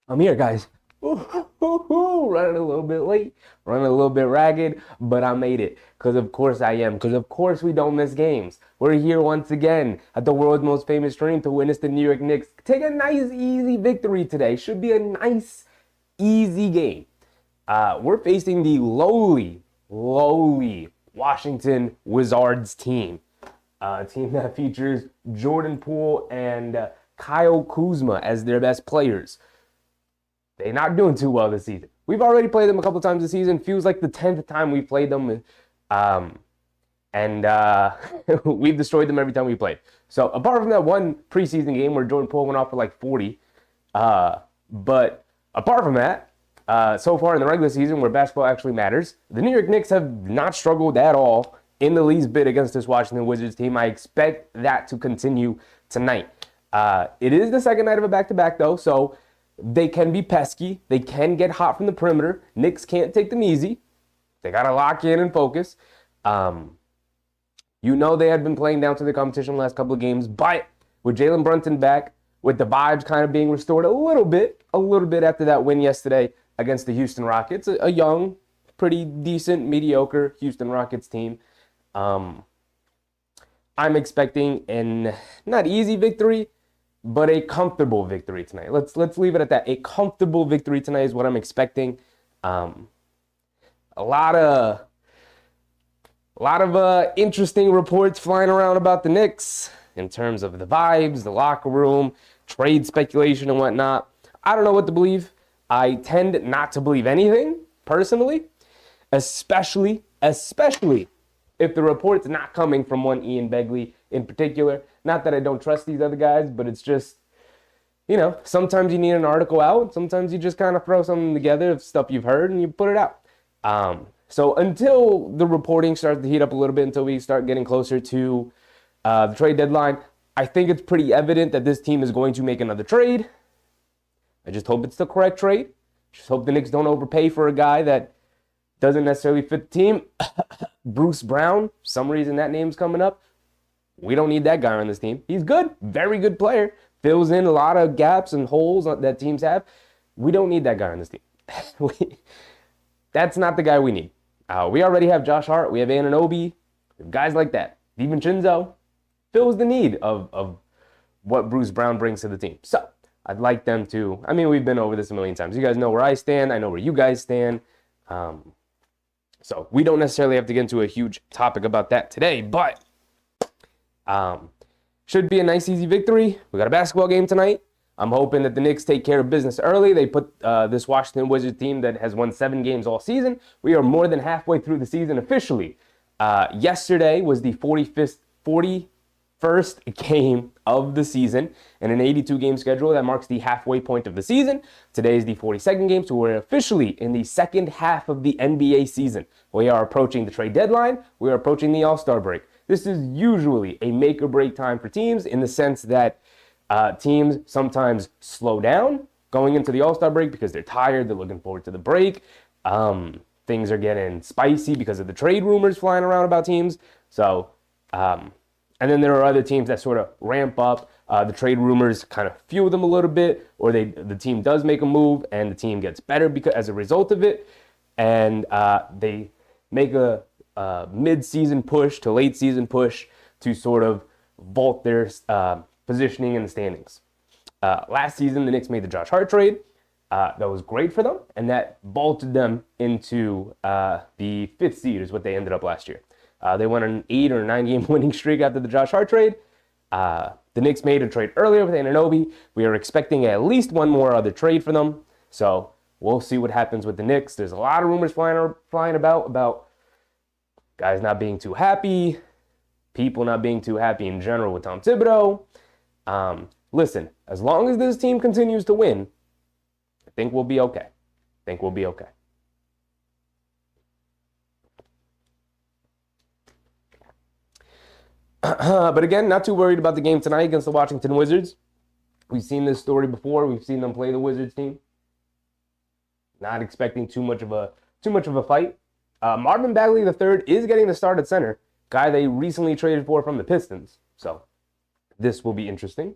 I'm here, guys. Running a little bit late, running a little bit ragged, but I made it. Because of course I am. Because of course we don't miss games. We're here once again at the world's most famous stream to witness the New York Knicks take a nice, easy victory today. Should be a nice, easy game. We're facing the lowly Washington Wizards team. A team that features Jordan Poole and Kyle Kuzma as their best players. They're not doing too well this season. We've already played them a couple times this season. Feels like the 10th time we've played them. And we've destroyed them every time we played. So apart from that one preseason game where Jordan Poole went off for like 40, but apart from that, so far in the regular season where basketball actually matters, the New York Knicks have not struggled at all in the least bit against this Washington Wizards team. I expect that to continue tonight. It is the second night of a back-to-back though, so they can be pesky. They can get hot from the perimeter. Knicks can't take them easy. They got to lock in and focus. They had been playing down to the competition the last couple of games, but with Jalen Brunson back, with the vibes kind of being restored a little bit after that win yesterday against the Houston Rockets, a young, pretty decent, mediocre Houston Rockets team. I'm expecting an not easy victory, but a comfortable victory tonight. Let's leave it at that. A comfortable victory tonight is what I'm expecting. A lot of interesting reports flying around about the Knicks in terms of the vibes, the locker room, trade speculation and whatnot. I don't know what to believe. I tend not to believe anything personally, especially if the report's not coming from one Ian Begley in particular. Not that I don't trust these other guys, but it's just, sometimes you need an article out. Sometimes you just kind of throw something together of stuff you've heard and you put it out. So until the reporting starts to heat up a little bit, until we start getting closer to the trade deadline, I think it's pretty evident that this team is going to make another trade. I just hope it's the correct trade. Just hope the Knicks don't overpay for a guy that doesn't necessarily fit the team. Bruce Brown, for some reason that name's coming up. We don't need that guy on this team. He's good, very good player. Fills in a lot of gaps and holes that teams have. We don't need that guy on this team. That's not the guy we need. We already have Josh Hart. We have Anunoby. Guys like that. DiVincenzo fills the need of what Bruce Brown brings to the team. So I'd like them to, we've been over this a million times. You guys know where I stand. I know where you guys stand. So we don't necessarily have to get into a huge topic about that today, but should be a nice, easy victory. We got a basketball game tonight. I'm hoping that the Knicks take care of business early. They put this Washington Wizards team that has won 7 games all season. We are more than halfway through the season officially. Yesterday was the 41st game of the season in an 82-game schedule. That marks the halfway point of the season. Today is the 42nd game, so we're officially in the second half of the NBA season. We are approaching the trade deadline. We are approaching the All-Star break. This is usually a make or break time for teams in the sense that teams sometimes slow down going into the All-Star break because they're tired, they're looking forward to the break. Things are getting spicy because of the trade rumors flying around about teams. So, and then there are other teams that sort of ramp up. The trade rumors kind of fuel them a little bit, or the team does make a move and the team gets better as a result of it. And they make a mid-season push to late season push to sort of vault their positioning in the standings. Last season, the Knicks made the Josh Hart trade. That was great for them, and that vaulted them into the 5th seed is what they ended up last year. They went on an 8 or 9 game winning streak after the Josh Hart trade. The Knicks made a trade earlier with Anunoby. We are expecting at least one more other trade for them. So we'll see what happens with the Knicks. There's a lot of rumors flying about guys not being too happy, people not being too happy in general with Tom Thibodeau. Listen, as long as this team continues to win, I think we'll be okay. But again, not too worried about the game tonight against the Washington Wizards. We've seen this story before. We've seen them play the Wizards team. Not expecting too much of a fight. Marvin Bagley III is getting the start at center, guy they recently traded for from the Pistons. So this will be interesting.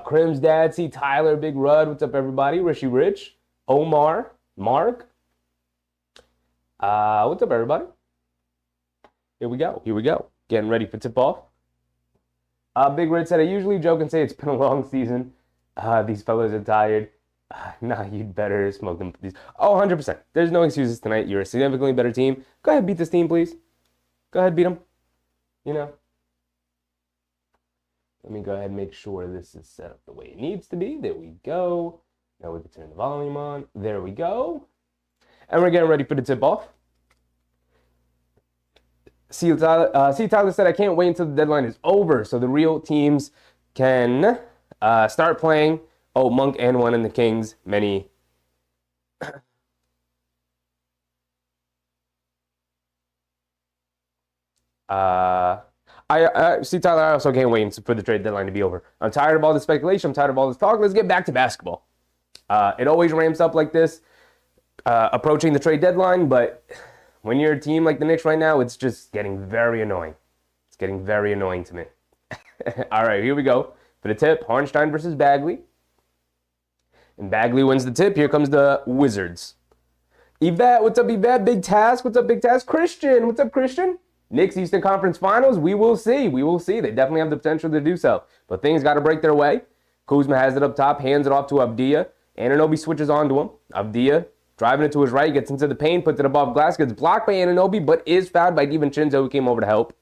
Crim's dad, see Tyler, Big Rud. What's up, everybody? Rishi Rich, Omar, Mark. What's up, everybody? Here we go. Here we go. Getting ready for tip-off. Big Red said, I usually joke and say it's been a long season. These fellas are tired. Nah, you'd better smoke them. Oh, 100%. There's no excuses tonight. You're a significantly better team. Go ahead, beat this team, please. Go ahead, beat them. You know. Let me go ahead and make sure this is set up the way it needs to be. There we go. Now we can turn the volume on. There we go. And we're getting ready for the tip-off. See, Tyler said, I can't wait until the deadline is over so the real teams can start playing. Oh, Monk and one in the Kings. Many. I see, Tyler, I also can't wait for the trade deadline to be over. I'm tired of all this speculation. I'm tired of all this talk. Let's get back to basketball. It always ramps up like this, approaching the trade deadline, but when you're a team like the Knicks right now, it's just getting very annoying. It's getting very annoying to me. All right, here we go. For the tip, Harnstein versus Bagley. And Bagley wins the tip. Here comes the Wizards. Yvette, what's up, Yvette? Big Task, what's up, Big Task? Christian, what's up, Christian? Knicks Eastern Conference Finals, we will see. We will see. They definitely have the potential to do so. But things got to break their way. Kuzma has it up top, hands it off to Avdija. Anunoby switches on to him. Avdija driving it to his right, gets into the paint, puts it above glass, gets blocked by Anunoby, but is fouled by DiVincenzo, who came over to help.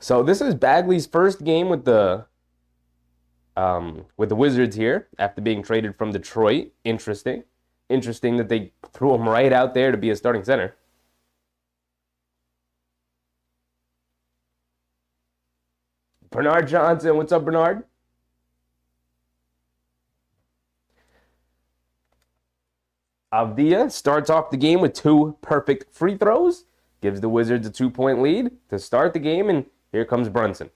So this is Bagley's first game with the Wizards here after being traded from Detroit. Interesting that they threw him right out there to be a starting center. Bernard Johnson, what's up, Bernard? Avdija starts off the game with 2 perfect free throws, gives the Wizards a 2-point lead to start the game, and here comes Brunson.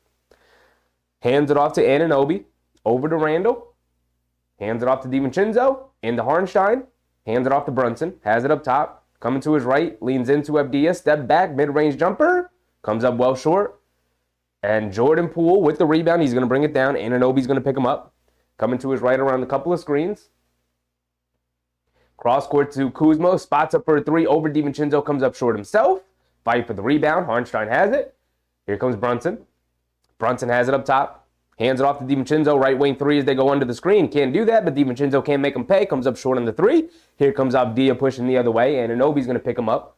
Hands it off to Anunoby, over to Randall, hands it off to DiVincenzo, into Harnstein, hands it off to Brunson, has it up top, coming to his right, leans into Avdija, step back, mid-range jumper, comes up well short. And Jordan Poole with the rebound, he's going to bring it down. Anunoby's going to pick him up. Coming to his right around a couple of screens. Cross court to Kuzma, spots up for a 3 over DiVincenzo, comes up short himself. Fight for the rebound, Harnstein has it. Here comes Brunson. Brunson has it up top. Hands it off to DiVincenzo, right wing 3 as they go under the screen. Can't do that, but DiVincenzo can't make him pay. Comes up short on the 3. Here comes Avdija pushing the other way. Anunoby's going to pick him up.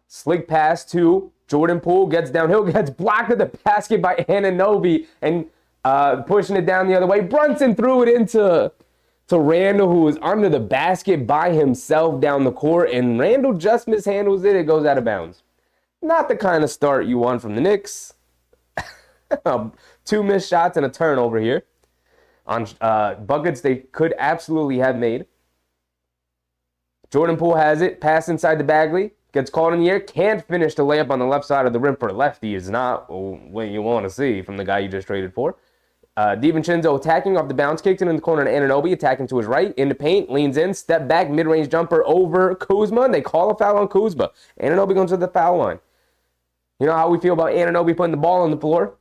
Slick pass to Jordan Poole, gets downhill, gets blocked at the basket by Anunoby, and pushing it down the other way. Brunson threw it into Randall, who was under the basket by himself down the court, and Randall just mishandles it. It goes out of bounds. Not the kind of start you want from the Knicks. 2 missed shots and a turnover here on buckets they could absolutely have made. Jordan Poole has it, pass inside to Bagley. Gets caught in the air, can't finish the layup on the left side of the rim for a lefty. Is not what you want to see from the guy you just traded for. DiVincenzo attacking off the bounce, kicks it in the corner to Anunoby, attacking to his right, into paint, leans in, step back, mid-range jumper over Kuzma, and they call a foul on Kuzma. Anunoby goes to the foul line. You know how we feel about Anunoby putting the ball on the floor?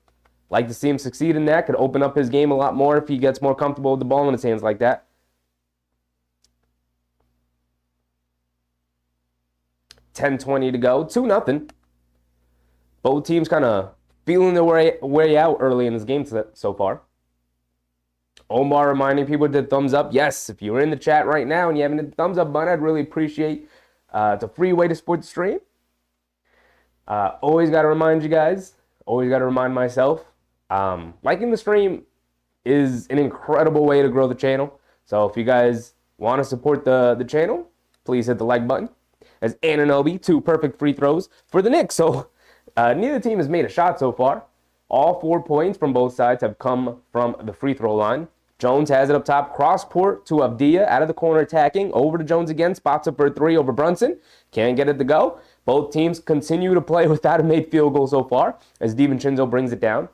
Like to see him succeed in that. Could open up his game a lot more if he gets more comfortable with the ball in his hands like that. 10:20 to go, 2-0. Both teams kind of feeling their way out early in this game so far. Omar reminding people to thumbs up. Yes, if you're in the chat right now and you haven't hit the thumbs up button, I'd really appreciate. It's a free way to support the stream. Always got to remind you guys. Always got to remind myself. Liking the stream is an incredible way to grow the channel. So if you guys want to support the channel, please hit the like button. As Anunoby, 2 perfect free throws for the Knicks. So neither team has made a shot so far. All 4 points from both sides have come from the free throw line. Jones has it up top, cross court to Avdija, out of the corner attacking, over to Jones again, spots up for a 3 over Brunson. Can't get it to go. Both teams continue to play without a made field goal so far, as DiVincenzo brings it down.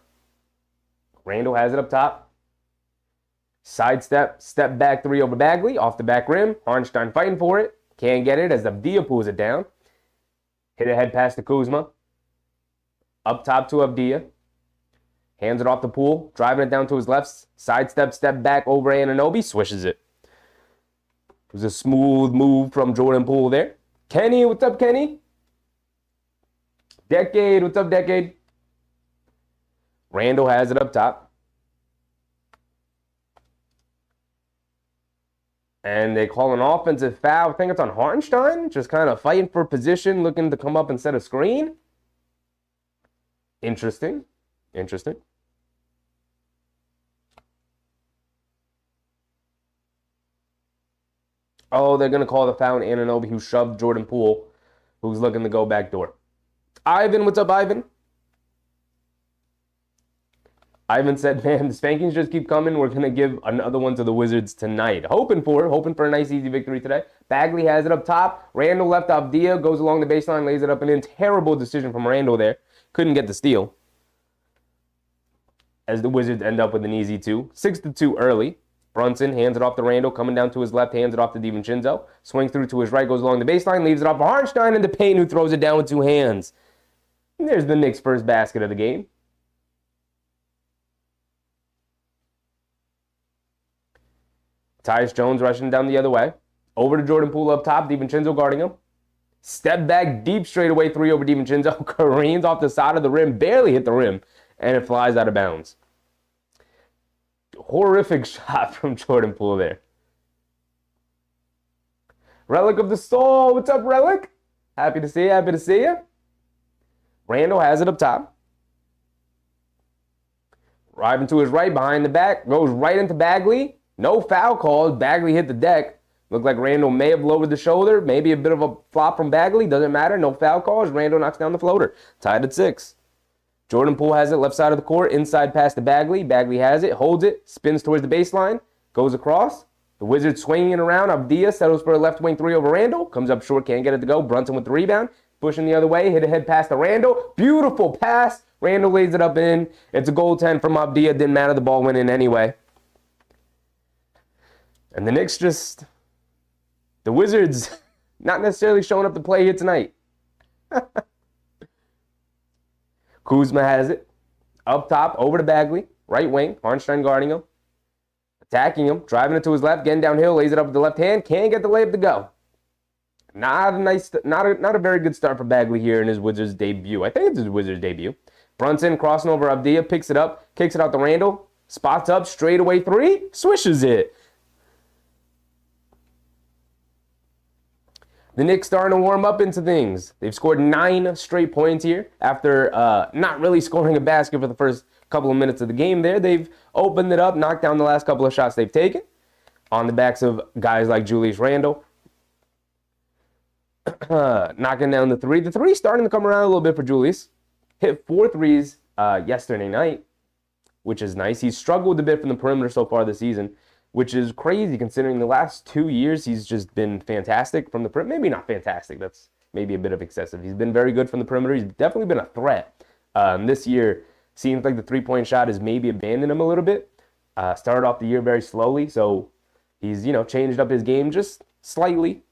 Randall has it up top. Sidestep, step back 3 over Bagley, off the back rim. Harnstein fighting for it. Can't get it as Abdia pulls it down. Hit a head pass to Kuzma. Up top to Abdia. Hands it off the Poole. Driving it down to his left. Sidestep, step back over Anunoby. Swishes it. It was a smooth move from Jordan Poole there. Kenny, what's up, Kenny? Decade, what's up, Decade? Randall has it up top. And they call an offensive foul. I think it's on Hartenstein. Just kind of fighting for position, looking to come up and set a screen. Interesting. Interesting. Oh, they're going to call the foul on Anunoby, who shoved Jordan Poole, who's looking to go back door. Ivan, what's up, Ivan? Ivan said, man, the spankings just keep coming. We're going to give another one to the Wizards tonight. Hoping for a nice, easy victory today. Bagley has it up top. Randall left off Dia, goes along the baseline, lays it up and in. Terrible decision from Randall there. Couldn't get the steal. As the Wizards end up with an easy 2. 6-2 early. Brunson hands it off to Randall, coming down to his left, hands it off to DiVincenzo. Swings through to his right, goes along the baseline, leaves it off for Hartenstein in the paint, who throws it down with 2 hands. And there's the Knicks' first basket of the game. Tyus Jones rushing down the other way. Over to Jordan Poole up top, DiVincenzo guarding him. Step back, deep straightaway 3 over DiVincenzo. Careens off the side of the rim, barely hit the rim, and it flies out of bounds. Horrific shot from Jordan Poole there. Relic of the Soul. What's up, Relic? Happy to see you. Happy to see you. Randall has it up top. Driving to his right, behind the back. Goes right into Bagley. No foul calls. Bagley hit the deck. Looked like Randall may have lowered the shoulder. Maybe a bit of a flop from Bagley. Doesn't matter. No foul calls. Randall knocks down the floater. Tied at 6. Jordan Poole has it left side of the court. Inside pass to Bagley. Bagley has it. Holds it. Spins towards the baseline. Goes across. The Wizards swinging it around. Abdia settles for a left wing 3 over Randall. Comes up short. Can't get it to go. Brunson with the rebound. Pushing the other way. Hit a head pass to Randall. Beautiful pass. Randall lays it up and in. It's a goaltend from Abdia. Didn't matter. The ball went in anyway. And the Knicks just... The Wizards not necessarily showing up to play here tonight. Kuzma has it. Up top, over to Bagley. Right wing. Hartenstein guarding him. Attacking him. Driving it to his left. Getting downhill. Lays it up with the left hand. Can't get the layup to go. Not a very good start for Bagley here in his Wizards debut. I think it's his Wizards debut. Brunson crossing over Abdia. Picks it up. Kicks it out to Randall. Spots up. Straightaway 3. Swishes it. The Knicks starting to warm up into things. They've scored 9 straight points here after not really scoring a basket for the first couple of minutes of the game there. They've opened it up, knocked down the last couple of shots they've taken on the backs of guys like Julius Randle. Knocking down the 3. The 3 starting to come around a little bit for Julius. Hit 4 threes yesterday night, which is nice. He's struggled a bit from the perimeter so far this season, which is crazy considering the last 2 years he's just been fantastic from the perimeter. Maybe not fantastic. That's maybe a bit of excessive. He's been very good from the perimeter. He's definitely been a threat. This year seems like the three-point shot has maybe abandoned him a little bit. Started off the year very slowly, so he's, changed up his game just slightly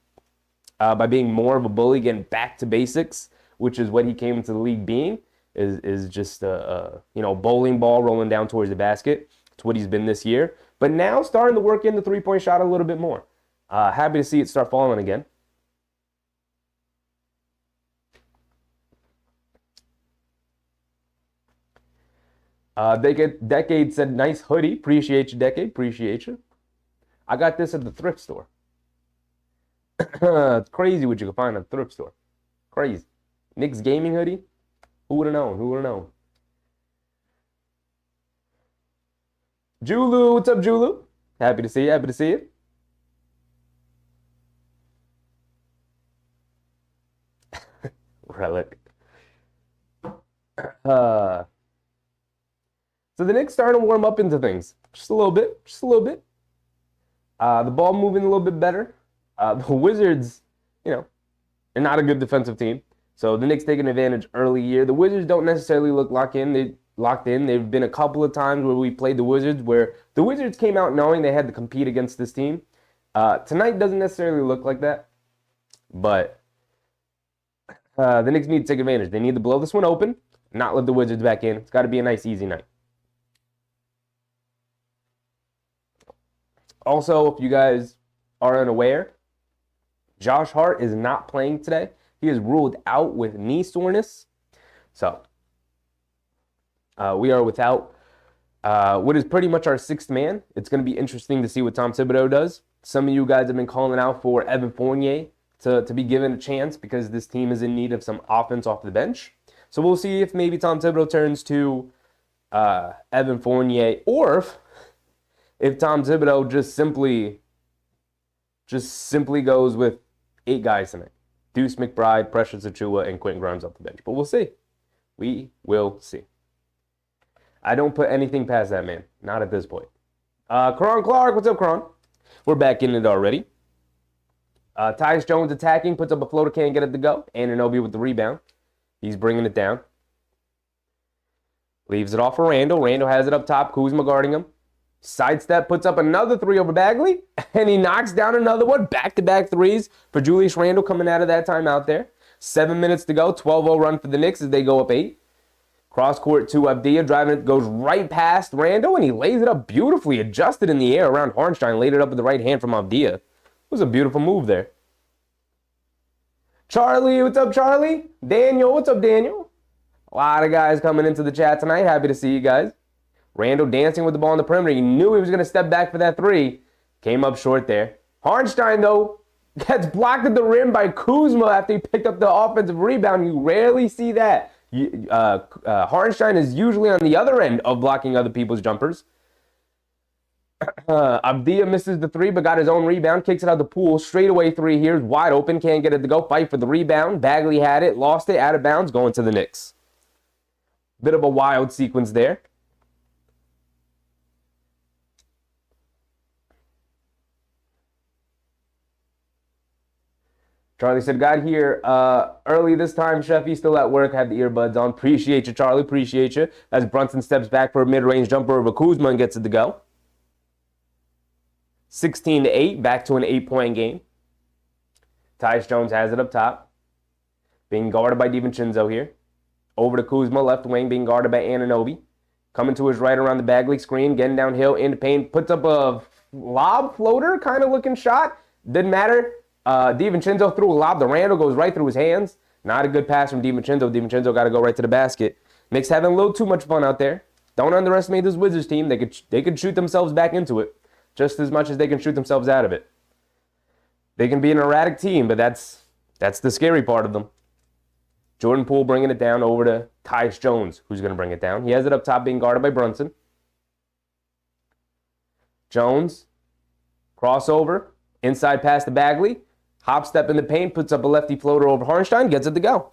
by being more of a bully, getting back to basics, which is what he came into the league being, is just a bowling ball rolling down towards the basket. It's what he's been this year. But now starting to work in the three-point shot a little bit more. Happy to see it start falling again. Decade said, nice hoodie. Appreciate you, Decade. Appreciate you. I got this at the thrift store. It's crazy what you can find at the thrift store. Crazy. Knicks gaming hoodie. Who would have known? Who would have known? Julu, what's up, Julu? Happy to see you. Happy to see you. Relic. So the Knicks starting to warm up into things. Just a little bit. Just a little bit. The ball moving a little bit better. The Wizards, they're not a good defensive team. So the Knicks taking advantage early here. The Wizards don't necessarily look locked in. They've been a couple of times where we played the Wizards where the Wizards came out knowing they had to compete against this team. Tonight doesn't necessarily look like that. But the Knicks need to take advantage. They need to blow this one open, not let the Wizards back in. It's got to be a nice, easy night. Also, if you guys are unaware, Josh Hart is not playing today. He is ruled out with knee soreness. So, we are without what is pretty much our sixth man. It's going to be interesting to see what Tom Thibodeau does. Some of you guys have been calling out for Evan Fournier to be given a chance because this team is in need of some offense off the bench. So we'll see if maybe Tom Thibodeau turns to Evan Fournier, or if Tom Thibodeau just simply goes with 8 guys tonight. Deuce McBride, Precious Achiuwa, and Quentin Grimes off the bench. But we'll see. We will see. I don't put anything past that man. Not at this point. Karan Clark, what's up, Karan? We're back in it already. Tyus Jones attacking, puts up a floater, can't get it to go. Anunoby with the rebound. He's bringing it down. Leaves it off for Randall. Randall has it up top. Kuzma guarding him. Sidestep, puts up another 3 over Bagley, and he knocks down another one. Back-to-back threes for Julius Randle coming out of that timeout there. 7 minutes to go. 12-0 run for the Knicks as they go up 8. Cross court to Abdia, driving it, goes right past Randle, and he lays it up beautifully, adjusted in the air around Harnstein, laid it up with the right hand from Abdia. It was a beautiful move there. Charlie, what's up, Charlie? Daniel, what's up, Daniel? A lot of guys coming into the chat tonight. Happy to see you guys. Randle dancing with the ball on the perimeter. He knew he was going to step back for that 3. Came up short there. Harnstein, though, gets blocked at the rim by Kuzma after he picked up the offensive rebound. You rarely see that. Harnstein is usually on the other end of blocking other people's jumpers. Abdia misses the 3, but got his own rebound. Kicks it out the pool. Straightaway 3 here. Wide open. Can't get it to go. Fight for the rebound. Bagley had it. Lost it. Out of bounds. Going to the Knicks. Bit of a wild sequence there. Charlie said, got here early this time, Chef. He's still at work. Have the earbuds on. Appreciate you, Charlie. Appreciate you. As Brunson steps back for a mid-range jumper over Kuzma and gets it to go. 16-8, back to an 8-point game. Tyus Jones has it up top. Being guarded by DiVincenzo here. Over to Kuzma, left wing, being guarded by Anunoby. Coming to his right around the Bagley screen, getting downhill into paint. Puts up a lob floater kind of looking shot. Didn't matter. DiVincenzo threw a lob. The Randall goes right through his hands. Not a good pass from DiVincenzo. DiVincenzo got to go right to the basket. Knicks having a little too much fun out there. Don't underestimate this Wizards team. They could shoot themselves back into it just as much as they can shoot themselves out of it. They can be an erratic team, but that's the scary part of them. Jordan Poole bringing it down over to Tyus Jones, who's going to bring it down. He has it up top being guarded by Brunson. Jones, crossover, inside pass to Bagley. Hop step in the paint, puts up a lefty floater over Harnstein, gets it to go.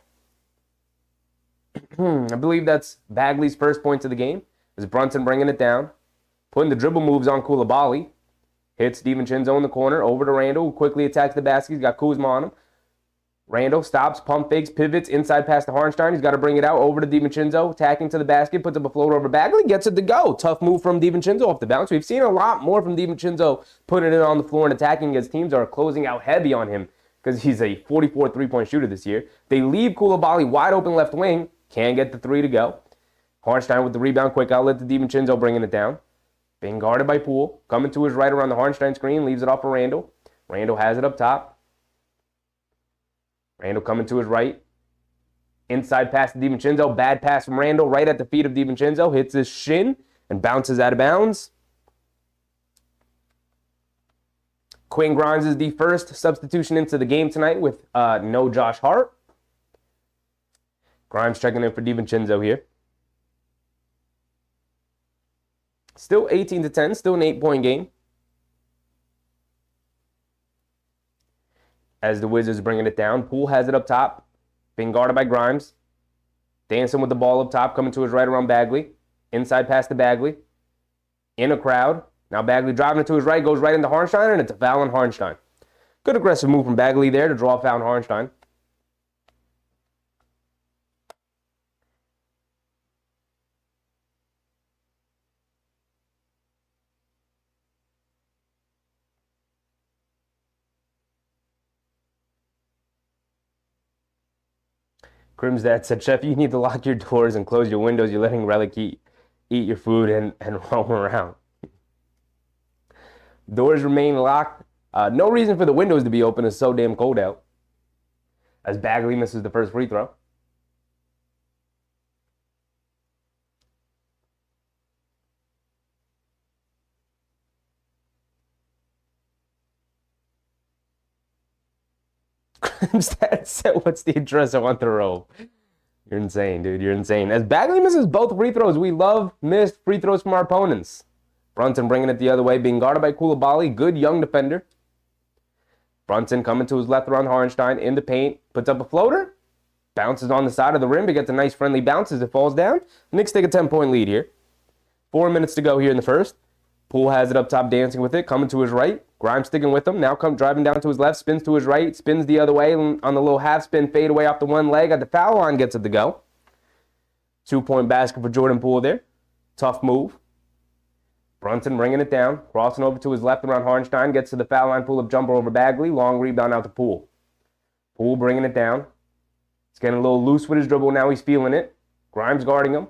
I believe that's Bagley's first points of the game. Is Brunson bringing it down, putting the dribble moves on Coulibaly. Hits DiVincenzo in the corner, over to Randall, who quickly attacks the basket. He's got Kuzma on him. Randall stops, pump fakes, pivots, inside pass to Harnstein. He's got to bring it out over to DiVincenzo, attacking to the basket, puts up a floater over Bagley, gets it to go. Tough move from DiVincenzo off the bounce. We've seen a lot more from DiVincenzo putting it on the floor and attacking as teams are closing out heavy on him because he's a 44 3-point shooter this year. They leave Coulibaly wide open left wing, can't get the 3 to go. Harnstein with the rebound, quick outlet to DiVincenzo, bringing it down. Being guarded by Poole, coming to his right around the Harnstein screen, leaves it off for Randall. Randall has it up top. Randall coming to his right. Inside pass to DiVincenzo. Bad pass from Randall right at the feet of DiVincenzo. Hits his shin and bounces out of bounds. Quentin Grimes is the first substitution into the game tonight with no Josh Hart. Grimes checking in for DiVincenzo here. Still 18-10, still an 8-point game. As the Wizards bringing it down. Poole has it up top, being guarded by Grimes. Dancing with the ball up top, coming to his right around Bagley. Inside pass to Bagley. In a crowd. Now Bagley driving it to his right, goes right into Harnstein, and it's a foul on Harnstein. Good aggressive move from Bagley there to draw a foul on Harnstein. Crim's dad said, Chef, you need to lock your doors and close your windows. You're letting Relic eat your food and roam around. Doors remain locked. No reason for the windows to be open. It's so damn cold out. As Bagley misses the first free throw. Crim's dad said, what's the address? I want the robe. You're insane, dude. You're insane. As Bagley misses both free throws, we love missed free throws from our opponents. Brunson bringing it the other way, being guarded by Coulibaly. Good young defender. Brunson coming to his left around Hartenstein in the paint. Puts up a floater. Bounces on the side of the rim. He gets a nice friendly bounce as it falls down. Knicks take a 10-point lead here. 4 minutes to go here in the first. Poole has it up top, dancing with it. Coming to his right. Grimes sticking with him. Now driving down to his left. Spins to his right. Spins the other way on the little half spin. Fade away off the one leg. At the foul line, gets it to go. 2-point basket for Jordan Poole there. Tough move. Brunson bringing it down. Crossing over to his left around Hartenstein. Gets to the foul line. Pull-up jumper over Bagley. Long rebound out to Poole. Poole bringing it down. He's getting a little loose with his dribble. Now he's feeling it. Grimes guarding him.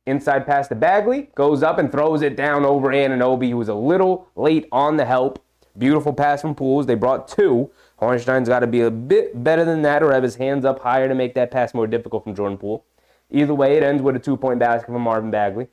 Inside pass to Bagley. Goes up and throws it down over Anunoby, who was a little late on the help. Beautiful pass from Pools. They brought two. Hartenstein's got to be a bit better than that or have his hands up higher to make that pass more difficult from Jordan Poole. Either way, it ends with a 2-point basket from Marvin Bagley.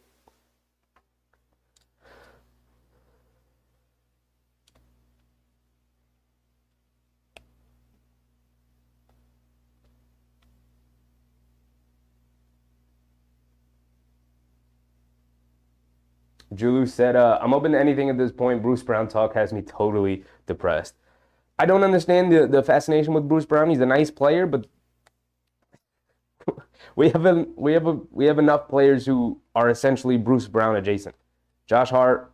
Julu said, I'm open to anything at this point. Bruce Brown talk has me totally depressed. I don't understand the fascination with Bruce Brown. He's a nice player, but we have enough players who are essentially Bruce Brown adjacent. Josh Hart,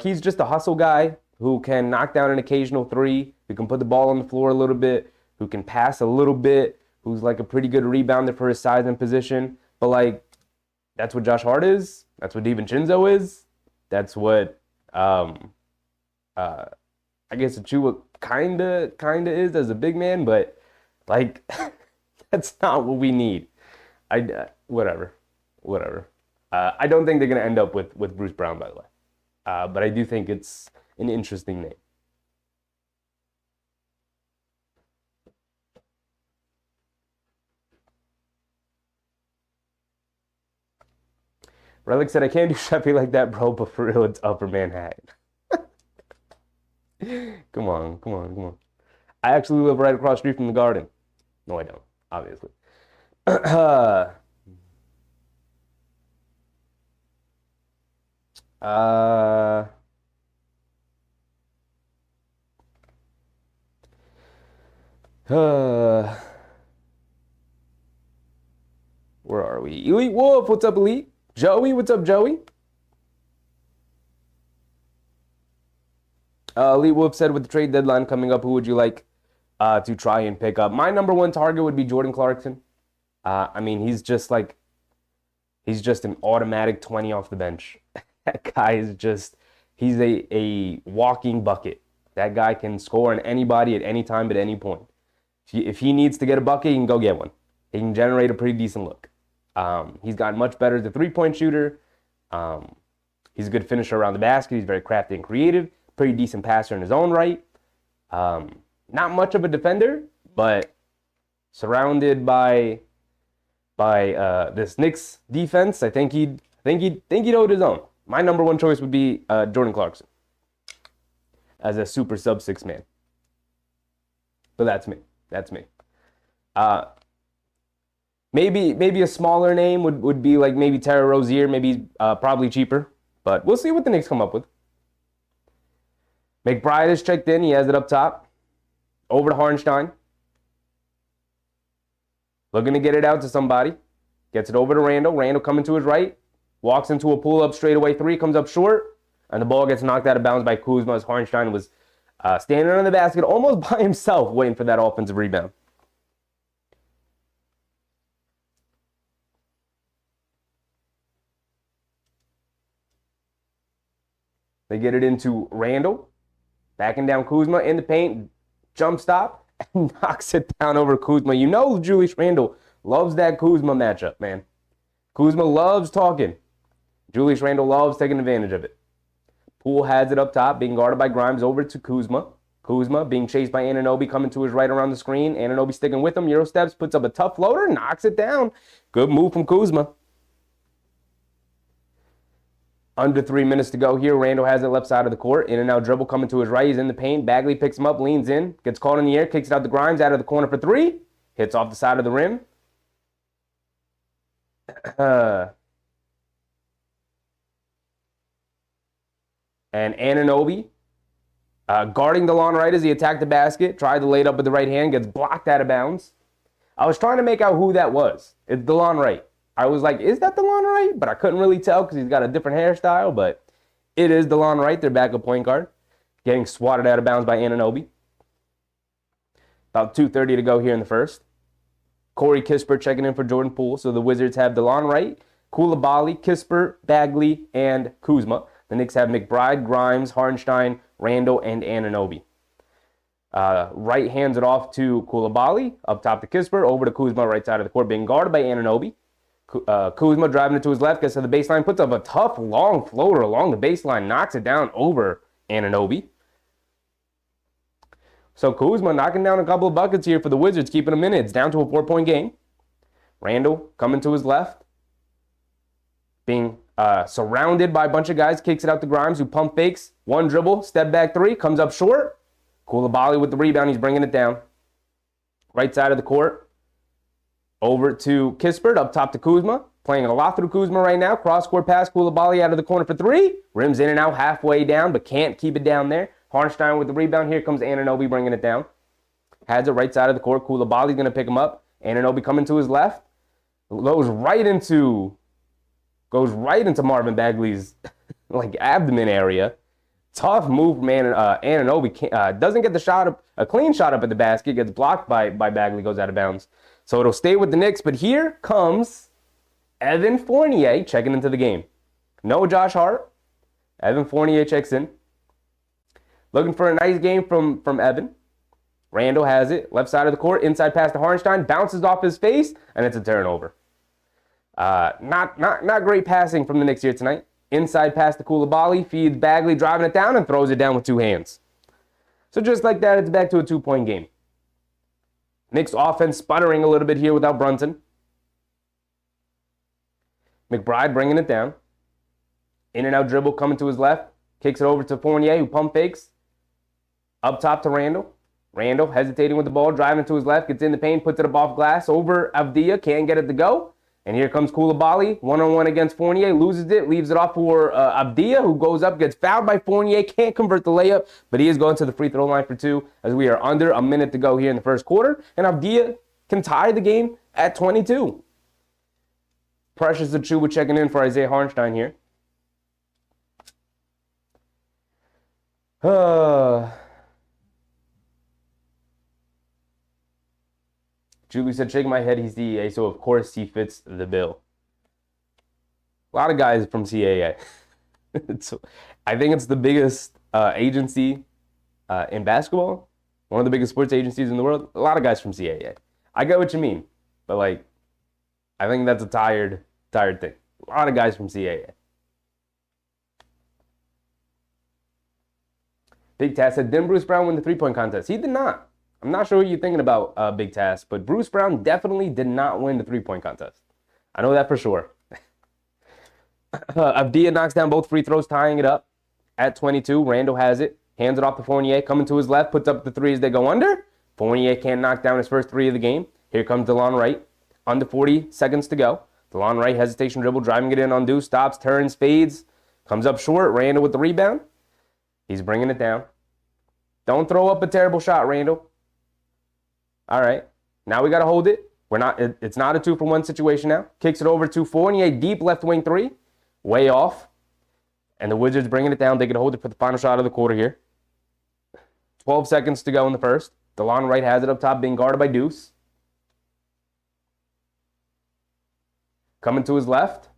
he's just a hustle guy who can knock down an occasional three, who can put the ball on the floor a little bit, who can pass a little bit, who's like a pretty good rebounder for his size and position. But that's what Josh Hart is. That's what DiVincenzo is. That's what I guess Achua kinda is as a big man, but that's not what we need. Whatever. I don't think they're gonna end up with Bruce Brown, by the way. But I do think it's an interesting name. Relic said, I can't do Sheffy like that, bro, but for real, it's Upper Manhattan. Come on. I actually live right across the street from the Garden. No, I don't, obviously. Where are we? Elite Wolf, what's up, Elite? Joey, what's up, Joey? Elite Wolf said, with the trade deadline coming up, who would you like to try and pick up? My number one target would be Jordan Clarkson. He's just an automatic 20 off the bench. That guy is he's a walking bucket. That guy can score on anybody at any time at any point. If he needs to get a bucket, he can go get one. He can generate a pretty decent look. He's gotten much better as a three-point shooter. He's a good finisher around the basket. He's very crafty and creative. Pretty decent passer in his own right. Not much of a defender, but surrounded by this Knicks defense, I think he'd hold his own. My number one choice would be Jordan Clarkson as a super sub 6 man. But that's me. Maybe a smaller name would be like maybe Terry Rozier, maybe probably cheaper. But we'll see what the Knicks come up with. McBride is checked in. He has it up top. Over to Hartenstein. Looking to get it out to somebody. Gets it over to Randall. Randall coming to his right. Walks into a pull-up straightaway three. Comes up short. And the ball gets knocked out of bounds by Kuzma as Hartenstein was standing on the basket almost by himself waiting for that offensive rebound. They get it into Randall. Backing down Kuzma in the paint. Jump stop. and knocks it down over Kuzma. You know Julius Randle loves that Kuzma matchup, man. Kuzma loves talking. Julius Randle loves taking advantage of it. Poole has it up top, being guarded by Grimes over to Kuzma. Kuzma being chased by Anunoby, coming to his right around the screen. Anunoby sticking with him. Euro steps, puts up a tough floater, knocks it down. Good move from Kuzma. Under 3 minutes to go here. Randle has it left side of the court. In and out dribble coming to his right. He's in the paint. Bagley picks him up, leans in, gets caught in the air, kicks it out to Grimes, out of the corner for three. Hits off the side of the rim. And Anunoby guarding DeLon Wright as he attacked the basket. Tried to lay it up with the right hand. Gets blocked out of bounds. I was trying to make out who that was. It's DeLon Wright. I was like, is that DeLon Wright? But I couldn't really tell because he's got a different hairstyle. But it is DeLon Wright, their backup point guard. Getting swatted out of bounds by Anunoby. About 2:30 to go here in the first. Corey Kispert checking in for Jordan Poole. So the Wizards have DeLon Wright, Coulibaly, Kispert, Bagley, and Kuzma. The Knicks have McBride, Grimes, Hartenstein, Randle, and Anunoby. Wright hands it off to Coulibaly, up top to Kispert, over to Kuzma, right side of the court, being guarded by Anunoby. Kuzma driving it to his left, gets to the baseline, puts up a tough, long floater along the baseline, knocks it down over Anunoby. So Kuzma knocking down a couple of buckets here for the Wizards, keeping them in it. It's down to a 4-point game. Randle coming to his left, being surrounded by a bunch of guys, kicks it out to Grimes, who pump fakes. One dribble, step back three, comes up short. Coulibaly with the rebound, he's bringing it down. Right side of the court, over to Kispert, up top to Kuzma. Playing a lot through Kuzma right now. Cross-court pass, Coulibaly out of the corner for three. Rims in and out, halfway down, but can't keep it down there. Hartenstein with the rebound. Here comes Anunoby bringing it down. Has it right side of the court. Coulibaly's going to pick him up. Anunoby coming to his left. Goes right into Marvin Bagley's like abdomen area. Tough move, man. Anunoby doesn't get the shot up, a clean shot up at the basket. Gets blocked by Bagley, goes out of bounds. So it'll stay with the Knicks. But here comes Evan Fournier checking into the game. No Josh Hart. Evan Fournier checks in. Looking for a nice game from Evan. Randle has it. Left side of the court. Inside pass to Hartenstein. Bounces off his face. And it's a turnover. Not great passing from the Knicks here tonight. Inside pass to Coulibaly. Feeds Bagley. Driving it down and throws it down with two hands. So just like that, it's back to a 2-point game. Knicks offense sputtering a little bit here without Brunson. McBride bringing it down. In and out dribble coming to his left. Kicks it over to Fournier, who pump fakes. Up top to Randle. Randle hesitating with the ball, driving to his left, gets in the paint, puts it up off glass over Avdija, can't get it to go. And here comes Coulibaly, one-on-one against Fournier, loses it, leaves it off for Avdija, who goes up, gets fouled by Fournier, can't convert the layup, but he is going to the free throw line for two as we are under a minute to go here in the first quarter. And Avdija can tie the game at 22. Precious Achiuwa checking in for Isaiah Hartenstein here. Julie said, shake my head, he's DEA, so of course he fits the bill. A lot of guys from CAA. I think it's the biggest agency in basketball. One of the biggest sports agencies in the world. A lot of guys from CAA. I get what you mean, but like, I think that's a tired thing. A lot of guys from CAA. Big Tass said, didn't Bruce Brown win the three-point contest? He did not. I'm not sure what you're thinking about, Big Tass, but Bruce Brown definitely did not win the three-point contest. I know that for sure. Avdija knocks down both free throws, tying it up at 22. Randle has it, hands it off to Fournier, coming to his left, puts up the three as they go under. Fournier can't knock down his first three of the game. Here comes DeLon Wright. Under 40 seconds to go. DeLon Wright, hesitation dribble, driving it in on Deuce, stops, turns, fades, comes up short. Randle with the rebound. He's bringing it down. Don't throw up a terrible shot, Randle. All right. Now we got to hold it. It's not a 2-for-1 situation now. Kicks it over to Fournier, deep left wing three. Way off. And the Wizards bringing it down. They can hold it for the final shot of the quarter here. 12 seconds to go in the first. DeLon Wright has it up top, being guarded by Deuce. Coming to his left.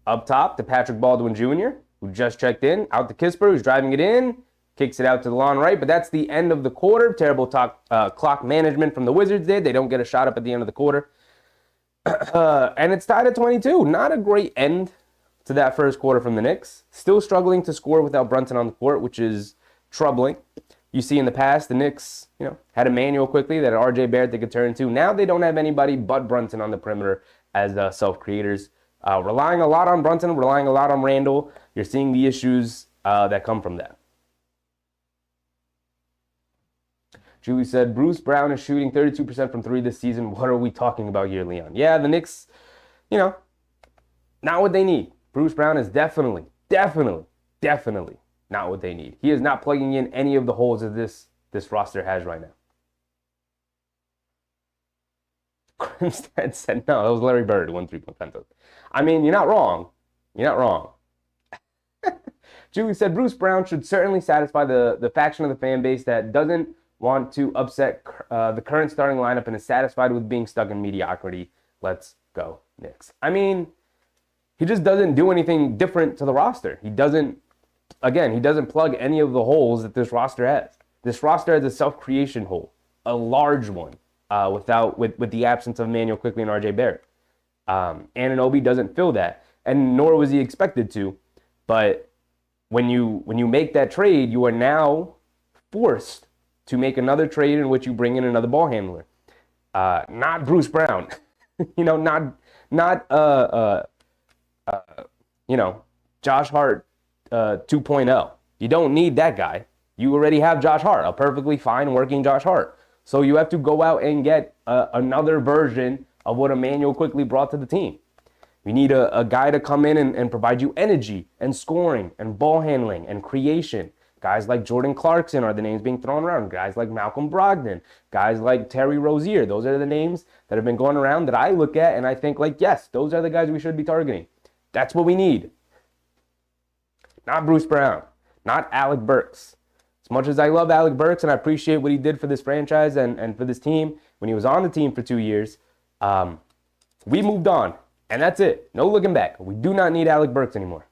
Up top to Patrick Baldwin Jr., who just checked in. Out to Kispert, who's driving it in. kicks it out to DeLon Wright, but that's the end of the quarter. Terrible clock management from the Wizards there. They don't get a shot up at the end of the quarter. And it's tied at 22. Not a great end to that first quarter from the Knicks. Still struggling to score without Brunson on the court, which is troubling. You see in the past, the Knicks, had Emmanuel quickly, that RJ Barrett they could turn to. Now they don't have anybody but Brunson on the perimeter as self-creators. Relying a lot on Brunson, relying a lot on Randall. You're seeing the issues that come from that. Julie said, Bruce Brown is shooting 32% from three this season. What are we talking about here, Leon? Yeah, the Knicks, not what they need. Bruce Brown is definitely not what they need. He is not plugging in any of the holes that this roster has right now. Grimstead said, no, that was Larry Bird who won 3-point contest. I mean, you're not wrong. You're not wrong. Julie said, Bruce Brown should certainly satisfy the faction of the fan base that doesn't want to upset the current starting lineup and is satisfied with being stuck in mediocrity. Let's go, Knicks. I mean, he just doesn't do anything different to the roster. He doesn't plug any of the holes that this roster has. This roster has a self-creation hole, a large one, with the absence of Emmanuel Quickley and RJ Barrett. Anunoby doesn't fill that, and nor was he expected to. But when you make that trade, you are now forced to make another trade in which you bring in another ball handler. Not Bruce Brown. Not Josh Hart 2.0. You don't need that guy. You already have Josh Hart, a perfectly fine working Josh Hart. So you have to go out and get another version of what Emmanuel Quickley brought to the team. You need a guy to come in and provide you energy and scoring and ball handling and creation. Guys like Jordan Clarkson are the names being thrown around. Guys like Malcolm Brogdon. Guys like Terry Rozier. Those are the names that have been going around that I look at and I think, yes, those are the guys we should be targeting. That's what we need. Not Bruce Brown. Not Alec Burks. As much as I love Alec Burks and I appreciate what he did for this franchise and for this team when he was on the team for 2 years, we moved on. And that's it. No looking back. We do not need Alec Burks anymore.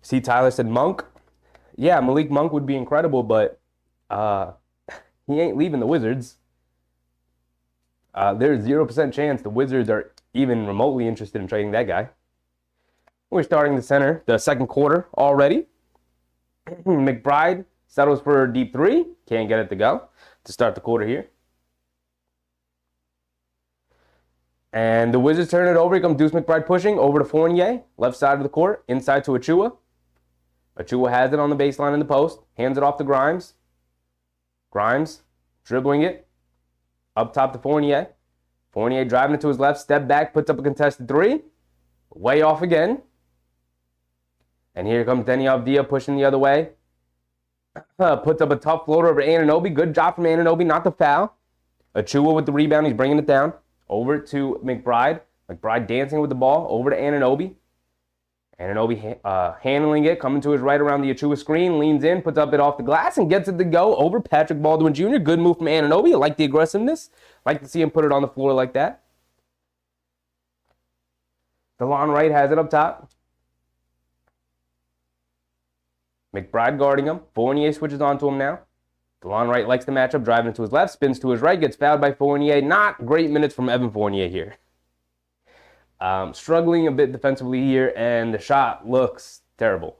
See, Tyler said Monk. Yeah, Malik Monk would be incredible, but he ain't leaving the Wizards. There's 0% chance the Wizards are even remotely interested in trading that guy. We're starting the second quarter already. McBride settles for a deep three. Can't get it to go to start the quarter here. And the Wizards turn it over. Here comes Deuce McBride pushing over to Fournier. Left side of the court. Inside to Achua. Achua has it on the baseline in the post. Hands it off to Grimes. Grimes dribbling it. Up top to Fournier. Fournier driving it to his left. Step back. Puts up a contested three. Way off again. And here comes Deni Avdija pushing the other way. Puts up a tough floater over Anunoby. Good job from Anunoby. Not the foul. Achua with the rebound. He's bringing it down. Over to McBride. McBride dancing with the ball. Over to Anunoby. Anunoby handling it. Coming to his right around the Achua screen. Leans in. Puts up it off the glass and gets it to go over Patrick Baldwin Jr. Good move from Anunoby. I like the aggressiveness. Like to see him put it on the floor like that. DeLon Wright has it up top. McBride guarding him. Fournier switches onto him now. DeLon Wright likes the matchup, driving to his left, spins to his right, gets fouled by Fournier. Not great minutes from Evan Fournier here. Struggling a bit defensively here, and the shot looks terrible.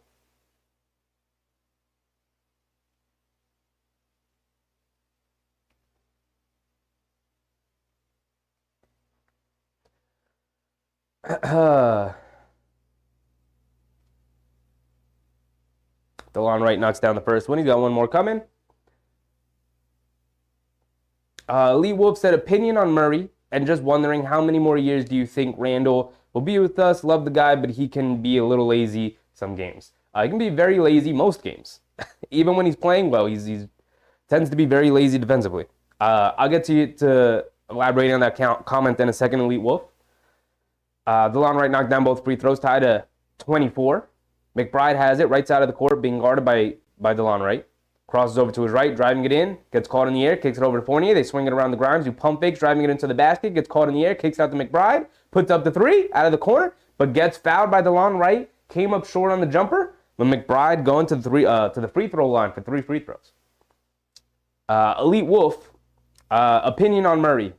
DeLon Wright knocks down the first one. He's got one more coming. Lee Wolf said, opinion on Murray, and just wondering how many more years do you think Randall will be with us? Love the guy, but he can be a little lazy some games. He can be very lazy most games. Even when he's playing well, he tends to be very lazy defensively. I'll get to you to elaborate on that comment in a second, Elite Wolf. DeLon Wright knocked down both free throws, tied to 24. McBride has it, right side of the court, being guarded by DeLon Wright. crosses over to his right, driving it in, gets caught in the air, kicks it over to Fournier. They swing it around the Grimes, who pump fakes, driving it into the basket, gets caught in the air, kicks out to McBride, puts up the three out of the corner, but gets fouled by DeLon Wright. Came up short on the jumper, but McBride going to the free throw line for 3 free throws. Elite Wolf, opinion on Murray.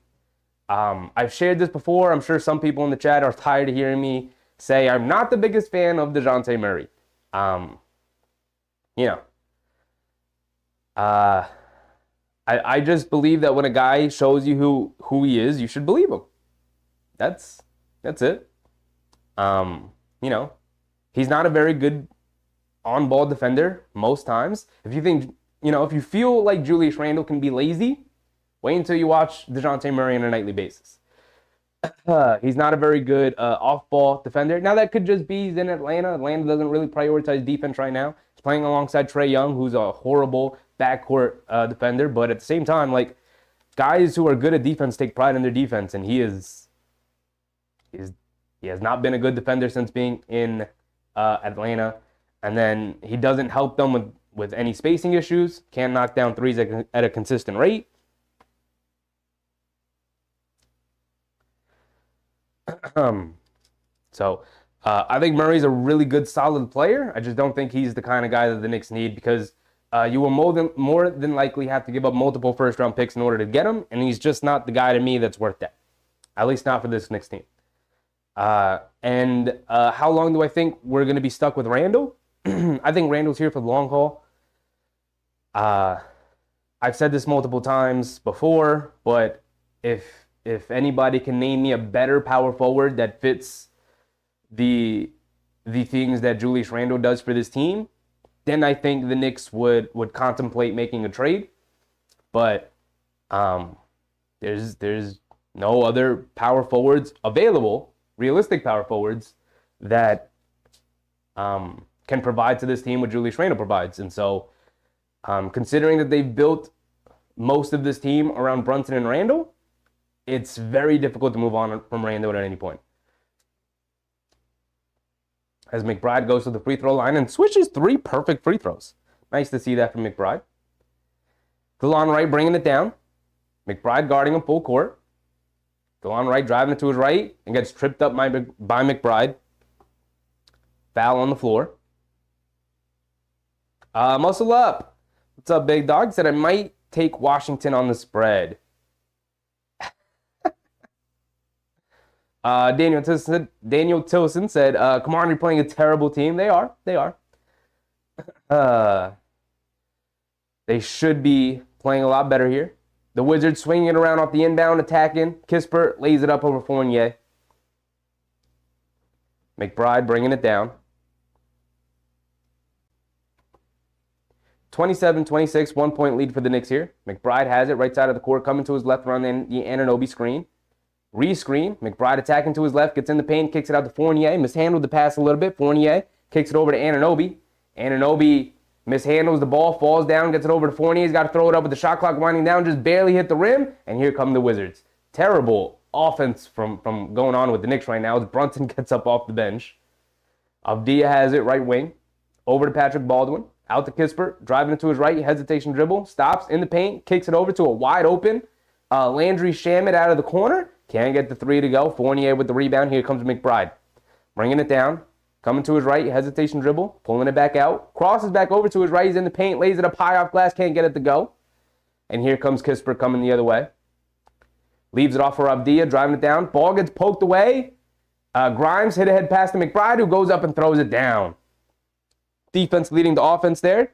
I've shared this before. I'm sure some people in the chat are tired of hearing me say I'm not the biggest fan of DeJounte Murray. I just believe that when a guy shows you who he is, you should believe him. That's it. He's not a very good on-ball defender most times. If you feel like Julius Randle can be lazy, wait until you watch DeJounte Murray on a nightly basis. He's not a very good off-ball defender. Now, that could just be he's in Atlanta. Atlanta doesn't really prioritize defense right now. He's playing alongside Trae Young, who's a horrible backcourt defender. But at the same time, like, guys who are good at defense take pride in their defense, and he has not been a good defender since being in Atlanta. And then he doesn't help them with any spacing issues. Can't knock down threes at a consistent rate. I think Murray's a really good, solid player. I just don't think he's the kind of guy that the Knicks need, because you will more than likely have to give up multiple first-round picks in order to get him, and he's just not the guy to me that's worth that. At least not for this Knicks team. How long do I think we're going to be stuck with Randle? I think Randle's here for the long haul. I've said this multiple times before, but if anybody can name me a better power forward that fits the things that Julius Randle does for this team, then I think the Knicks would contemplate making a trade. But there's no other power forwards available, realistic power forwards, that can provide to this team what Julius Randle provides. And so, considering that they've built most of this team around Brunson and Randle, it's very difficult to move on from Randle at any point. As McBride goes to the free throw line and swishes 3 perfect free throws. Nice to see that from McBride. DeLon Wright bringing it down. McBride guarding him full court. DeLon Wright driving it to his right and gets tripped up by McBride. Foul on the floor. Muscle up. What's up, big dog? Said I might take Washington on the spread. Daniel Tilson said, come on, you're playing a terrible team. They are. They should be playing a lot better here. The Wizards swinging it around off the inbound, attacking. Kispert lays it up over Fournier. McBride bringing it down. 27-26, 1-point lead for the Knicks here. McBride has it right side of the court, coming to his left, run in the Anunoby screen. Re-screen, McBride attacking to his left, gets in the paint, kicks it out to Fournier, mishandled the pass a little bit. Fournier kicks it over to Anunoby. Anunoby mishandles the ball, falls down, gets it over to Fournier. He's got to throw it up with the shot clock winding down, just barely hit the rim, and here come the Wizards. Terrible offense from going on with the Knicks right now as Brunson gets up off the bench. Avdija has it right wing, over to Patrick Baldwin, out to Kispert, driving it to his right, hesitation dribble, stops in the paint, kicks it over to a wide open Landry Shamet out of the corner. Can't get the 3 to go. Fournier with the rebound. Here comes McBride. Bringing it down. Coming to his right. Hesitation dribble. Pulling it back out. Crosses back over to his right. He's in the paint. Lays it up high off glass. Can't get it to go. And here comes Kispert coming the other way. Leaves it off for Avdija. Driving it down. Ball gets poked away. Grimes hit ahead pass to McBride, who goes up and throws it down. Defense leading the offense there.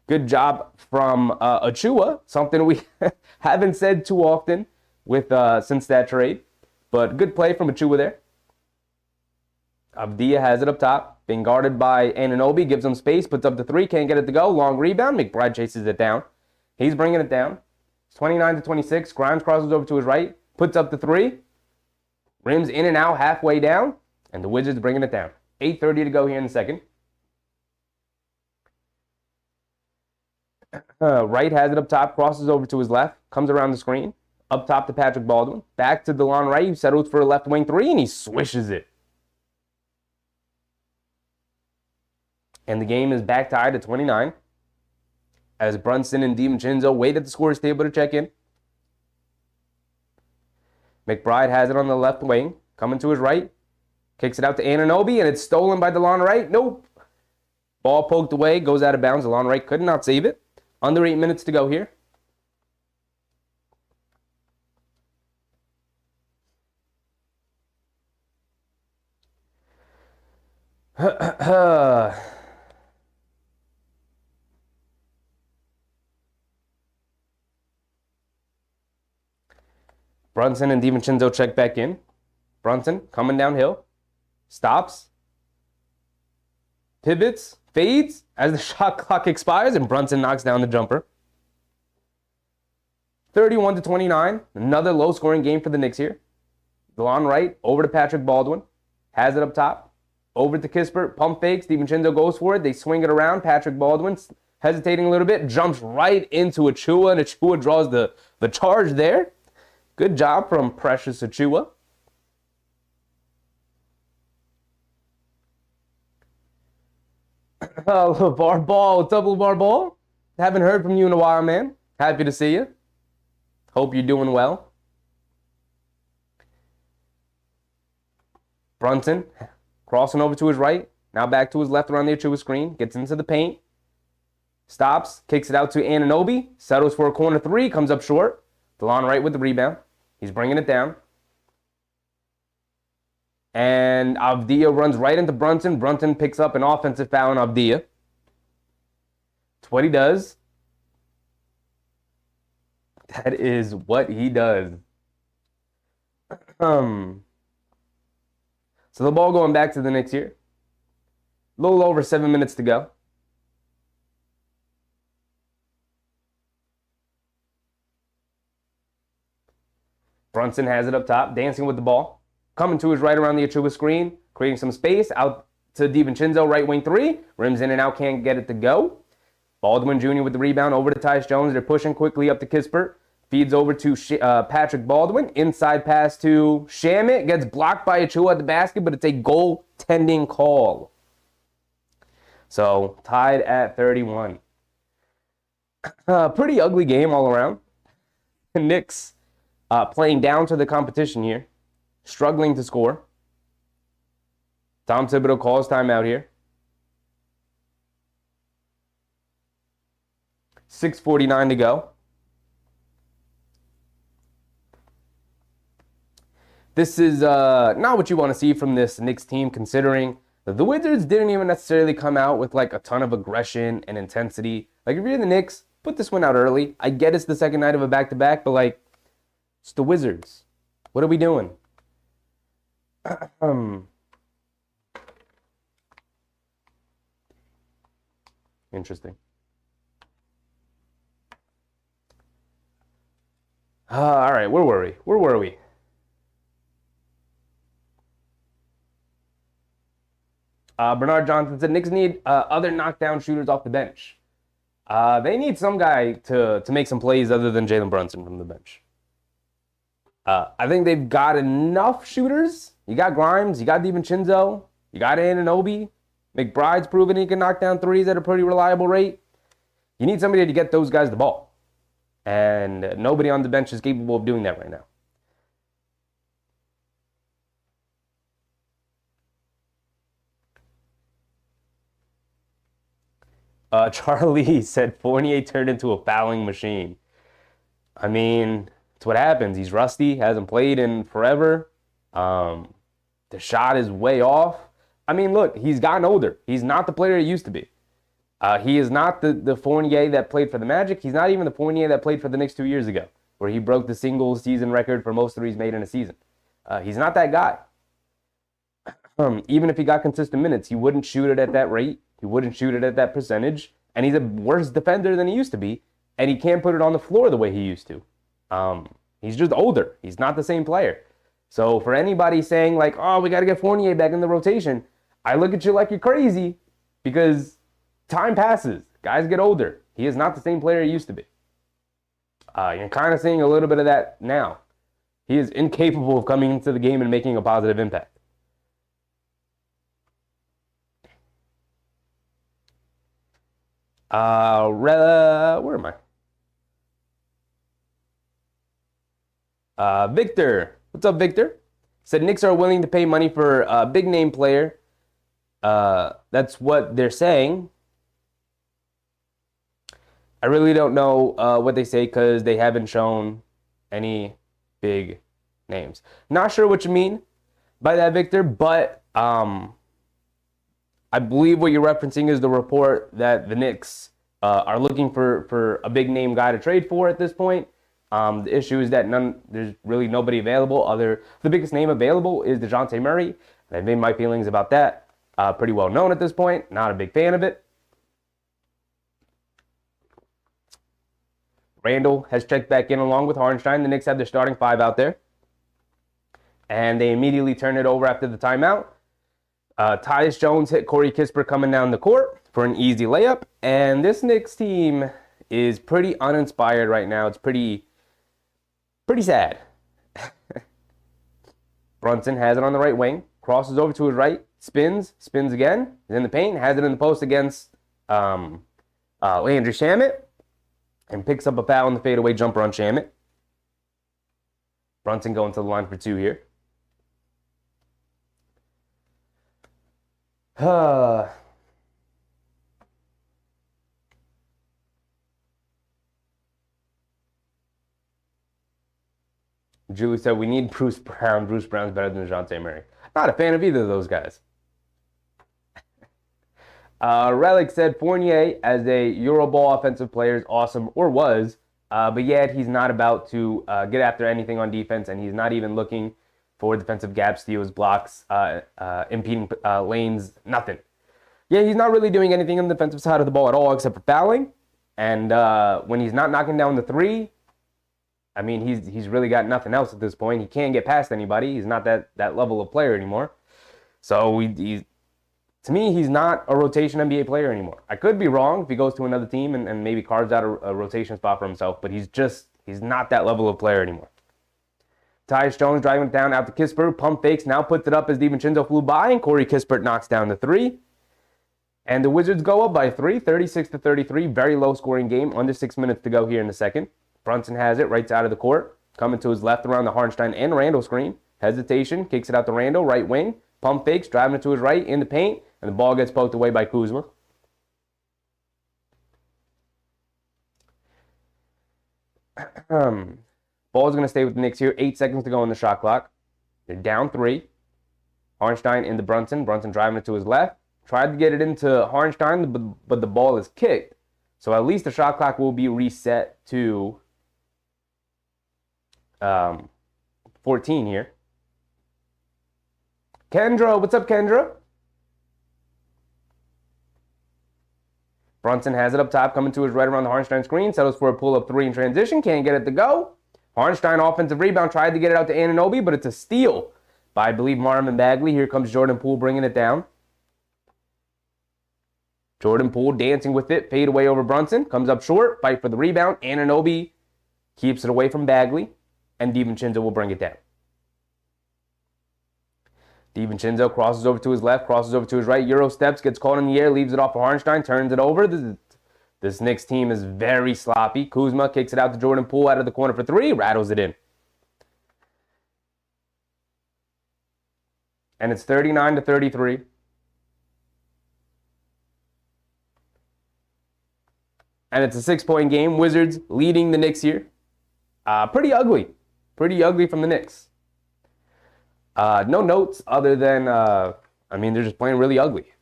Good job from Achua. Something we haven't said too often since that trade, but good play from Achua there. Avdija has it up top, being guarded by Anunoby, gives him space, puts up the 3, can't get it to go. Long rebound, McBride chases it down. He's bringing it down. It's 29-26. Grimes crosses over to his right, puts up the 3, rims in and out halfway down, and the Wizards bringing it down. 8:30 to go here in the second. Wright has it up top, crosses over to his left, comes around the screen. Up top to Patrick Baldwin. Back to DeLon Wright, who settles for a left wing 3, and he swishes it. And the game is back tied at 29. as Brunson and DiVincenzo wait at the scorer's table to check in. McBride has it on the left wing, coming to his right. Kicks it out to Anunoby, and it's stolen by DeLon Wright. Nope. Ball poked away, goes out of bounds. DeLon Wright could not save it. Under 8 minutes to go here. Brunson and DiVincenzo check back in. Brunson coming downhill. Stops. Pivots. Fades as the shot clock expires, and Brunson knocks down the jumper. 31-29. Another low-scoring game for the Knicks here. DeLon Wright over to Patrick Baldwin. Has it up top. Over to Kispert. Pump fakes. DiVincenzo goes for it. They swing it around. Patrick Baldwin hesitating a little bit. Jumps right into Achua, and Achua draws the charge there. Good job from Precious Achua. LeVar Ball. What's up, LeVar Ball? Haven't heard from you in a while, man. Happy to see you. Hope you're doing well. Brunson crossing over to his right. Now back to his left around the Achua screen. Gets into the paint. Stops. Kicks it out to Anunoby. Settles for a corner three. Comes up short. DeLon Wright with the rebound. He's bringing it down. And Avdija runs right into Brunson. Brunson picks up an offensive foul on Avdija. That's what he does. That is what he does. So the ball going back to the Knicks here. A little over 7 minutes to go. Brunson has it up top, dancing with the ball. Coming to his right around the Achua screen, creating some space. Out to DiVincenzo, right wing three. Rims in and out, can't get it to go. Baldwin Jr. with the rebound over to Tyus Jones. They're pushing quickly up to Kispert. Feeds over to Patrick Baldwin. Inside pass to Shamit. Gets blocked by Achua at the basket, but it's a goaltending call. So tied at 31. Pretty ugly game all around. The Knicks playing down to the competition here. Struggling to score. Tom Thibodeau calls timeout here. 6:49 to go. This is not what you want to see from this Knicks team, considering that the Wizards didn't even necessarily come out with like a ton of aggression and intensity. Like if you're the Knicks, put this one out early. I get it's the second night of a back-to-back, but like, it's the Wizards. What are we doing? Interesting. All right, where were we? Where were we? Bernard Johnson said Knicks need other knockdown shooters off the bench. They need some guy to make some plays other than Jalen Brunson from the bench. I think they've got enough shooters. You got Grimes, you got DiVincenzo, you got Anunoby. McBride's proven he can knock down threes at a pretty reliable rate. You need somebody to get those guys the ball. And nobody on the bench is capable of doing that right now. Charlie said Fournier turned into a fouling machine. I mean, it's what happens. He's rusty, hasn't played in forever. The shot is way off. I mean, look, he's gotten older. He's not the player he used to be. He is not the Fournier that played for the Magic. He's not even the Fournier that played for the Knicks 2 years ago, where he broke the single season record for most threes made in a season. He's not that guy. Even if he got consistent minutes, he wouldn't shoot it at that rate. He wouldn't shoot it at that percentage. And he's a worse defender than he used to be. And he can't put it on the floor the way he used to. He's just older. He's not the same player. So for anybody saying like, oh, we got to get Fournier back in the rotation, I look at you like you're crazy, because time passes. Guys get older. He is not the same player he used to be. You're kind of seeing a little bit of that now. He is incapable of coming into the game and making a positive impact. Where am I? Victor. What's up, Victor? Said Knicks are willing to pay money for a big name player. That's what they're saying. I really don't know what they say because they haven't shown any big names. Not sure what you mean by that, Victor, but I believe what you're referencing is the report that the Knicks are looking for a big name guy to trade for at this point. The issue is that there's really nobody available. The biggest name available is DeJounte Murray. I've made my feelings about that pretty well known at this point. Not a big fan of it. Randall has checked back in along with Hartenstein. The Knicks have their starting five out there. And they immediately turn it over after the timeout. Tyus Jones hit Corey Kispert coming down the court for an easy layup. And this Knicks team is pretty uninspired right now. It's pretty sad. Brunson has it on the right wing. Crosses over to his right. Spins again. Is in the paint. Has it in the post against Landry Shamet. And picks up a foul on the fadeaway jumper on Shamet. Brunson going to the line for two here. Julie said, we need Bruce Brown. Bruce Brown's better than DeJounte Murray. Not a fan of either of those guys. Relic said Fournier as a Euroball offensive player is awesome, or was, but yet he's not about to get after anything on defense, and he's not even looking for defensive gap steals, blocks, impeding lanes, nothing. Yeah, he's not really doing anything on the defensive side of the ball at all except for fouling, and when he's not knocking down the three, I mean, he's really got nothing else at this point. He can't get past anybody. He's not that level of player anymore. So to me, he's not a rotation NBA player anymore. I could be wrong if he goes to another team and maybe carves out a rotation spot for himself, but he's not that level of player anymore. Tyus Jones driving it down out to Kispert, pump fakes, now puts it up as DiVincenzo flew by, and Corey Kispert knocks down the three. And the Wizards go up by 36-33, very low scoring game, under 6 minutes to go here in the second. Brunson has it right side of the court, coming to his left around the Hartenstein and Randall screen. Hesitation, kicks it out to Randall, right wing, pump fakes, driving it to his right in the paint, and the ball gets poked away by Kuzma. Ball's going to stay with the Knicks here. 8 seconds to go on the shot clock. They're down 3. Hartenstein into Brunson. Brunson driving it to his left. Tried to get it into Hartenstein, but the ball is kicked. So at least the shot clock will be reset to 14 here. Kendra, what's up, Kendra? Brunson has it up top, coming to his right around the Hartenstein screen. Settles for a pull-up three in transition. Can't get it to go. Hartenstein offensive rebound. Tried to get it out to Anunoby, but it's a steal by, I believe, Marvin Bagley. Here comes Jordan Poole bringing it down. Jordan Poole dancing with it. Fade away over Brunson. Comes up short. Fight for the rebound. Anunoby keeps it away from Bagley. And DiVincenzo will bring it down. DiVincenzo crosses over to his left, crosses over to his right, Euro steps, gets caught in the air, leaves it off for Hartenstein, turns it over. This Knicks team is very sloppy. Kuzma kicks it out to Jordan Poole out of the corner for three, rattles it in. And it's 39-33. And it's a 6-point game. Wizards leading the Knicks here. Pretty ugly. Pretty ugly from the Knicks. No notes other than, they're just playing really ugly.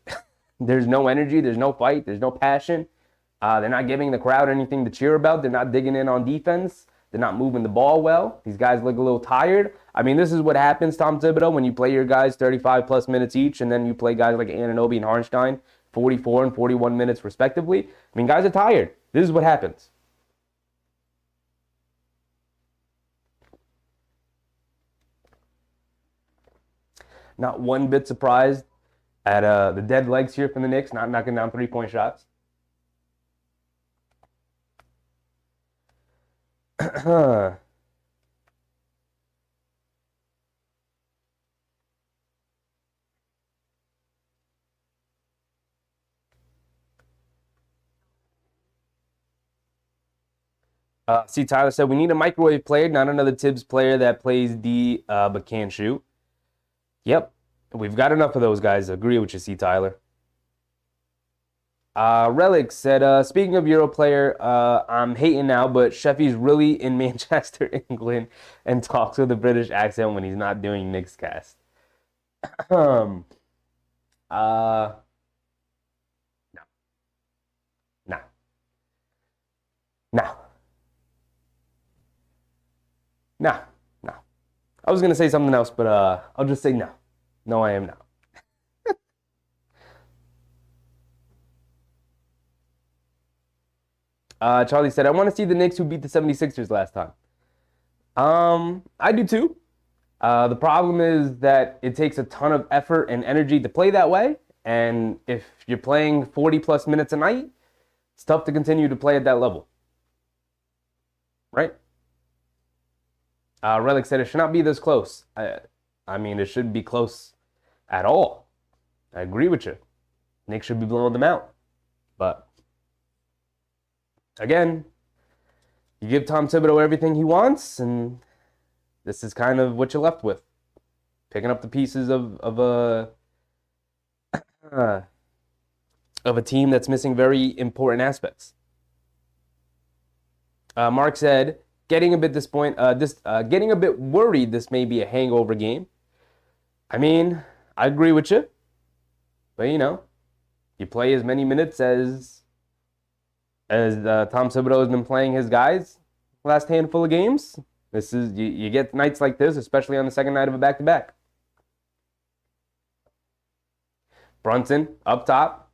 There's no energy. There's no fight. There's no passion. They're not giving the crowd anything to cheer about. They're not digging in on defense. They're not moving the ball well. These guys look a little tired. I mean, this is what happens, Tom Thibodeau, when you play your guys 35-plus minutes each, and then you play guys like Anunoby and Hartenstein 44 and 41 minutes respectively. I mean, guys are tired. This is what happens. Not one bit surprised at the dead legs here from the Knicks, not knocking down three-point shots. See, Tyler said, we need a microwave player, not another Tibbs player that plays D but can't shoot. Yep, we've got enough of those guys. Agree with you, see, Tyler. Relic said, speaking of Euro player, I'm hating now, but Sheffy's really in Manchester, England, and talks with a British accent when he's not doing Knicks cast. No. No. No. No. No. I was gonna say something else, but I'll just say no. No, I am not. Charlie said, I want to see the Knicks who beat the 76ers last time. I do too. The problem is that it takes a ton of effort and energy to play that way. And if you're playing 40 plus minutes a night, it's tough to continue to play at that level. Right? Relic said, it should not be this close. I mean, it shouldn't be close at all. I agree with you. Knicks should be blowing them out. But again, you give Tom Thibodeau everything he wants, and this is kind of what you're left with. Picking up the pieces of a team that's missing very important aspects. Mark said, getting a bit getting a bit worried this may be a hangover game. I mean, I agree with you. But you play as many minutes as Tom Thibodeau has been playing his guys last handful of games. This is you get nights like this, especially on the second night of a back-to-back. Brunson up top,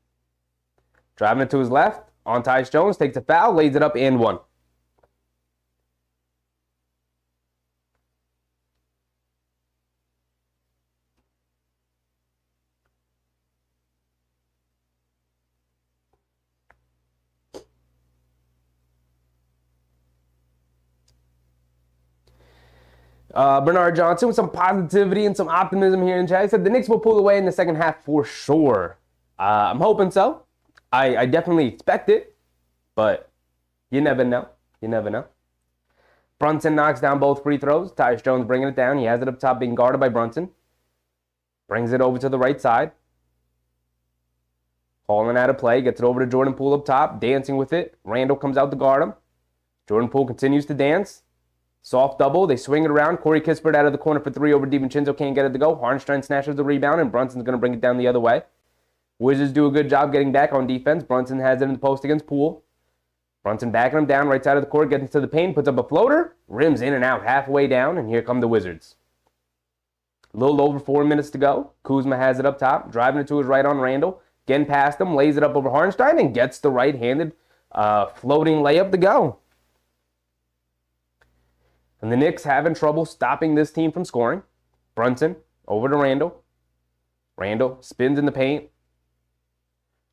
driving it to his left. On Tyus Jones, takes a foul, lays it up and one. Bernard Johnson with some positivity and some optimism here in chat. He said the Knicks will pull away in the second half for sure. I'm hoping so. I definitely expect it, but you never know. You never know. Brunson knocks down both free throws. Tyus Jones bringing it down. He has it up top being guarded by Brunson. Brings it over to the right side. Falling out of play. Gets it over to Jordan Poole up top. Dancing with it. Randall comes out to guard him. Jordan Poole continues to dance. Soft double. They swing it around. Corey Kispert out of the corner for three over DiVincenzo. Can't get it to go. Harnstein snatches the rebound, and Brunson's going to bring it down the other way. Wizards do a good job getting back on defense. Brunson has it in the post against Poole. Brunson backing him down right side of the court. Gets into the paint. Puts up a floater. Rims in and out halfway down, and here come the Wizards. A little over 4 minutes to go. Kuzma has it up top. Driving it to his right on Randall. Getting past him. Lays it up over Harnstein and gets the right-handed floating layup to go. And the Knicks having trouble stopping this team from scoring. Brunson over to Randall. Randall spins in the paint.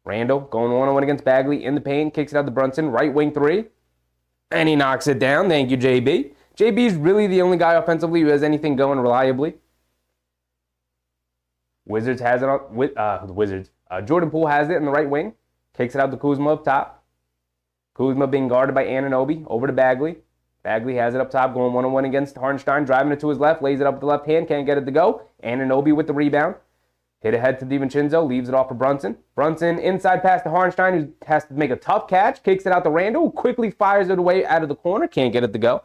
Randall going one-on-one against Bagley in the paint. Kicks it out to Brunson. Right wing three. And he knocks it down. Thank you, JB. JB is really the only guy offensively who has anything going reliably. Wizards has it on with the Wizards. Jordan Poole has it in the right wing. Kicks it out to Kuzma up top. Kuzma being guarded by Anunoby. Over to Bagley. Bagley has it up top, going one-on-one against Harnstein, driving it to his left, lays it up with the left hand, can't get it to go. Anunoby with the rebound. Hit ahead to DiVincenzo, leaves it off for Brunson. Brunson inside pass to Harnstein, who has to make a tough catch, kicks it out to Randall, who quickly fires it away out of the corner, can't get it to go.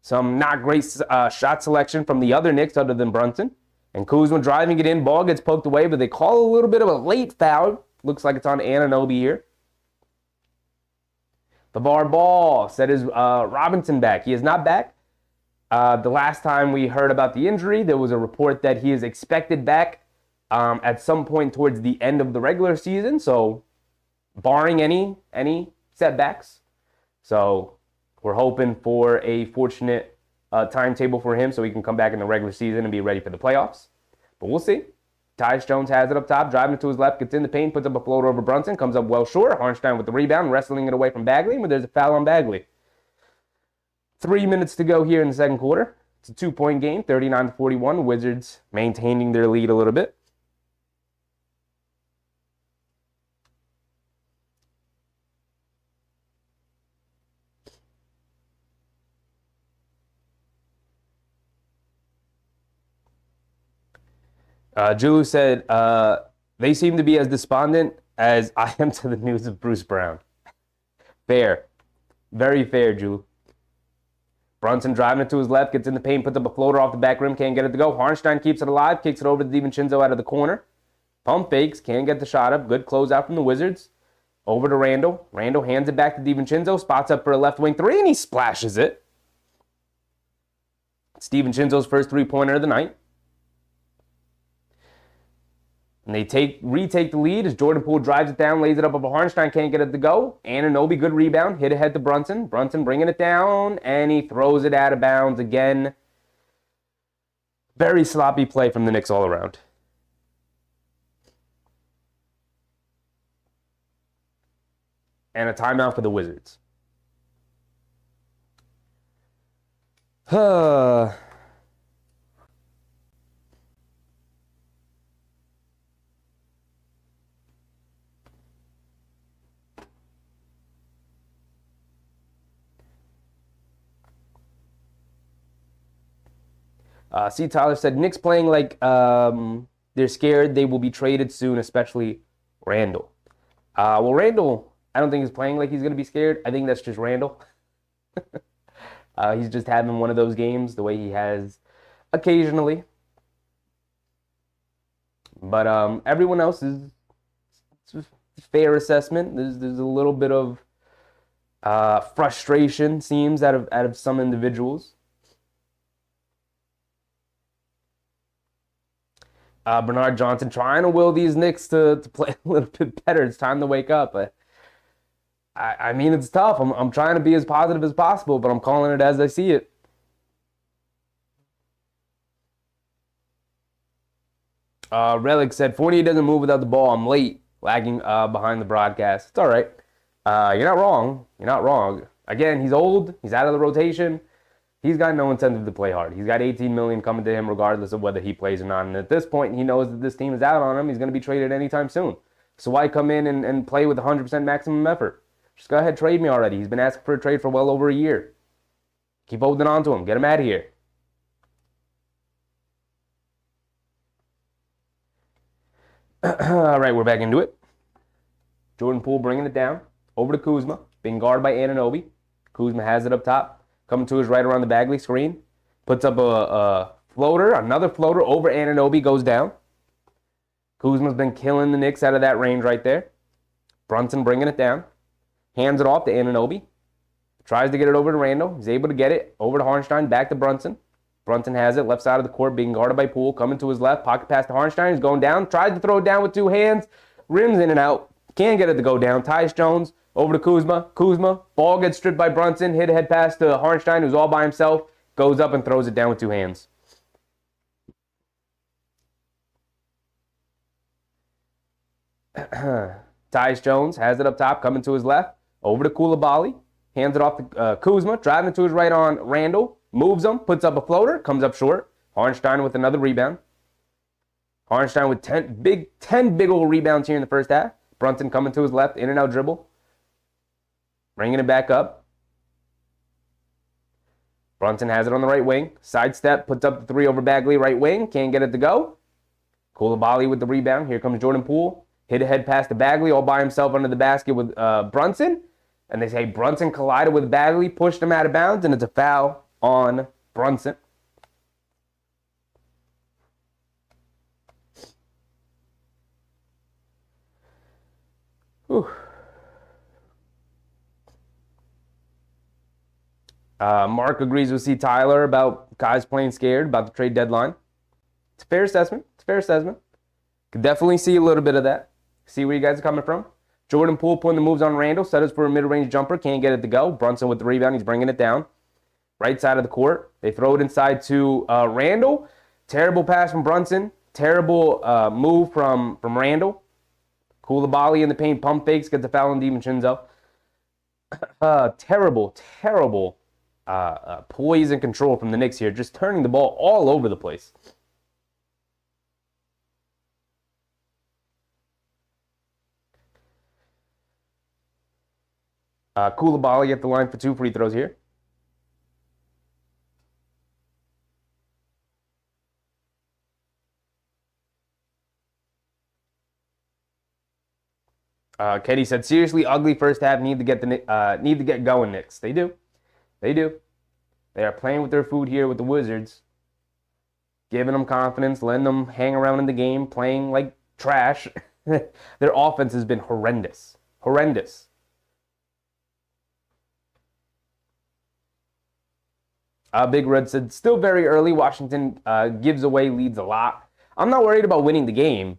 Some not great shot selection from the other Knicks other than Brunson. And Kuzma driving it in, ball gets poked away, but they call a little bit of a late foul. Looks like it's on Anunoby here. LeVar Ball said is Robinson back? He is not back. The last time we heard about the injury, there was a report that he is expected back at some point towards the end of the regular season. So, barring any setbacks, so we're hoping for a fortunate timetable for him so he can come back in the regular season and be ready for the playoffs. But we'll see. Tyus Jones has it up top, driving it to his left, gets in the paint, puts up a floater over Brunson, comes up well short. Harnstein with the rebound, wrestling it away from Bagley, but there's a foul on Bagley. 3 minutes to go here in the second quarter. It's a 2-point game, 39-41. Wizards maintaining their lead a little bit. Julu said, they seem to be as despondent as I am to the news of Bruce Brown. Fair. Very fair, Julu. Brunson driving it to his left, gets in the paint, puts up a floater off the back rim, can't get it to go. Harnstein keeps it alive, kicks it over to DiVincenzo out of the corner. Pump fakes, can't get the shot up. Good closeout from the Wizards. Over to Randall. Randall hands it back to DiVincenzo, spots up for a left wing three, and he splashes it. It's DiVincenzo's first three-pointer of the night. And they retake the lead as Jordan Poole drives it down, lays it up over Harnstein, can't get it to go. Anunoby, good rebound, hit ahead to Brunson. Brunson bringing it down, and he throws it out of bounds again. Very sloppy play from the Knicks all around. And a timeout for the Wizards. C. Tyler said, Knicks playing like they're scared they will be traded soon, especially Randall. Well, Randall, I don't think he's playing like he's going to be scared. I think that's just Randall. He's just having one of those games the way he has occasionally. But everyone else is fair assessment. There's a little bit of frustration, seems, out of some individuals. Bernard Johnson trying to will these Knicks to play a little bit better. It's time to wake up. I mean, it's tough. I'm trying to be as positive as possible, but I'm calling it as I see it. Relic said, Fournier doesn't move without the ball. I'm late, lagging behind the broadcast. It's all right. You're not wrong. You're not wrong. Again, he's old. He's out of the rotation. He's got no incentive to play hard. He's got $18 million coming to him regardless of whether he plays or not. And at this point, he knows that this team is out on him. He's going to be traded anytime soon. So why come in and play with 100% maximum effort? Just go ahead, trade me already. He's been asking for a trade for well over a year. Keep holding on to him. Get him out of here. All right, we're back into it. Jordan Poole bringing it down. Over to Kuzma. Being guarded by Anunoby. Kuzma has it up top. Coming to his right around the Bagley screen. Puts up a floater. Another floater over Anunoby. Goes down. Kuzma's been killing the Knicks out of that range right there. Brunson bringing it down. Hands it off to Anunoby. Tries to get it over to Randall. He's able to get it. Over to Harnstein. Back to Brunson. Brunson has it. Left side of the court. Being guarded by Poole. Coming to his left. Pocket pass to Harnstein. He's going down. Tries to throw it down with two hands. Rims in and out. Can't get it to go down. Tyus Jones. Over to Kuzma. Kuzma. Ball gets stripped by Brunson. Hit ahead pass to Harnstein, who's all by himself. Goes up and throws it down with two hands. Tyus Jones has it up top. Coming to his left. Over to Coulibaly. Hands it off to Kuzma. Driving it to his right on Randall. Moves him. Puts up a floater. Comes up short. Harnstein with another rebound. Harnstein with 10 big old rebounds here in the first half. Brunson coming to his left. In and out dribble. Bringing it back up. Brunson has it on the right wing. Sidestep. Puts up the three over Bagley. Right wing. Can't get it to go. Coulibaly with the rebound. Here comes Jordan Poole. Hit a head pass to Bagley. All by himself under the basket with Brunson. And they say Brunson collided with Bagley. Pushed him out of bounds. And it's a foul on Brunson. Whew. Mark agrees with C. Tyler about guys playing scared about the trade deadline. It's a fair assessment. It's a fair assessment. Could definitely see a little bit of that. See where you guys are coming from. Jordan Poole putting the moves on Randall. Settles for a mid-range jumper. Can't get it to go. Brunson with the rebound. He's bringing it down. Right side of the court. They throw it inside to Randall. Terrible pass from Brunson. Terrible move from Randall. Coulibaly in the paint. Pump fakes. Gets the foul on DiVincenzo. Terrible poise and control from the Knicks here. Just turning the ball all over the place. Coulibaly at the line for 2 free throws here. Kenny said, seriously, ugly first half. Need to get going, Knicks. They do. They do. They are playing with their food here with the Wizards. Giving them confidence, letting them hang around in the game, playing like trash. Their offense has been horrendous. Horrendous. Big Red said, still very early. Washington gives away leads a lot. I'm not worried about winning the game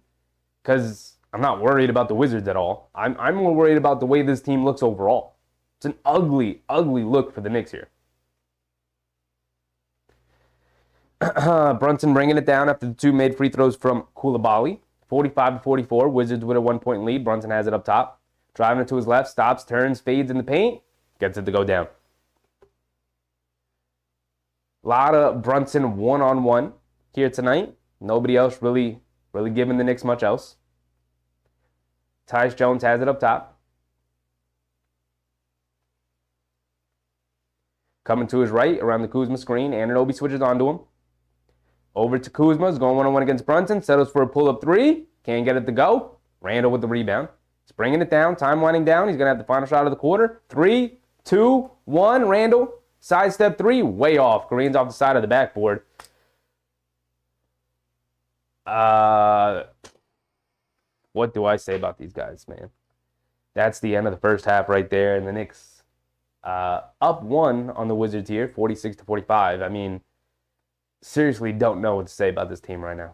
because I'm not worried about the Wizards at all. I'm more worried about the way this team looks overall. It's an ugly, ugly look for the Knicks here. Brunson bringing it down after the two made free throws from Koulibaly. 45-44. Wizards with a 1-point lead. Brunson has it up top. Driving it to his left. Stops, turns, fades in the paint. Gets it to go down. A lot of Brunson one-on-one here tonight. Nobody else really giving the Knicks much else. Tyus Jones has it up top. Coming to his right around the Kuzma screen. Anunoby switches onto him. Over to Kuzma. He's going one-on-one against Brunson. Settles for a pull-up three. Can't get it to go. Randall with the rebound. He's bringing it down. Time winding down. He's going to have the final shot of the quarter. 3, 2, 1. Randall. Sidestep three. Way off. Green's off the side of the backboard. What do I say about these guys, man? That's the end of the first half right there. And the Knicks up one on the Wizards here. 46-45. I mean, seriously don't know what to say about this team right now.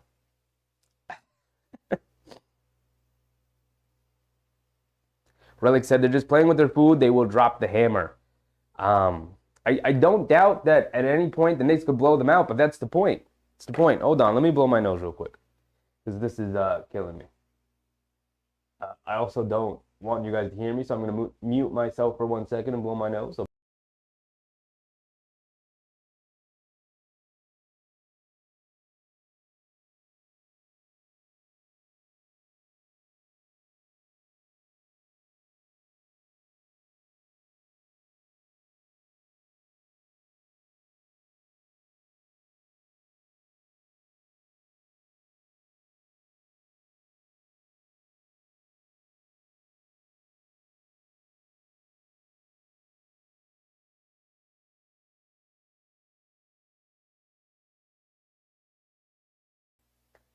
Relic said they're just playing with their food. They will drop the hammer. I don't doubt that at any point the Knicks could blow them out, but that's the point. It's the point. Hold on. Let me blow my nose real quick because this is killing me. I also don't want you guys to hear me, so I'm going to mute myself for 1 second and blow my nose. So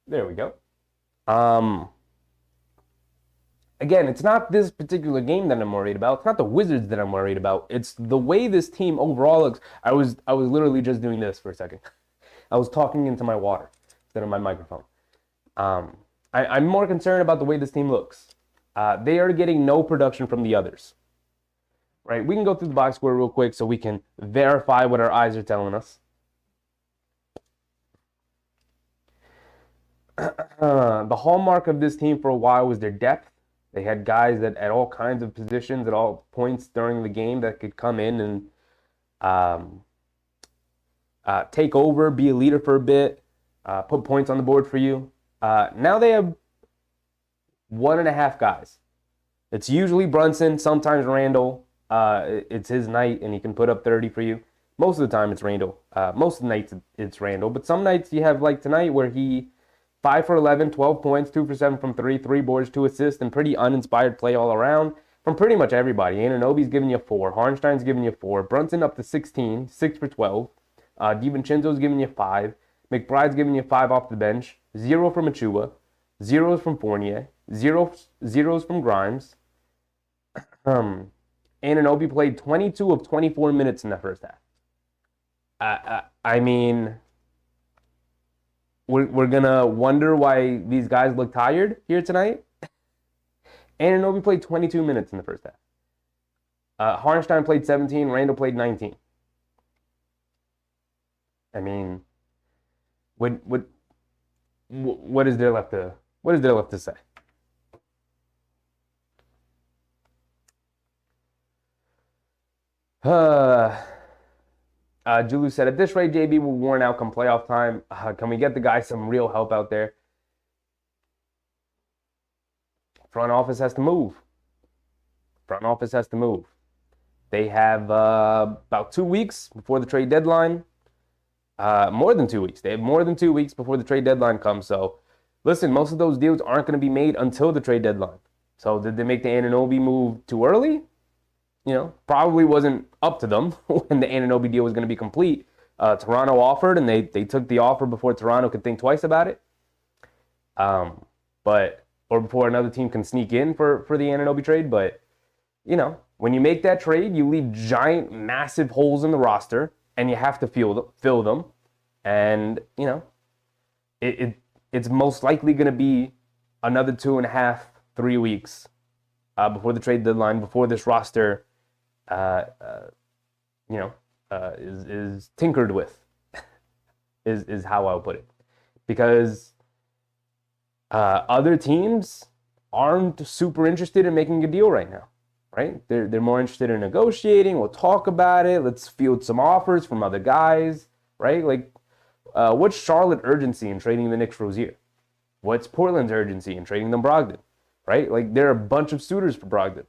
there we go. Again, it's not this particular game that I'm worried about. It's not the Wizards that I'm worried about. It's the way this team overall looks. I was literally just doing this for a second. I was talking into my water instead of my microphone. I'm more concerned about the way this team looks. They are getting no production from the others. Right? We can go through the box score real quick so we can verify what our eyes are telling us. The hallmark of this team for a while was their depth. They had guys that at all kinds of positions at all points during the game that could come in and take over, be a leader for a bit, put points on the board for you. Now they have 1.5 guys. It's usually Brunson, sometimes Randall. It's his night and he can put up 30 for you. Most of the time it's Randall. Most of the nights it's Randall. But some nights you have like tonight where he 5 for 11, 12 points, 2 for 7 from 3, 3 boards, 2 assists, and pretty uninspired play all around from pretty much everybody. Anunoby's giving you 4. Harnstein's giving you 4. Brunson up to 16, 6 for 12. DiVincenzo's giving you 5. McBride's giving you 5 off the bench. 0 from Achua. 0s from Fournier. 0s from Grimes. Anunoby played 22 of 24 minutes in that first half. I mean, we're going to wonder why these guys look tired here tonight. Anunoby played 22 minutes in the first half. Harnstein played 17. Randall played 19. I mean, what is there left to say? Julu said, at this rate, JB will worn out come playoff time. Can we get the guy some real help out there? Front office has to move. Front office has to move. They have about 2 weeks before the trade deadline. More than 2 weeks. They have more than 2 weeks before the trade deadline comes. So, listen, most of those deals aren't going to be made until the trade deadline. So did they make the Anunoby move too early? Probably wasn't up to them when the Anunoby deal was going to be complete. Toronto offered, and they took the offer before Toronto could think twice about it. Or before another team can sneak in for the Anunoby trade. But, when you make that trade, you leave giant, massive holes in the roster, and you have to fill them. And, it's most likely going to be another 2.5, 3 weeks before the trade deadline, before this roster, is tinkered with, is how I'll put it. Because other teams aren't super interested in making a deal right now, right? They're more interested in negotiating. We'll talk about it. Let's field some offers from other guys, right? Like, what's Charlotte urgency in trading the Knicks Rozier? What's Portland's urgency in trading them Brogdon, right? Like, there are a bunch of suitors for Brogdon.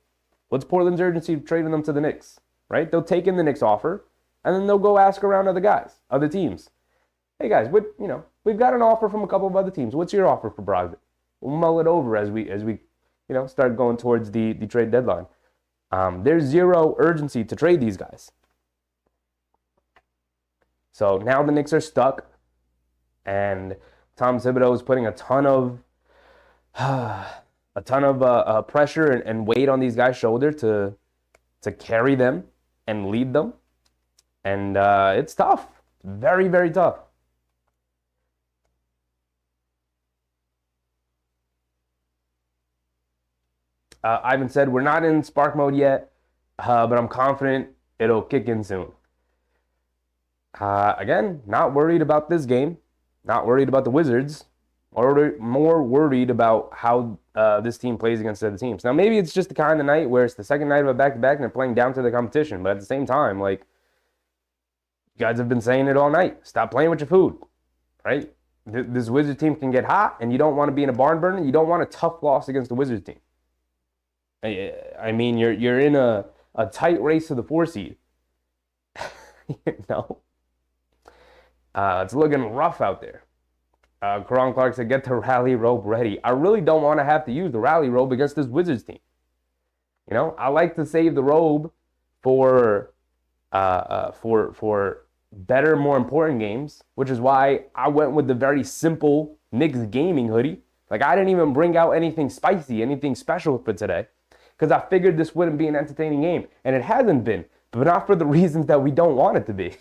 What's Portland's urgency in trading them to the Knicks, right? They'll take in the Knicks offer, and then they'll go ask around other guys, other teams. Hey guys, we've got an offer from a couple of other teams. What's your offer for Brogdon? We'll mull it over as we start going towards the trade deadline. There's zero urgency to trade these guys. So now the Knicks are stuck, and Tom Thibodeau is putting a ton of pressure and weight on these guys' shoulder to carry them and lead them, and it's tough, very, very tough. Ivan said, we're not in spark mode yet, but I'm confident it'll kick in soon. Again, not worried about this game. Not worried about the Wizards. More worried about how this team plays against other teams. Now, maybe it's just the kind of night where it's the second night of a back-to-back and they're playing down to the competition. But at the same time, like, you guys have been saying it all night. Stop playing with your food, right? This Wizards team can get hot, and you don't want to be in a barn burner. You don't want a tough loss against the Wizards team. I mean, you're in a tight race to the 4 seed. It's looking rough out there. Karan Clark said, get the rally robe ready. I really don't want to have to use the rally robe against this Wizards team. I like to save the robe for better, more important games, which is why I went with the very simple Knicks gaming hoodie. Like, I didn't even bring out anything spicy, anything special for today, because I figured this wouldn't be an entertaining game, and it hasn't been, but not for the reasons that we don't want it to be.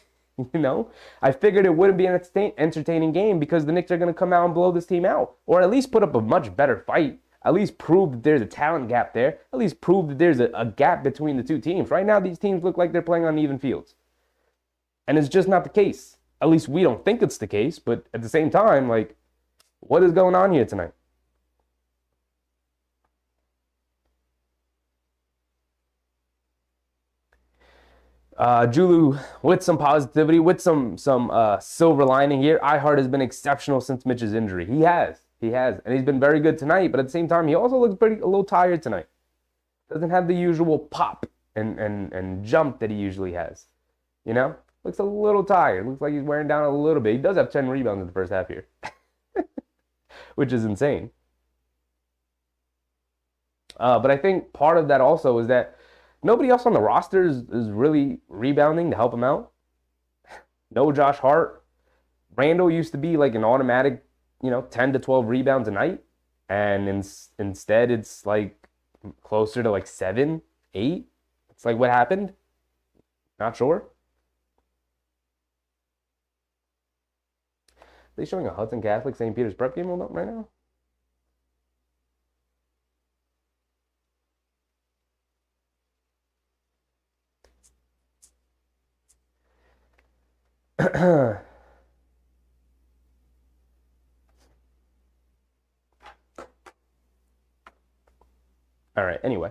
I figured it wouldn't be an entertaining game because the Knicks are going to come out and blow this team out, or at least put up a much better fight, at least prove that there's a talent gap there, at least prove that there's a gap between the two teams. Right now, these teams look like they're playing on even fields, and it's just not the case. At least we don't think it's the case, but at the same time, like, what is going on here tonight? Julu, with some positivity, with some silver lining here. iHeart has been exceptional since Mitch's injury. He has, and he's been very good tonight. But at the same time, he also looks a little tired tonight. Doesn't have the usual pop and jump that he usually has. Looks a little tired. Looks like he's wearing down a little bit. He does have 10 rebounds in the first half here, which is insane. But I think part of that also is that nobody else on the roster is really rebounding to help him out. No Josh Hart. Randall used to be like an automatic, 10 to 12 rebounds a night. And instead it's like closer to like 7, 8. It's like, what happened? Not sure. Are they showing a Hudson Catholic St. Peter's prep game right now? All right, anyway.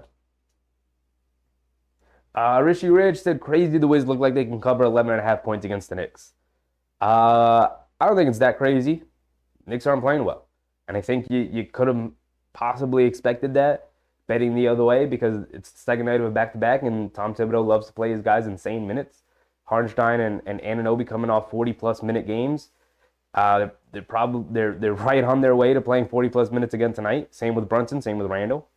Rishi Rich said, crazy the Wiz look like they can cover 11.5 points against the Knicks. I don't think it's that crazy. Knicks aren't playing well. And I think you could have possibly expected that, betting the other way, because it's the second night of a back-to-back, and Tom Thibodeau loves to play his guys insane minutes. Hartenstein and Anunoby coming off 40-plus minute games. They're right on their way to playing 40-plus minutes again tonight. Same with Brunson, same with Randall.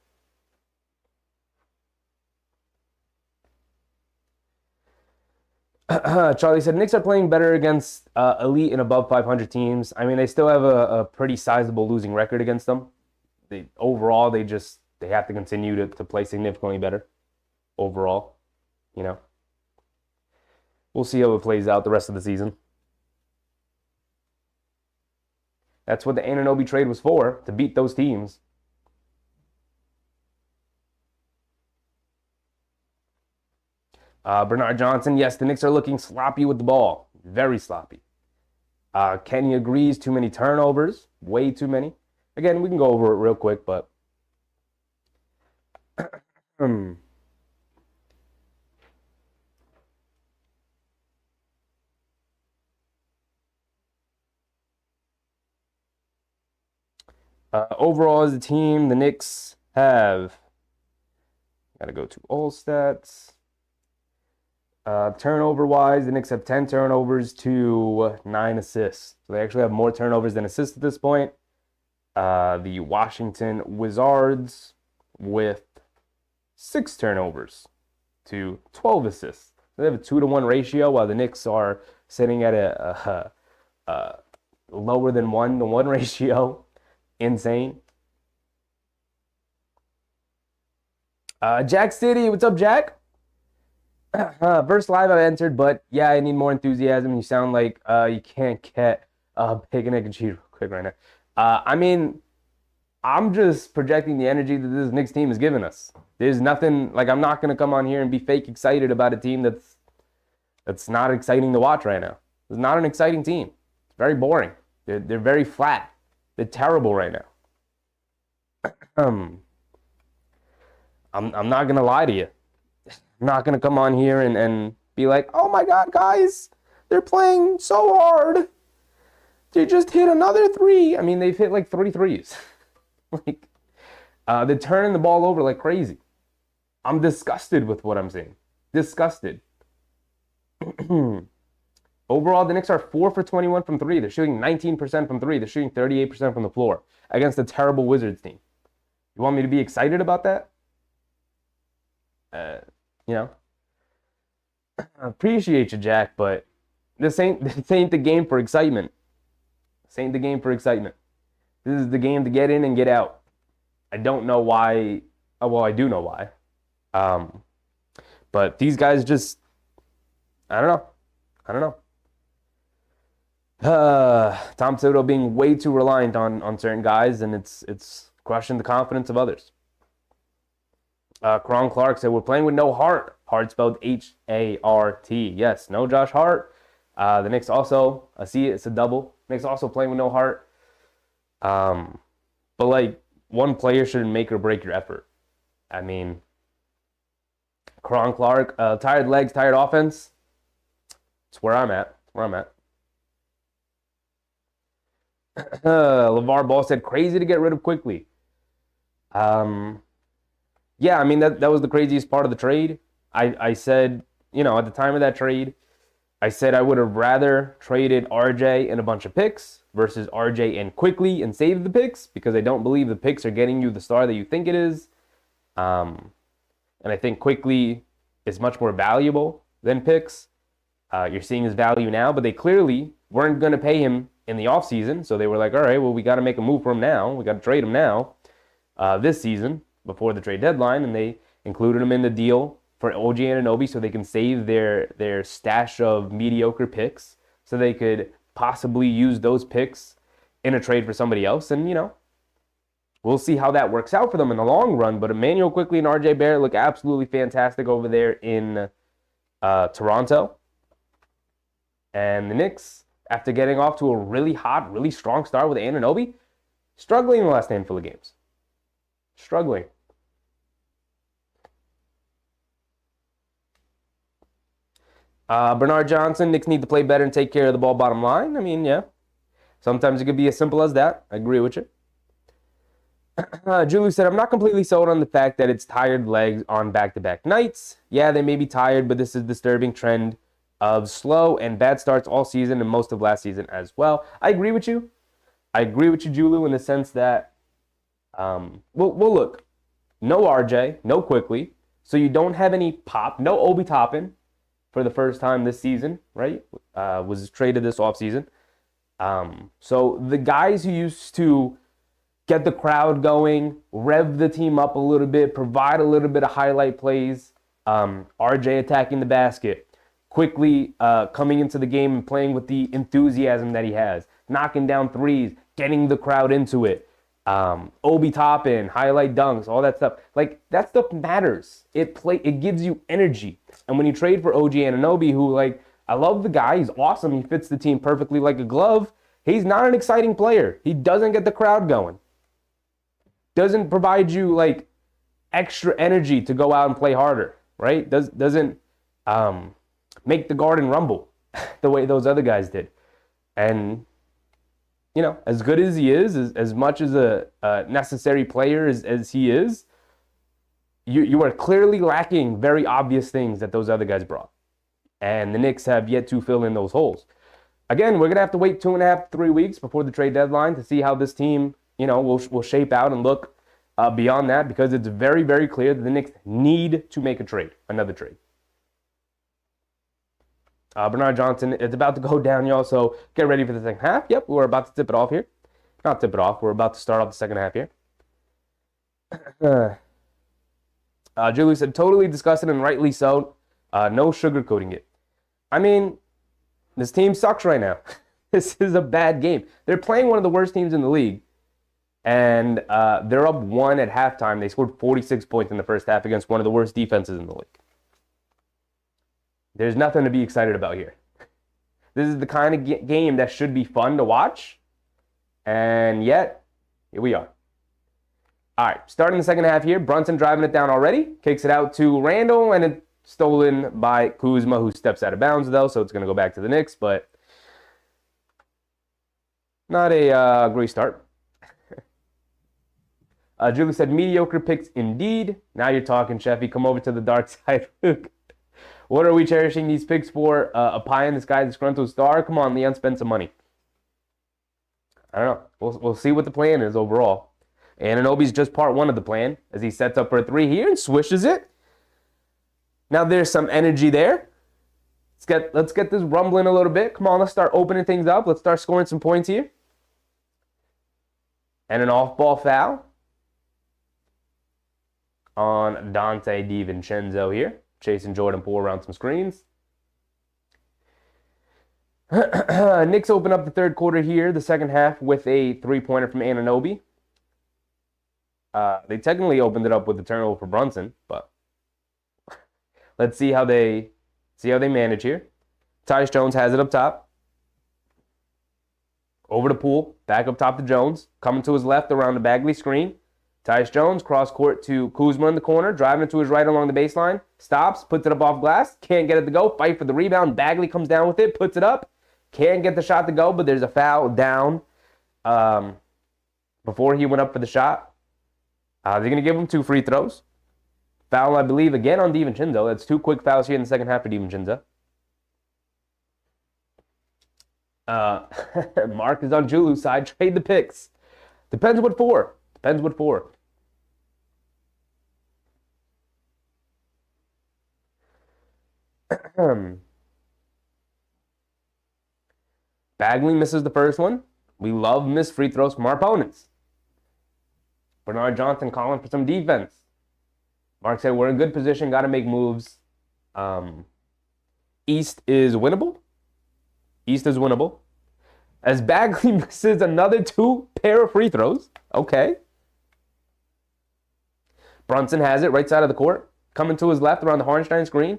Charlie said Knicks are playing better against elite and above 500 teams. I mean, they still have a pretty sizable losing record against them. Overall, they have to continue to play significantly better. Overall, you know, we'll see how it plays out the rest of the season. That's what the Anunoby trade was for, to beat those teams. Bernard Johnson, yes, the Knicks are looking sloppy with the ball. Very sloppy. Kenny agrees, too many turnovers. Way too many. Again, we can go over it real quick, but... overall, as a team, the Knicks have... Gotta go to all stats. Turnover-wise, the Knicks have 10 turnovers to 9 assists. So they actually have more turnovers than assists at this point. The Washington Wizards with 6 turnovers to 12 assists. So they have a 2-to-1 ratio, while the Knicks are sitting at a lower than 1-to-1 ratio. Insane. Jack City, what's up, Jack? First live I've entered, but yeah, I need more enthusiasm. You sound like you can't get bacon, egg, and cheese real quick right now. I mean, I'm just projecting the energy that this Knicks team is giving us. There's nothing, like, I'm not going to come on here and be fake excited about a team that's not exciting to watch right now. It's not an exciting team. It's very boring. They're very flat. They're terrible right now. I'm not going to lie to you. I'm not going to come on here and be like, oh my God, guys, they're playing so hard. They just hit another 3. I mean, they've hit like 3 threes. Like, they're turning the ball over like crazy. I'm disgusted with what I'm seeing. Disgusted. Overall, the Knicks are 4 for 21 from 3. They're shooting 19% from 3. They're shooting 38% from the floor against a terrible Wizards team. You want me to be excited about that? You know, I appreciate you, Jack, but this ain't the game for excitement. This ain't the game for excitement. This is the game to get in and get out. I don't know why. Oh, well, I do know why. But these guys just, I don't know. Tom Thibodeau being way too reliant on certain guys, and it's crushing the confidence of others. Kron Clark said, we're playing with no heart. Hart spelled H-A-R-T. Yes, no Josh Hart. The Knicks also, I see it's a double. Knicks also playing with no heart. But like, one player shouldn't make or break your effort. I mean, Kron Clark, tired legs, tired offense. It's where I'm at. LeVar Ball said, crazy to get rid of quickly. Yeah, I mean, that was the craziest part of the trade. I said, you know, at the time of that trade, I said I would have rather traded RJ and a bunch of picks versus RJ and quickly and saved the picks, because I don't believe the picks are getting you the star that you think it is. And I think quickly is much more valuable than picks. You're seeing his value now, but they clearly weren't going to pay him in the offseason. So they were like, all right, well, we got to make a move for him now. We got to trade him now this season before the trade deadline. And they included him in the deal for OG Anunoby so they can save their stash of mediocre picks so they could possibly use those picks in a trade for somebody else. And, you know, we'll see how that works out for them in the long run. But Emmanuel Quickley and RJ Barrett look absolutely fantastic over there in Toronto. And the Knicks, after getting off to a really hot, really strong start with Anunoby, struggling in the last handful of games. Struggling. Bernard Johnson, Knicks need to play better and take care of the ball bottom line. I mean, yeah. Sometimes it could be as simple as that. I agree with you. Julie said, I'm not completely sold on the fact that it's tired legs on back-to-back nights. Yeah, they may be tired, but this is a disturbing trend of slow and bad starts all season and most of last season as well. I agree with you. Julie, in the sense that, well, look, no RJ, no Quickly, so you don't have any pop, no Obi Toppin for the first time this season, right? Was traded this offseason. So the guys who used to get the crowd going, rev the team up a little bit, provide a little bit of highlight plays, RJ attacking the basket, quickly coming into the game and playing with the enthusiasm that he has, knocking down threes, getting the crowd into it. Obi Toppin, highlight dunks, all that stuff. Like, that stuff matters. It gives you energy. And when you trade for OG Anunoby, who, like, I love the guy. He's awesome. He fits the team perfectly like a glove. He's not an exciting player. He doesn't get the crowd going. Doesn't provide you, like, extra energy to go out and play harder, right? Doesn't make the Garden rumble the way those other guys did. And you know, as good as he is, as much as a necessary player as he is, you are clearly lacking very obvious things that those other guys brought. And the Knicks have yet to fill in those holes. Again, we're going to have to wait 2.5 to 3 weeks before the trade deadline to see how this team, you know, will shape out and look beyond that, because it's very, very clear that the Knicks need to make a trade, another trade. Bernard Johnson, it's about to go down, y'all, so get ready for the second half. Yep, we're about to tip it off here. Not tip it off, we're about to start off the second half here. Julie said, totally disgusted and rightly so. No sugarcoating it. I mean, this team sucks right now. This is a bad game. They're playing one of the worst teams in the league, and they're up 1 at halftime. They scored 46 points in the first half against one of the worst defenses in the league. There's nothing to be excited about here. This is the kind of game that should be fun to watch, and yet, here we are. All right, starting the second half here, Brunson driving it down already, kicks it out to Randall, and it's stolen by Kuzma, who steps out of bounds, though, so it's going to go back to the Knicks, but not a great start. Julie said, mediocre picks indeed. Now you're talking, Sheffy. Come over to the dark side, Luke. What are we cherishing these picks for? A pie in the sky, disgruntled star? Come on, Leon, spend some money. I don't know. We'll see what the plan is overall. Anunoby's just part one of the plan as he sets up for a three here and swishes it. Now there's some energy there. Let's get this rumbling a little bit. Come on, let's start opening things up. Let's start scoring some points here. And an off-ball foul on Dante DiVincenzo here. Chasing Jordan Poole around some screens. Knicks open up the third quarter here, the second half, with a three-pointer from Anunoby. They technically opened it up with a turnover for Brunson, but let's see how they manage here. Tyus Jones has it up top. Over to Poole, back up top to Jones. Coming to his left around the Bagley screen. Tyus Jones, cross court to Kuzma in the corner, driving it to his right along the baseline. Stops, puts it up off glass, can't get it to go. Fight for the rebound. Bagley comes down with it, puts it up. Can't get the shot to go, but there's a foul down before he went up for the shot. They're going to give him 2 free throws. Foul, I believe, again on DiVincenzo. That's 2 quick fouls here in the second half for DiVincenzo. Mark is on Julu's side. Trade the picks. Depends what for. Depends what for. Bagley misses the first one. We love missed free throws from our opponents. Bernard Johnson calling for some defense. Mark said, we're in good position, got to make moves. East is winnable. East is winnable. As Bagley misses another 2 pair of free throws. Okay. Brunson has it, right side of the court. Coming to his left around the Hartenstein screen.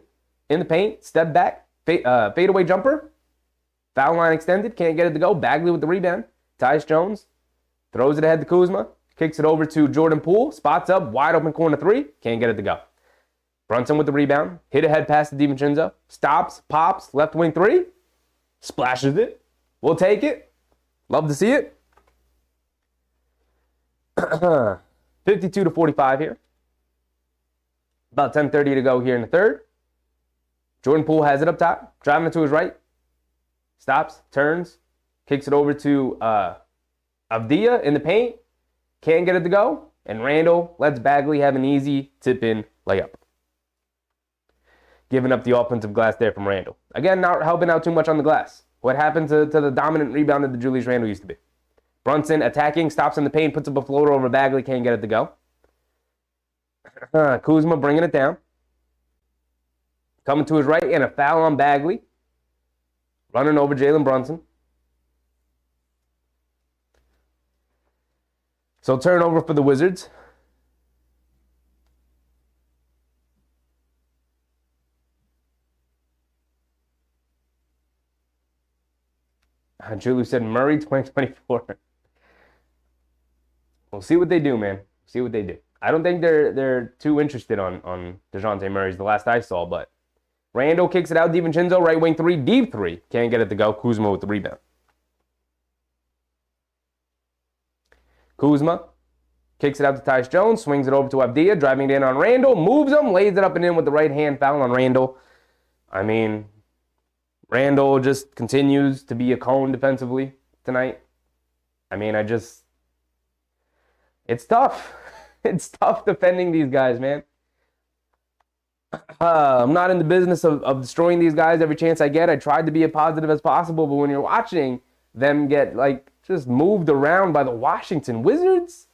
In the paint, step back, fadeaway jumper. Foul line extended, can't get it to go. Bagley with the rebound. Tyus Jones throws it ahead to Kuzma. Kicks it over to Jordan Poole. Spots up, wide open corner 3. Can't get it to go. Brunson with the rebound. Hit ahead pass to DiVincenzo. Stops, pops, left wing 3. Splashes it. We'll take it. Love to see it. 52-45 here. About 10:30 to go here in the third. Jordan Poole has it up top. Driving it to his right. Stops, turns. Kicks it over to Avdia in the paint. Can't get it to go. And Randall lets Bagley have an easy tip-in layup. giving up the offensive glass there from Randle. Again, not helping out too much on the glass. What happened to the dominant rebounder that Julius Randle used to be? Brunson attacking, stops in the paint, puts up a floater over Bagley, can't get it to go. Kuzma bringing it down. Coming to his right, and a foul on Bagley. Running over Jalen Brunson. So turnover for the Wizards. Julius said Murray 2024. We'll see what they do, man. See what they do. I don't think they're too interested on DeJounte Murray's the last I saw, but Randle kicks it out. DiVincenzo, right wing three, deep three. Can't get it to go. Kuzma with the rebound. Kuzma kicks it out to Tyus Jones, swings it over to Avdia, driving it in on Randle, moves him, lays it up and in with the right hand, foul on Randle. I mean, Randle just continues to be a cone defensively tonight. I mean, it's tough. It's tough defending these guys, man. I'm not in the business of destroying these guys every chance I get. I tried to be as positive as possible, but when you're watching them get, like, just moved around by the Washington Wizards,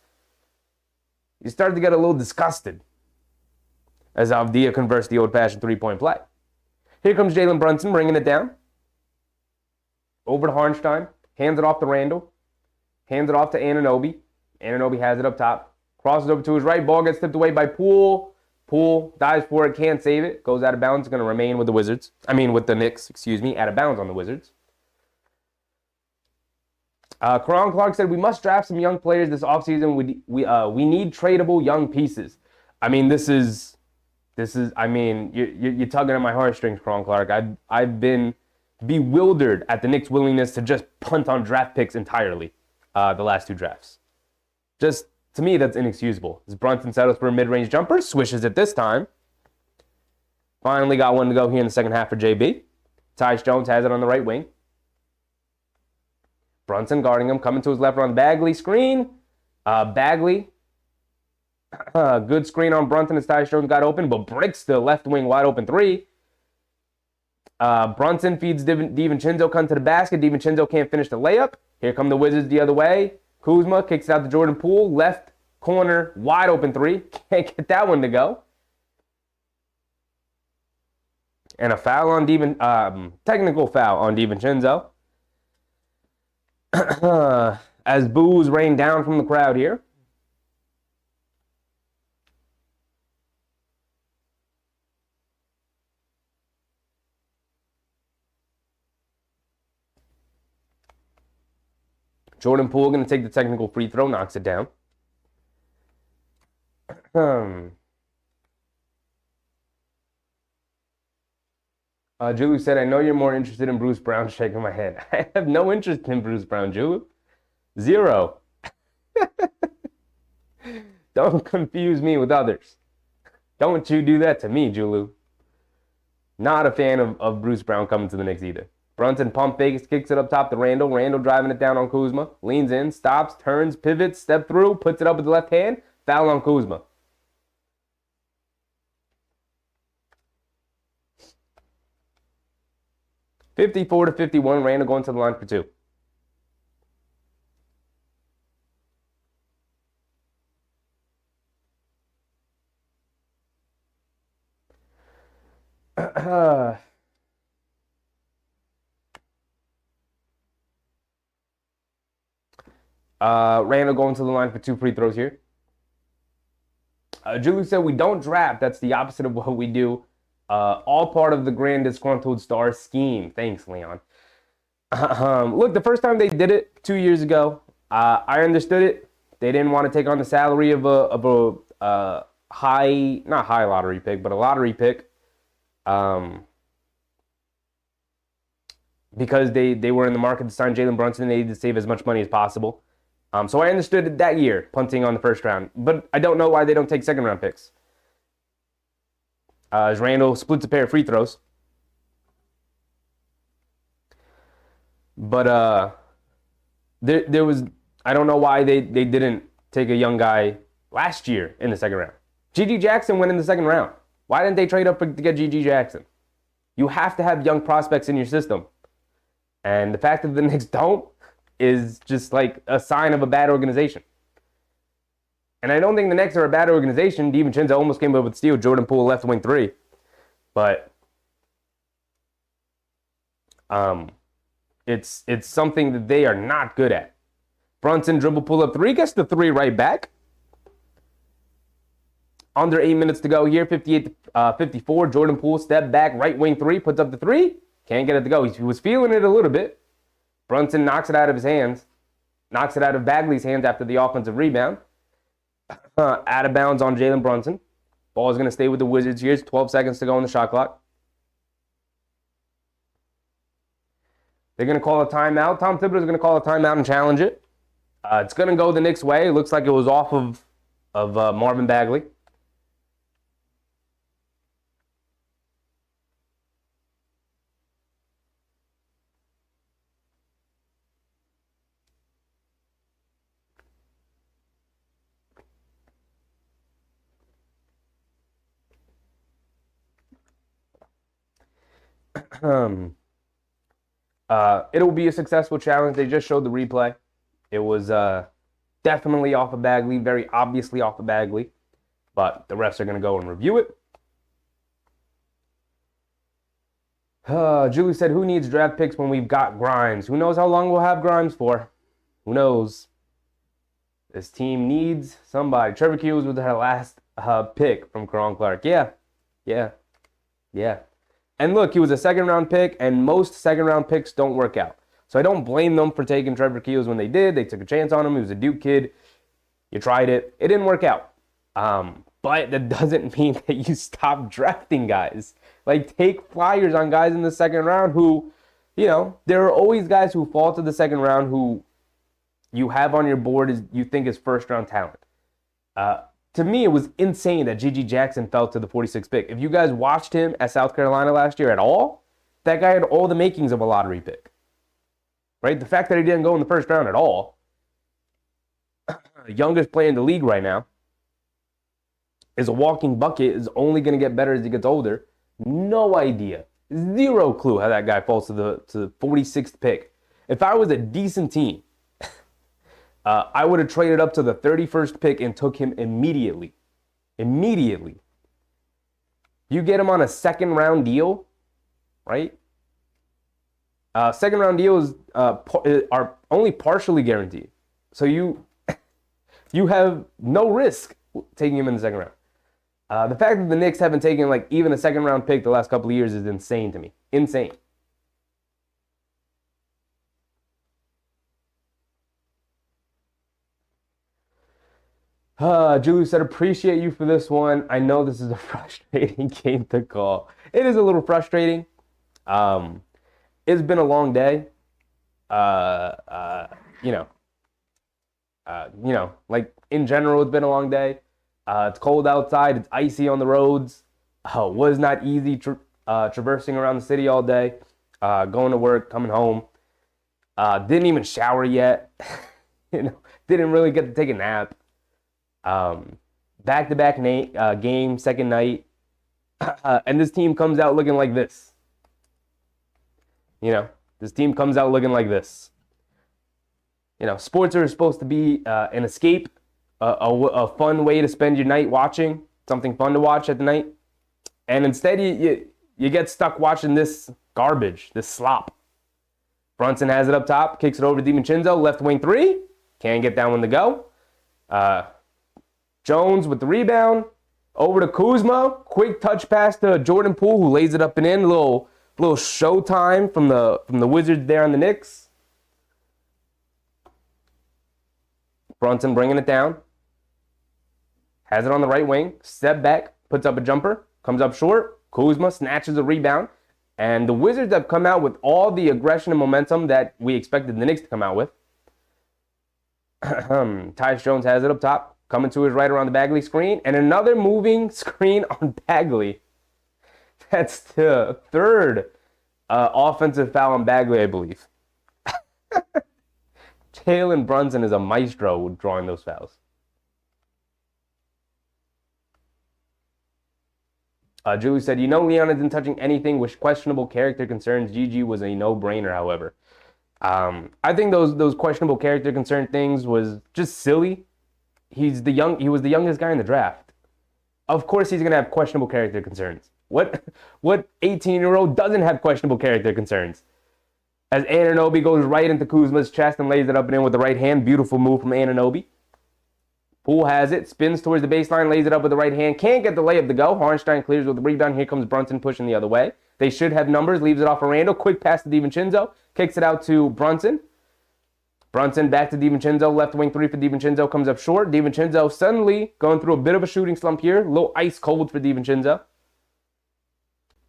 you start to get a little disgusted as Avdia converts the old-fashioned three-point play. Here comes Jalen Brunson bringing it down. Over to Harnstein. Hands it off to Randle. Hands it off to Anunoby. Anunoby has it up top. Crosses over to his right. Ball gets tipped away by Poole. Poole dives for it. Can't save it. Goes out of bounds. Going to remain with the Wizards. With the Knicks, out of bounds on the Wizards. Karan Clark said, we must draft some young players this offseason. We need tradable young pieces. I mean, this is you're tugging at my heartstrings, Karan Clark. I've been bewildered at the Knicks' willingness to just punt on draft picks entirely the last two drafts. Just, to me, that's inexcusable. As Brunson settles for a mid-range jumper, swishes it this time. Finally got one to go here in the second half for JB. Tyus Jones has it on the right wing. Brunson guarding him, coming to his left on Bagley screen. Bagley, good screen on Brunson as Tyus Jones got open, but breaks the left wing wide open three. Brunson feeds DiVincenzo, come to the basket. DiVincenzo can't finish the layup. Here come the Wizards the other way. Kuzma kicks it out to Jordan Poole, left corner, wide open three. Can't get that one to go. And a foul on technical foul on DiVincenzo. As boos rain down from the crowd here. Jordan Poole going to take the technical free throw, knocks it down. Julu said, I know you're more interested in Bruce Brown, shaking my head. I have no interest in Bruce Brown, Julu. Zero. Don't confuse me with others. Don't you do that to me, Julu. Not a fan of Bruce Brown coming to the Knicks either. Brunson pump fakes, kicks it up top to Randle. Randle driving it down on Kuzma. Leans in, stops, turns, pivots, step through, puts it up with the left hand. Foul on Kuzma. (54-51). Randle going to the line for two. Randle going to the line for two free throws here. Julie said, we don't draft. That's the opposite of what we do. All part of the grand disgruntled star scheme. Thanks, Leon. Look, the first time they did it 2 years ago, I understood it. They didn't want to take on the salary of a high, not high lottery pick, but a lottery pick. Because they were in the market to sign Jalen Brunson, and they needed to save as much money as possible. So I understood it that year, punting on the first round. But I don't know why they don't take second round picks. As Randle splits a pair of free throws. But there was, I don't know why they didn't take a young guy last year in the second round. G.G. Jackson went in the second round. Why didn't they trade up to get G.G. Jackson? You have to have young prospects in your system. And the fact that the Knicks don't is just like a sign of a bad organization. And I don't think the Knicks are a bad organization. DiVincenzo almost came up with steal. Jordan Poole left wing 3. But it's something that they are not good at. Brunson dribble pull up 3, gets the 3 right back. Under 8 minutes to go here, 58-54. Jordan Poole step back, right wing 3, puts up the 3. Can't get it to go. He was feeling it a little bit. Brunson knocks it out of his hands. Knocks it out of Bagley's hands after the offensive rebound. Out of bounds on Jalen Brunson. Ball is going to stay with the Wizards here. 12 seconds to go on the shot clock. They're going to call a timeout. Tom Thibodeau is going to call a timeout and challenge it. It's going to go the Knicks' way. It looks like it was off of Marvin Bagley. It'll be a successful challenge. They just showed the replay. It was definitely off of Bagley, very obviously off of Bagley, but the refs are going to go and review it. Julie said, who needs draft picks when we've got Grimes? Who knows how long we'll have Grimes for? Who knows? This team needs somebody. Trevor Keels was her last pick from Karan Clark. Yeah. And look, he was a second-round pick, and most second-round picks don't work out. So I don't blame them for taking Trevor Keels when they did. They took a chance on him. He was a Duke kid. You tried it. It didn't work out. But that doesn't mean that you stop drafting guys. Like, take flyers on guys in the second round who, there are always guys who fall to the second round who you have on your board you think is first-round talent. To me, it was insane that G.G. Jackson fell to the 46th pick. If you guys watched him at South Carolina last year at all, that guy had all the makings of a lottery pick. Right? The fact that he didn't go in the first round at all, the youngest player in the league right now, is a walking bucket, is only going to get better as he gets older. No idea. Zero clue how that guy falls to the 46th pick. If I was a decent team, I would have traded up to the 31st pick and took him immediately. Immediately. You get him on a second-round deal, right? Second-round deals are only partially guaranteed. So you have no risk taking him in the second round. The fact that the Knicks haven't taken even a second-round pick the last couple of years is insane to me. Insane. Julie said, appreciate you for this one. I know this is a frustrating game to call. It is a little frustrating. It's been a long day. In general, it's been a long day. It's cold outside. It's icy on the roads. It was not easy traversing around the city all day, going to work, coming home. Didn't even shower yet. Didn't really get to take a nap. Back-to-back game, second night, and this team comes out looking like this. This team comes out looking like this. Sports are supposed to be an escape, a fun way to spend your night watching, something fun to watch at the night. And instead, you get stuck watching this garbage, this slop. Brunson has it up top, kicks it over to DiVincenzo, left wing 3. Can't get that one to go. Jones with the rebound. Over to Kuzma. Quick touch pass to Jordan Poole, who lays it up and in. A little showtime from the Wizards there on the Knicks. Brunson bringing it down. Has it on the right wing. Step back. Puts up a jumper. Comes up short. Kuzma snatches a rebound. And the Wizards have come out with all the aggression and momentum that we expected the Knicks to come out with. Tyus Jones has it up top. Coming to his right around the Bagley screen. And another moving screen on Bagley. That's the third offensive foul on Bagley, I believe. Jalen Brunson is a maestro drawing those fouls. Julie said, Leon isn't touching anything with questionable character concerns. GG was a no-brainer, however. I think those questionable character concern things was just silly. He was the youngest guy in the draft. Of course he's gonna have questionable character concerns. What 18-year-old doesn't have questionable character concerns? As Anunoby goes right into Kuzma's chest and lays it up and in with the right hand. Beautiful move from Anunoby. Poole has it, spins towards the baseline, lays it up with the right hand. Can't get the layup to go. Harnstein clears with the rebound. Here comes Brunson pushing the other way. They should have numbers. Leaves it off for Randall. Quick pass to DiVincenzo. Kicks it out to Brunson. Brunson back to DiVincenzo. Left wing three for DiVincenzo. Comes up short. DiVincenzo suddenly going through a bit of a shooting slump here. A little ice cold for DiVincenzo.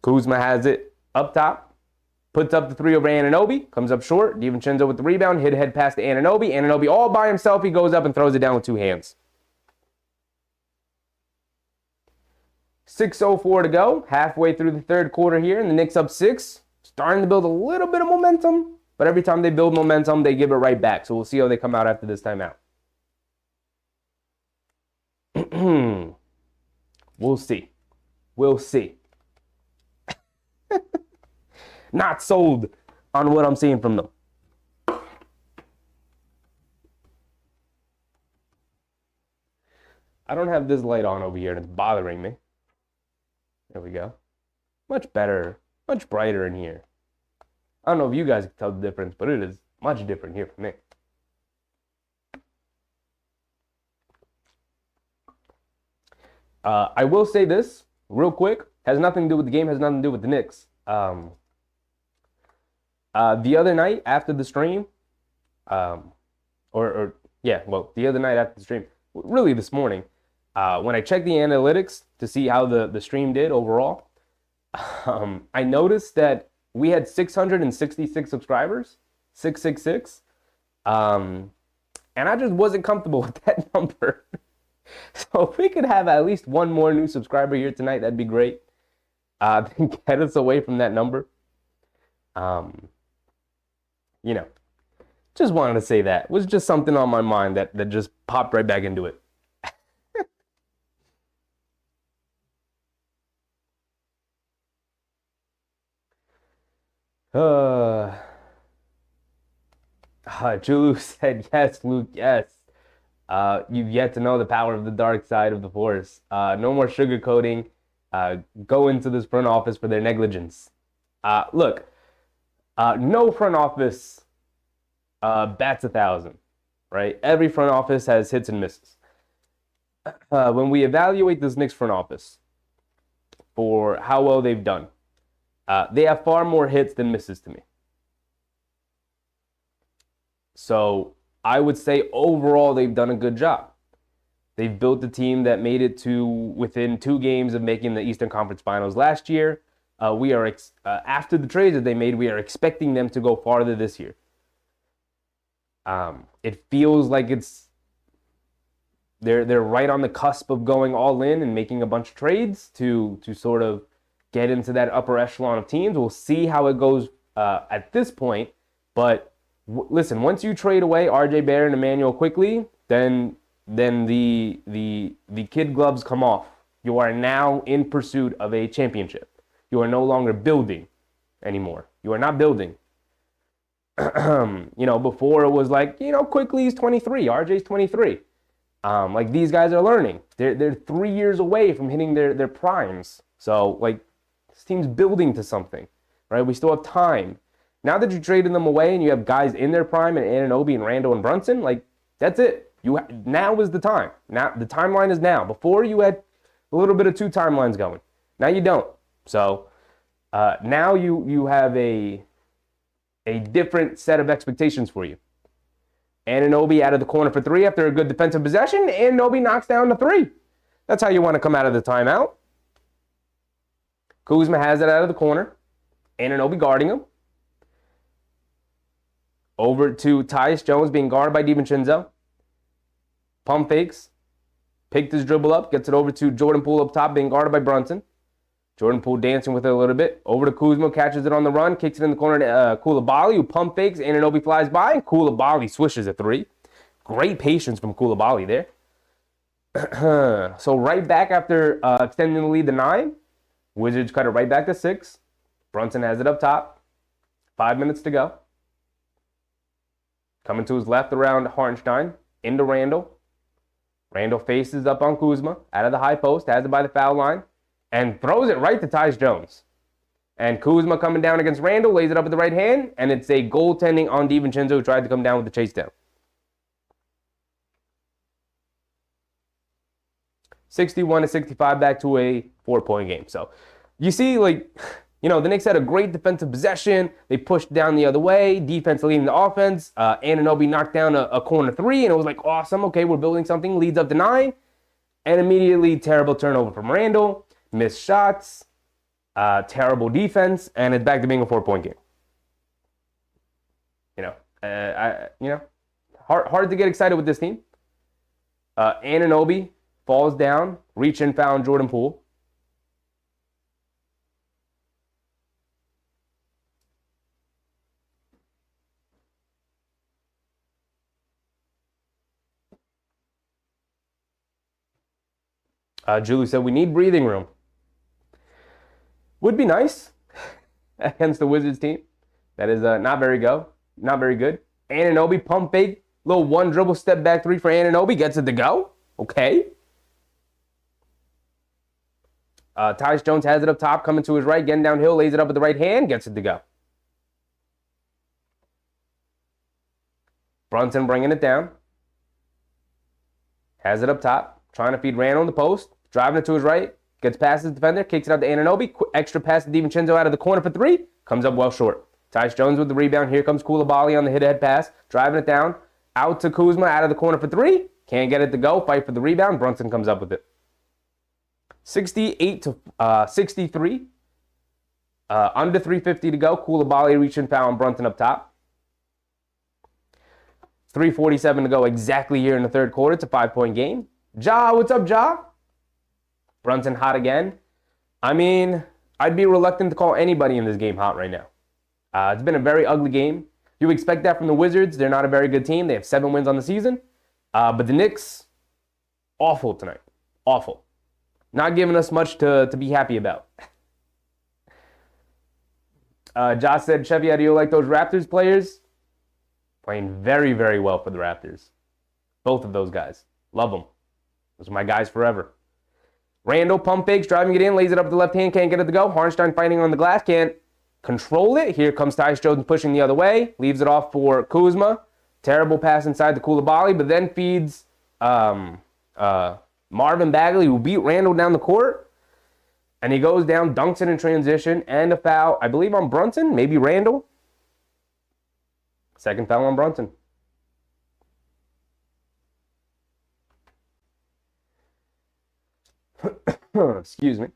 Kuzma has it up top. Puts up the three over Anunoby. Comes up short. DiVincenzo with the rebound. Hit ahead pass to Anunoby. Anunoby all by himself. He goes up and throws it down with two hands. 6:04 to go. Halfway through the third quarter here. And the Knicks up 6. Starting to build a little bit of momentum. But every time they build momentum, they give it right back. So we'll see how they come out after this timeout. We'll see. We'll see. Not sold on what I'm seeing from them. I don't have this light on over here and it's bothering me. There we go. Much better, much brighter in here. I don't know if you guys can tell the difference, but it is much different here for me. I will say this real quick. Has nothing to do with the game, has nothing to do with the Knicks. The other night after the stream, the other night after the stream, really this morning, when I checked the analytics to see how the stream did overall, I noticed that we had 666 subscribers, 666, and I just wasn't comfortable with that number. So if we could have at least one more new subscriber here tonight, that'd be great. Get us away from that number. Just wanted to say that. It was just something on my mind that just popped right back into it. Julu said, yes, Luke, yes. You've yet to know the power of the dark side of the force. No more sugarcoating. Go into this front office for their negligence. Look, no front office bats 1,000, right? Every front office has hits and misses. When we evaluate this Knicks front office for how well they've done, they have far more hits than misses to me. So I would say overall they've done a good job. They've built a team that made it to within 2 games of making the Eastern Conference Finals last year. We are after the trades that they made, we are expecting them to go farther this year. It feels like they're right on the cusp of going all in and making a bunch of trades to sort of get into that upper echelon of teams. We'll see how it goes at this point. But listen, once you trade away R.J. Barrett and Emmanuel quickly, then the kid gloves come off. You are now in pursuit of a championship. You are no longer building anymore. You are not building. Before it was like, quickly he's 23, RJ's 23. Like these guys are learning. They're 3 years away from hitting their primes. So like this team's building to something, right? We still have time. Now that you traded them away and you have guys in their prime and Anunoby and Randall and Brunson, like that's it. Now is the time. Now the timeline is now. Before you had a little bit of 2 timelines going. Now you don't. So now you have a different set of expectations for you. Anunoby out of the corner for 3 after a good defensive possession. Anunoby knocks down the 3. That's how you want to come out of the timeout. Kuzma has it out of the corner. Anunoby guarding him. Over to Tyus Jones being guarded by DiVincenzo. Pump fakes. Picked his dribble up. Gets it over to Jordan Poole up top being guarded by Brunson. Jordan Poole dancing with it a little bit. Over to Kuzma, catches it on the run, kicks it in the corner to Coulibaly, who pump fakes. Anunoby flies by, and Coulibaly swishes a 3. Great patience from Coulibaly there. So right back after extending the lead to 9, Wizards cut it right back to 6. Brunson has it up top. 5 minutes to go. Coming to his left around Hartenstein. Into Randall. Randall faces up on Kuzma. Out of the high post. Has it by the foul line. And throws it right to Tyus Jones. And Kuzma coming down against Randall. Lays it up with the right hand. And it's a goaltending on DiVincenzo, who tried to come down with the chase down. 61-65, back to a 4-point game. So you see, like, you know, the Knicks had a great defensive possession. They pushed down the other way. Defense leading the offense. Anunoby knocked down a corner 3, and it was like, awesome. Okay, we're building something. Leads up to 9. And immediately, terrible turnover from Randall. Missed shots. Terrible defense. And it's back to being a 4-point game. Hard to get excited with this team. Anunoby falls down, reach and found Jordan Poole. Julie said, we need breathing room. Would be nice against the Wizards team. That is not very good. Anunoby, pump fake, little one dribble step back 3 for Anunoby, gets it to go. Okay. Tyus Jones has it up top, coming to his right, getting downhill, lays it up with the right hand, gets it to go. Brunson bringing it down. Has it up top, trying to feed Randall in the post, driving it to his right, gets past his defender, kicks it out to Anunoby, extra pass to DiVincenzo out of the corner for 3, comes up well short. Tyus Jones with the rebound, here comes Koulibaly on the hit-ahead pass, driving it down, out to Kuzma, out of the corner for 3, can't get it to go, fight for the rebound, Brunson comes up with it. 68-63. Under 3:50 to go. Koulibaly reaching foul on Brunson up top. 3:47 to go exactly here in the third quarter. It's a 5-point game. Ja, what's up, Ja? Brunson hot again. I mean, I'd be reluctant to call anybody in this game hot right now. It's been a very ugly game. You expect that from the Wizards. They're not a very good team. They have 7 wins on the season. But the Knicks, awful tonight. Awful. Not giving us much to be happy about. Josh said, Chevy, how do you like those Raptors players? Playing very, very well for the Raptors. Both of those guys. Love them. Those are my guys forever. Randall pump fakes, driving it in, lays it up with the left hand, can't get it to go. Hartenstein fighting on the glass, can't control it. Here comes Tyus Jones pushing the other way. Leaves it off for Kuzma. Terrible pass inside to Koulibaly, but then feeds Marvin Bagley, who beat Randall down the court. And he goes down, dunks it in transition, and a foul, I believe, on Brunson, maybe Randall. Second foul on Brunson. Excuse me.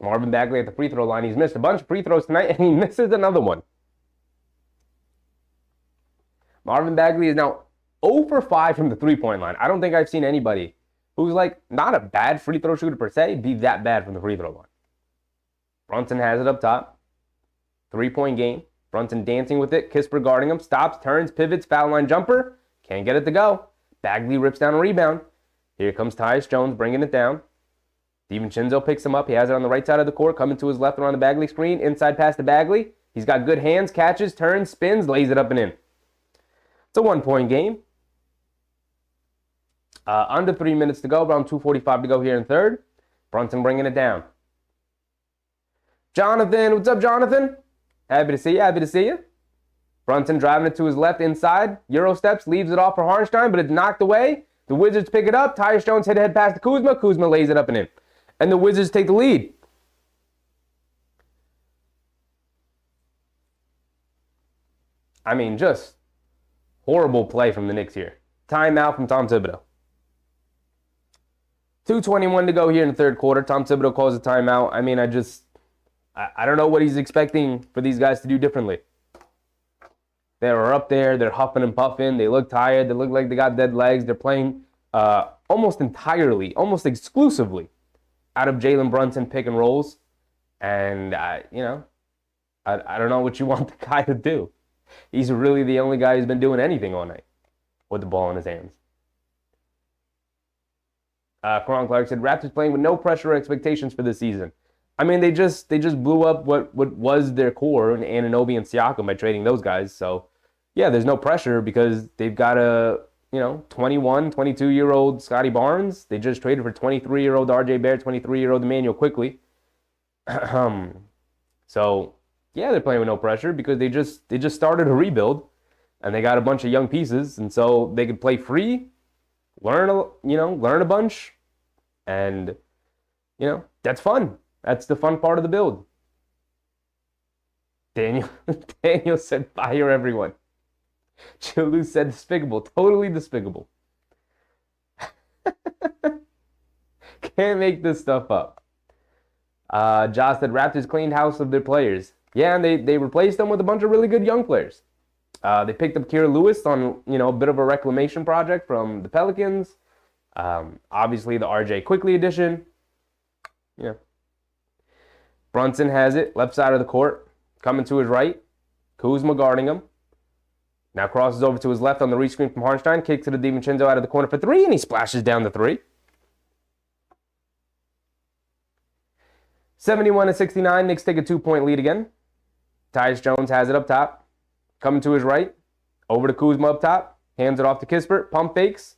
Marvin Bagley at the free throw line. He's missed a bunch of free throws tonight, and he misses another one. Marvin Bagley is now 0 for 5 from the three-point line. I don't think I've seen anybody who's like not a bad free throw shooter per se be that bad from the free throw line. Brunson has it up top. 3-point game. Brunson dancing with it. Kisper guarding him. Stops, turns, pivots, foul line jumper. Can't get it to go. Bagley rips down a rebound. Here comes Tyus Jones bringing it down. DiVincenzo picks him up. He has it on the right side of the court. Coming to his left around the Bagley screen. Inside pass to Bagley. He's got good hands. Catches, turns, spins, lays it up and in. It's a 1-point game. Under 3 minutes to go. Around 2:45 to go here in third. Brunson bringing it down. Jonathan. What's up, Jonathan? Happy to see you. Happy to see you. Brunson driving it to his left inside. Euro steps. Leaves it off for Hartenstein, but it's knocked away. The Wizards pick it up. Tyus Jones head pass to Kuzma. Kuzma lays it up and in. And the Wizards take the lead. I mean, just horrible play from the Knicks here. Timeout from Tom Thibodeau. 2:21 to go here in the third quarter. Tom Thibodeau calls a timeout. I mean, I don't know what he's expecting for these guys to do differently. They were up there. They're huffing and puffing. They look tired. They look like they got dead legs. They're playing almost entirely, almost exclusively out of Jalen Brunson pick and rolls. And, I don't know what you want the guy to do. He's really the only guy who's been doing anything all night. with the ball in his hands. Karan Clark said, Raptors playing with no pressure or expectations for this season. I mean, they just blew up what was their core, and Anunoby and Siakam, by trading those guys. So, yeah, there's no pressure because they've got a, 21, 22-year-old Scotty Barnes. They just traded for 23-year-old RJ Barrett, 23-year-old Emmanuel Quickly. So, yeah, they're playing with no pressure because they just started a rebuild, and they got a bunch of young pieces, and so they could play free, learn a bunch, and that's fun. That's the fun part of the build. Daniel said, fire everyone. Chilu said, despicable. Totally despicable. Can't make this stuff up. Josh said, Raptors cleaned house of their players. Yeah, and they replaced them with a bunch of really good young players. They picked up Kira Lewis on, a bit of a reclamation project from the Pelicans. Obviously, the RJ Quickly edition. Brunson has it, left side of the court, coming to his right. Kuzma guarding him. Now crosses over to his left on the rescreen from Hartenstein, kicks it to DiVincenzo out of the corner for three, and he splashes down the three. 71-69, Knicks take a 2-point lead again. Tyus Jones has it up top, coming to his right, over to Kuzma up top, hands it off to Kispert, pump fakes,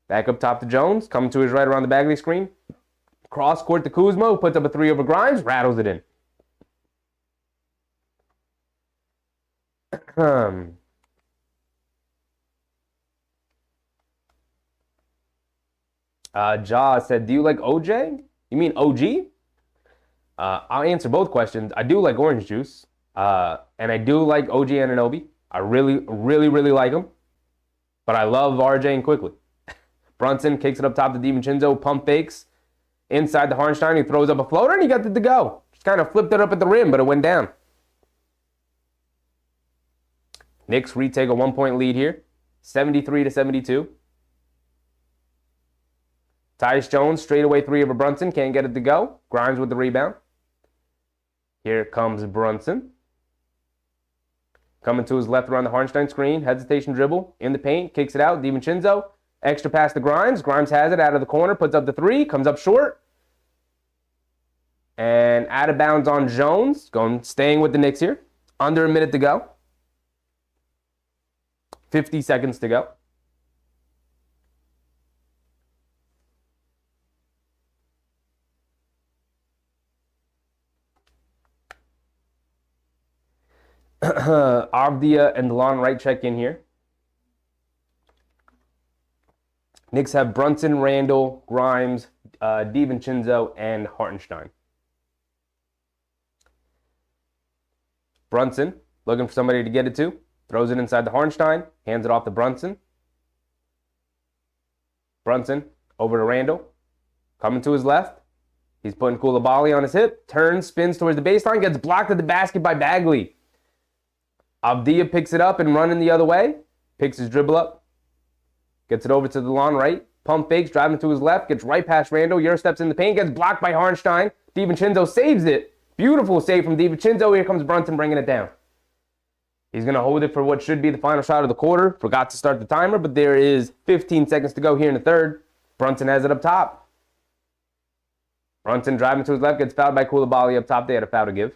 back up top to Jones, coming to his right around the Bagley screen. Cross court to Kuzma, who puts up a three over Grimes, rattles it in. Ja said, do you like OJ? You mean OG? I'll answer both questions. I do like orange juice, and I do like OG Anunoby. I really, really, really like him. But I love RJ and Quickly. Brunson kicks it up top to DiVincenzo, pump fakes. Inside the Hartenstein, he throws up a floater, and he got it to go. Just kind of flipped it up at the rim, but it went down. Knicks retake a 1-point lead here, 73-72. Tyus Jones, straightaway three over Brunson, can't get it to go. Grimes with the rebound. Here comes Brunson. Coming to his left around the Hartenstein screen, hesitation dribble, in the paint, kicks it out, DiVincenzo. Extra pass to Grimes. Grimes has it out of the corner, puts up the three, comes up short. And out of bounds on Jones. Staying with the Knicks here. Under a minute to go. 50 seconds to go. Avdia and DeLon Wright check in here. Knicks have Brunson, Randall, Grimes, DiVincenzo, and Hartenstein. Brunson, looking for somebody to get it to. Throws it inside the Hartenstein. Hands it off to Brunson. Brunson, over to Randall. Coming to his left. He's putting Koulibaly on his hip. Turns, spins towards the baseline. Gets blocked at the basket by Bagley. Avdia picks it up and running the other way. Picks his dribble up. Gets it over to DeLon Wright. Pump fakes, driving to his left. Gets right past Randall. Euro steps in the paint. Gets blocked by Hartenstein. DiVincenzo saves it. Beautiful save from DiVincenzo. Here comes Brunson bringing it down. He's going to hold it for what should be the final shot of the quarter. Forgot to start the timer, but there is 15 seconds to go here in the third. Brunson has it up top. Brunson driving to his left. Gets fouled by Koulibaly up top. They had a foul to give.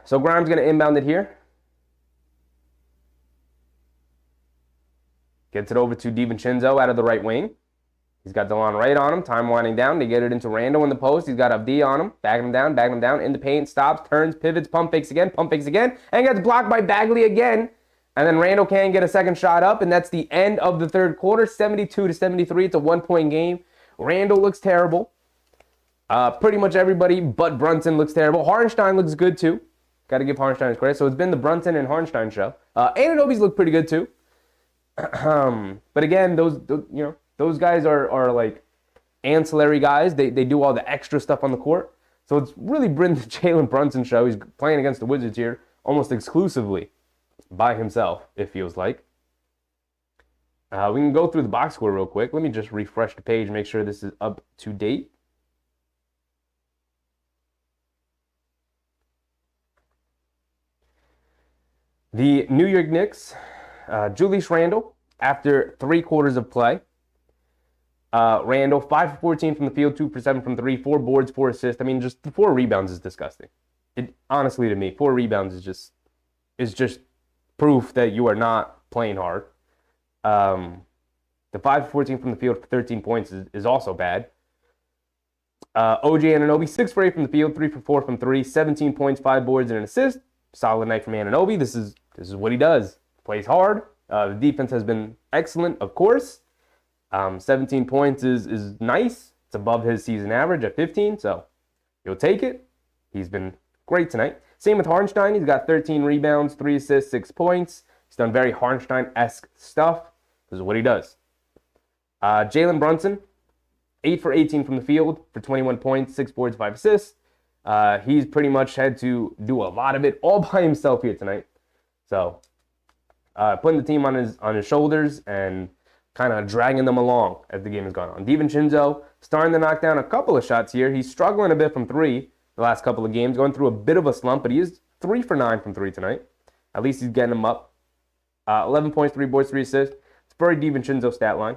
So Grimes going to inbound it here. Gets it over to DiVincenzo out of the right wing. He's got DeLon Wright on him. Time winding down. They get it into Randall in the post. He's got Avdia on him. Backing him down. In the paint. Stops, turns, pivots, pump fakes again. And gets blocked by Bagley again. And then Randall can't get a second shot up. And that's the end of the third quarter. 72-73. It's a 1-point game. Randall looks terrible. Pretty much everybody but Brunson looks terrible. Hartenstein looks good too. Got to give Hartenstein his credit. So it's been the Brunson and Hartenstein show. Anunoby's look pretty good too. But again, those guys are like ancillary guys. They do all the extra stuff on the court. So it's really been the Jalen Brunson show. He's playing against the Wizards here almost exclusively by himself, it feels like. We can go through the box score real quick. Let me just refresh the page, make sure this is up to date. The New York Knicks, Julius Randle, after 3 quarters of play. Randle, 5 for 14 from the field, 2 for 7 from 3, 4 boards, 4 assists. I mean, just 4 rebounds is disgusting. Honestly, to me, 4 rebounds is just proof that you are not playing hard. The 5 for 14 from the field for 13 points is also bad. OG Anunoby, 6 for 8 from the field, 3 for 4 from 3, 17 points, 5 boards, and an assist. Solid night from Anunoby. This is what he does. Plays hard. The defense has been excellent, of course. 17 points is nice. It's above his season average at 15, so you'll take it. He's been great tonight. Same with Hartenstein. He's got 13 rebounds, 3 assists, 6 points. He's done very Hartenstein-esque stuff. This is what he does. Jalen Brunson, 8 for 18 from the field for 21 points, 6 boards, 5 assists. He's pretty much had to do a lot of it all by himself here tonight. So putting the team on his shoulders and kind of dragging them along as the game has gone on. DiVincenzo starting to knock down a couple of shots here. He's struggling a bit from 3 the last couple of games, going through a bit of a slump, but he is 3 for 9 from 3 tonight. At least he's getting them up. 11 points, 3 boards, 3 assists. It's very DiVincenzo stat line.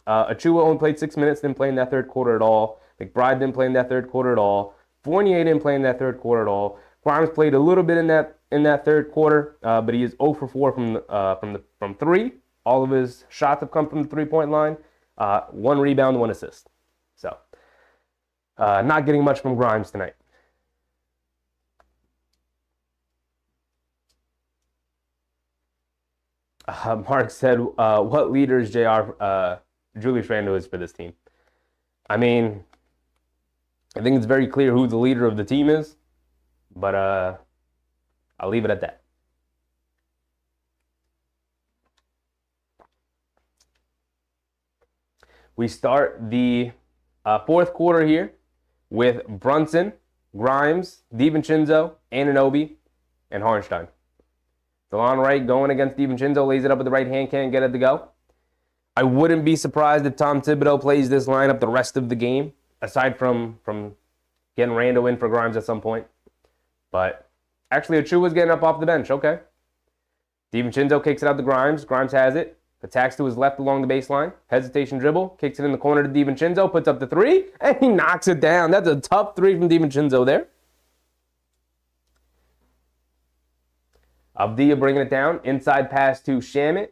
Achua only played 6 minutes, didn't play in that third quarter at all. McBride didn't play in that third quarter at all. Fournier didn't play in that third quarter at all. Grimes played a little bit in that third quarter, but he is 0 for 4 from 3. All of his shots have come from the 3-point line. 1 rebound, 1 assist. So, not getting much from Grimes tonight. Mark said, what leader is Julius Randle is for this team? I mean, I think it's very clear who the leader of the team is, but I'll leave it at that. We start the fourth quarter here with Brunson, Grimes, DiVincenzo, Anunoby, and Hartenstein. DeLon Wright going against DiVincenzo, lays it up with the right hand, can't get it to go. I wouldn't be surprised if Tom Thibodeau plays this lineup the rest of the game, aside from getting Randle in for Grimes at some point. But actually, Achua's getting up off the bench. Okay. DiVincenzo kicks it out to Grimes. Grimes has it. Attacks to his left along the baseline. Hesitation dribble. Kicks it in the corner to DiVincenzo. Puts up the 3. And he knocks it down. That's a tough 3 from DiVincenzo there. Avdija bringing it down. Inside pass to Shamit.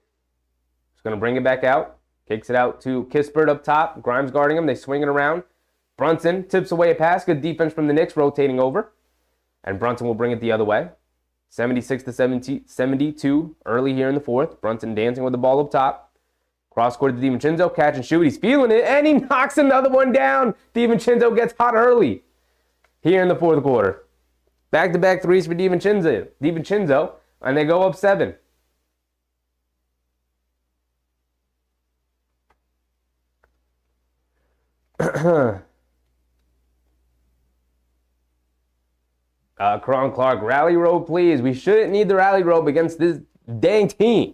He's going to bring it back out. Kicks it out to Kispert up top. Grimes guarding him. They swing it around. Brunson tips away a pass. Good defense from the Knicks rotating over. And Brunson will bring it the other way. 76-72 early here in the fourth. Brunson dancing with the ball up top. Cross court to DiVincenzo. Catch and shoot. He's feeling it. And he knocks another one down. DiVincenzo gets hot early here in the fourth quarter. Back-to-back threes for DiVincenzo. And they go up 7. Karan Clark, rally robe, please. We shouldn't need the rally robe against this dang team.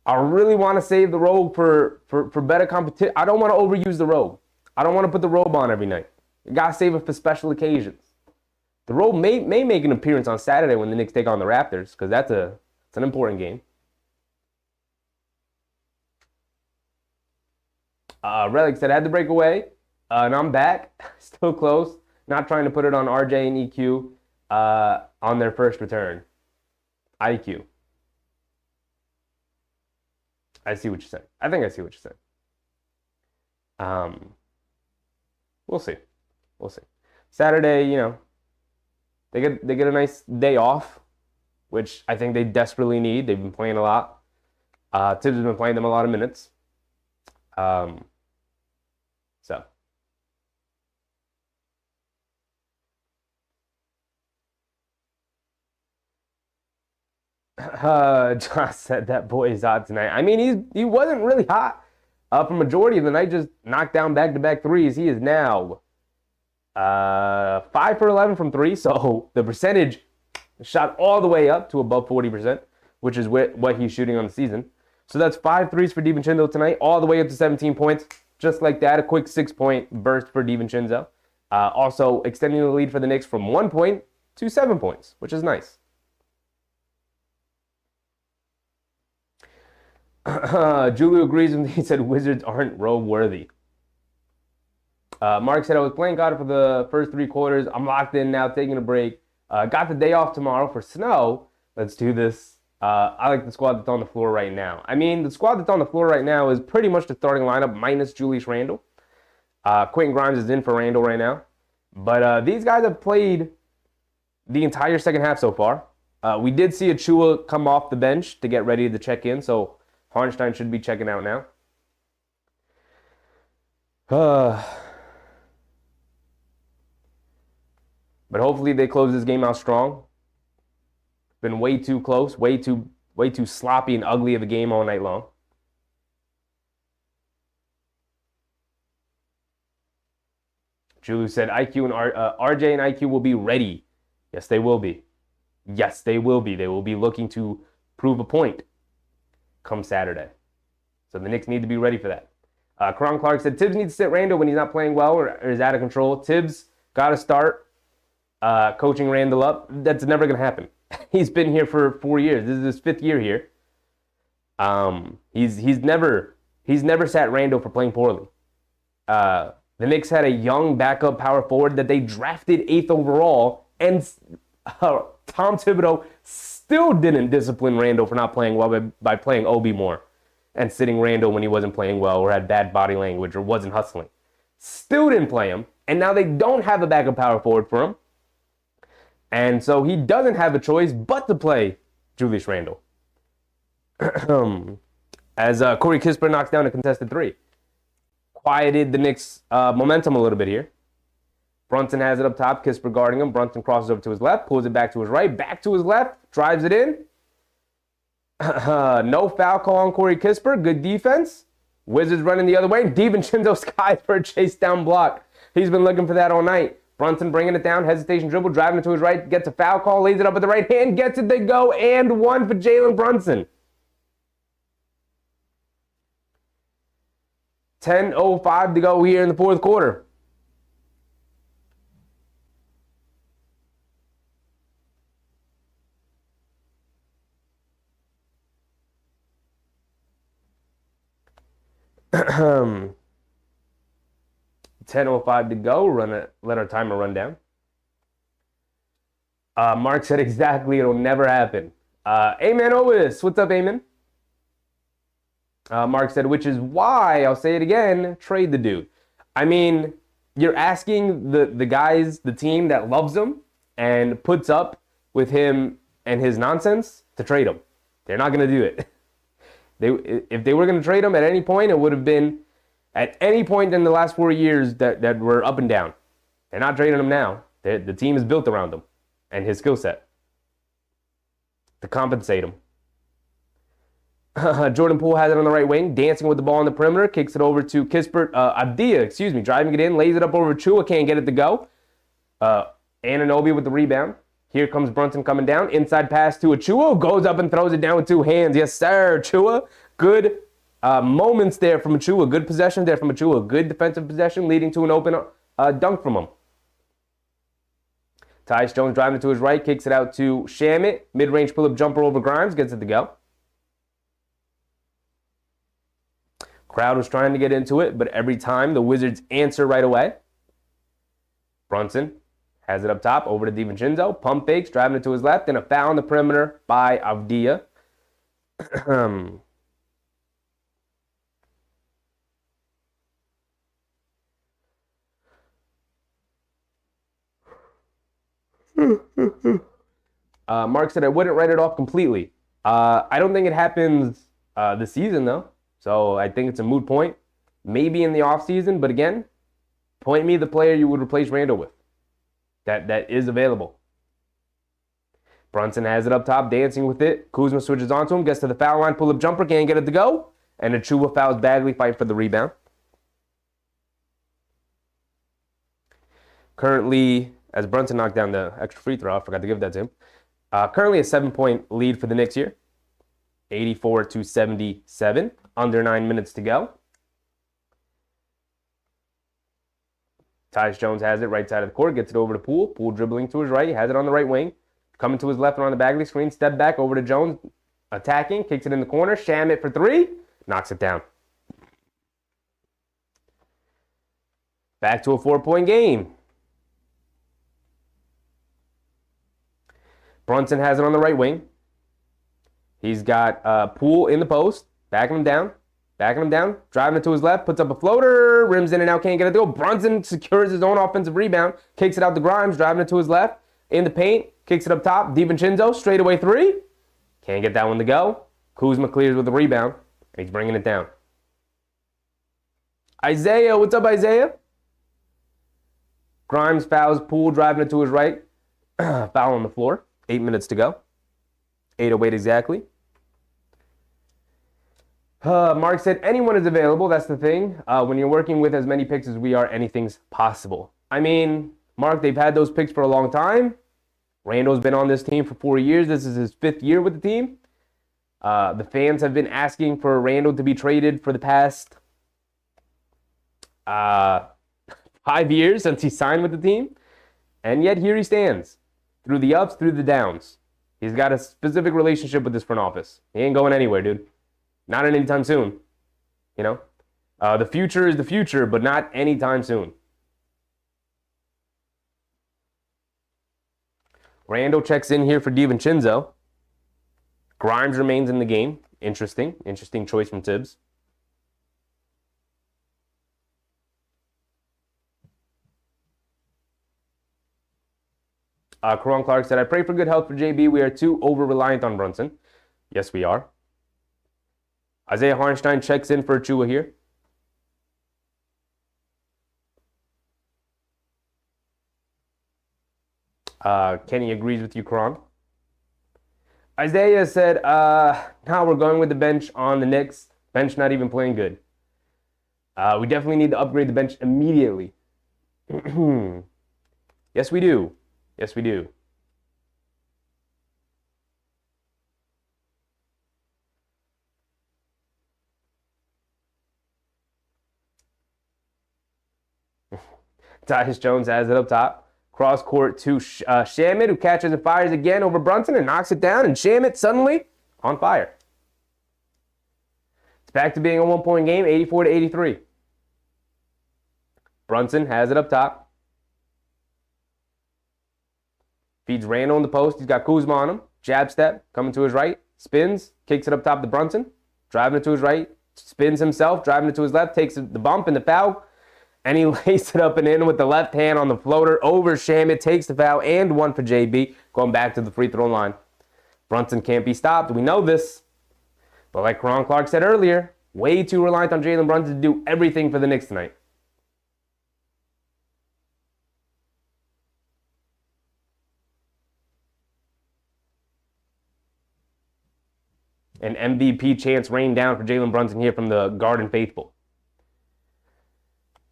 I really want to save the robe for better competition. I don't want to overuse the robe. I don't want to put the robe on every night. You got to save it for special occasions. The robe may make an appearance on Saturday when the Knicks take on the Raptors, because it's an important game. Relic said, I had to break away, and I'm back. Still close. Not trying to put it on RJ and EQ on their first return. IQ. I see what you're saying. I think I see what you're saying. We'll see. We'll see. Saturday, they get a nice day off, which I think they desperately need. They've been playing a lot. Tibbs has been playing them a lot of minutes. So. Josh said that boy is hot tonight. I mean, he wasn't really hot for majority of the night. Just knocked down back-to-back threes. He is now 5 for 11 from 3. So the percentage shot all the way up to above 40%, which is what he's shooting on the season. So that's 5 threes for DiVincenzo tonight, all the way up to 17 points. Just like that, a quick 6-point burst for DiVincenzo. Also extending the lead for the Knicks from 1 point to 7 points, which is nice. Julio agrees with me. He said Wizards aren't rogue worthy. Mark said, I was playing God for the first 3 quarters. I'm locked in now, taking a break. Got the day off tomorrow for snow. Let's do this. I like the squad that's on the floor right now. I mean, the squad that's on the floor right now is pretty much the starting lineup minus Julius Randle. Quentin Grimes is in for Randle right now. But these guys have played the entire second half so far. We did see Achua come off the bench to get ready to check in, so Harnstein should be checking out now. But hopefully they close this game out strong. Been way too close, way too sloppy and ugly of a game all night long. Julius said IQ and RJ and IQ will be ready. Yes, they will be. Yes, they will be. They will be looking to prove a point come Saturday. So the Knicks need to be ready for that. Karan Clark said Tibbs needs to sit Randle when he's not playing well or is out of control. Tibbs got to start coaching Randle up. That's never going to happen. He's been here for 4 years. This is his 5th year here. He's never sat Randle for playing poorly. The Knicks had a young backup power forward that they drafted 8th overall, and Tom Thibodeau still didn't discipline Randle for not playing well by playing Obi more and sitting Randle when he wasn't playing well or had bad body language or wasn't hustling. Still didn't play him, and now they don't have a backup power forward for him. And so he doesn't have a choice but to play Julius Randle. As Corey Kispert knocks down a contested 3. Quieted the Knicks' momentum a little bit here. Brunson has it up top. Kispert guarding him. Brunson crosses over to his left. Pulls it back to his right. Back to his left. Drives it in. No foul call on Corey Kispert. Good defense. Wizards running the other way. DiVincenzo skies for a chase down block. He's been looking for that all night. Brunson bringing it down. Hesitation dribble. Driving it to his right. Gets a foul call. Lays it up with the right hand. Gets it. They go. And 1 for Jalen Brunson. 10:05 to go here in the 4th quarter. $10:05 to go. Let our timer run down. Mark said exactly. It'll never happen. Amen Otis. What's up, Amen? Mark said, which is why, I'll say it again, trade the dude. I mean, you're asking the guys, the team that loves him and puts up with him and his nonsense to trade him. They're not going to do it. If they were going to trade him at any point, it would have been at any point in the last 4 years that were up and down. They're not trading him now. The team is built around him and his skill set to compensate him. Jordan Poole has it on the right wing, dancing with the ball on the perimeter, kicks it over to Kispert, Abdia, driving it in, lays it up over Chua, can't get it to go. Anunoby with the rebound. Here comes Brunson coming down, inside pass to Achua, goes up and throws it down with 2 hands. Yes, sir, Achua. Good moments there from Achua, good possession there from Achua, good defensive possession leading to an open dunk from him. Tyus Jones driving it to his right, kicks it out to Shamit, mid-range pull-up jumper over Grimes, gets it to go. Crowd was trying to get into it, but every time the Wizards answer right away. Brunson has it up top, over to DiVincenzo. Pump fakes, driving it to his left, and a foul on the perimeter by Avdia. Mark said, I wouldn't write it off completely. I don't think it happens this season, though. So I think it's a moot point. Maybe in the offseason, but again, point me the player you would replace Randle with. That is available. Brunson has it up top, dancing with it. Kuzma switches onto him, gets to the foul line, pull-up jumper, can't get it to go. And Achua fouls badly, fight for the rebound. Currently, as Brunson knocked down the extra free throw, I forgot to give that to him. Currently a 7-point lead for the Knicks here. 84-77. Under 9 minutes to go. Tyus Jones has it right side of the court, gets it over to Poole. Poole dribbling to his right, has it on the right wing. Coming to his left around the Bagley screen, step back over to Jones. Attacking, kicks it in the corner. Shamit for 3. knocks it down. Back to a 4-point game. Brunson has it on the right wing. He's got Poole in the post, backing him down, driving it to his left, puts up a floater, rims in and out, can't get it to go. Brunson secures his own offensive rebound, kicks it out to Grimes, driving it to his left, in the paint, kicks it up top. DiVincenzo, straightaway three. Can't get that one to go. Kuzma clears with the rebound, and he's bringing it down. Isaiah, what's up, Isaiah? Grimes fouls Poole, driving it to his right. Foul on the floor. 8 minutes to go. 8:08 exactly. Mark said, anyone is available. That's the thing. When you're working with as many picks as we are, anything's possible. I mean, Mark, they've had those picks for a long time. Randall's been on this team for 4 years. This is his 5th year with the team. The fans have been asking for Randall to be traded for the past 5 years since he signed with the team. And yet here he stands. Through the ups, through the downs. He's got a specific relationship with this front office. He ain't going anywhere, dude. Not anytime soon. You know? The future is the future, but not anytime soon. Randall checks in here for DiVincenzo. Grimes remains in the game. Interesting choice from Tibbs. Karan Clark said, I pray for good health for JB. We are too over-reliant on Brunson. Yes, we are. Isaiah Harnstein checks in for Chua here. Kenny agrees with you, Karan. Isaiah said, now we're going with the bench on the Knicks. Bench not even playing good. We definitely need to upgrade the bench immediately. Yes, we do. Yes, we do. Tyus Jones has it up top. Cross court to Shamit, who catches and fires again over Brunson and knocks it down. And Shamit suddenly on fire. It's back to being a 1-point game, 84-83. Brunson has it up top. Feeds Randall in the post. He's got Kuzma on him. Jab step, coming to his right. Spins, kicks it up top to Brunson. Driving it to his right. Spins himself, driving it to his left. Takes the bump and the foul. And he lays it up and in with the left hand on the floater over Shamit. Takes the foul and one for JB. Going back to the free throw line. Brunson can't be stopped. We know this. But like Karan Clark said earlier, way too reliant on Jalen Brunson to do everything for the Knicks tonight. An MVP chance rained down for Jalen Brunson here from the Garden faithful.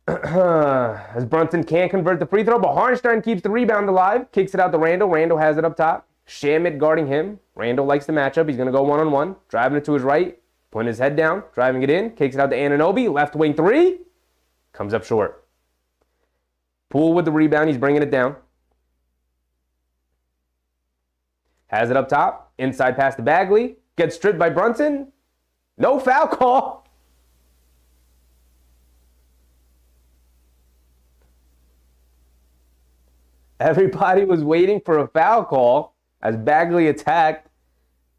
As Brunson can't convert the free throw, but Harnstein keeps the rebound alive. Kicks it out to Randall. Randall has it up top. Shamit guarding him. Randall likes the matchup. He's going to go one-on-one. Driving it to his right. Putting his head down. Driving it in. Kicks it out to Anunoby. Left wing three. Comes up short. Poole with the rebound. He's bringing it down. Has it up top. Inside pass to Bagley. Gets stripped by Brunson. No foul call. Everybody was waiting for a foul call as Bagley attacked.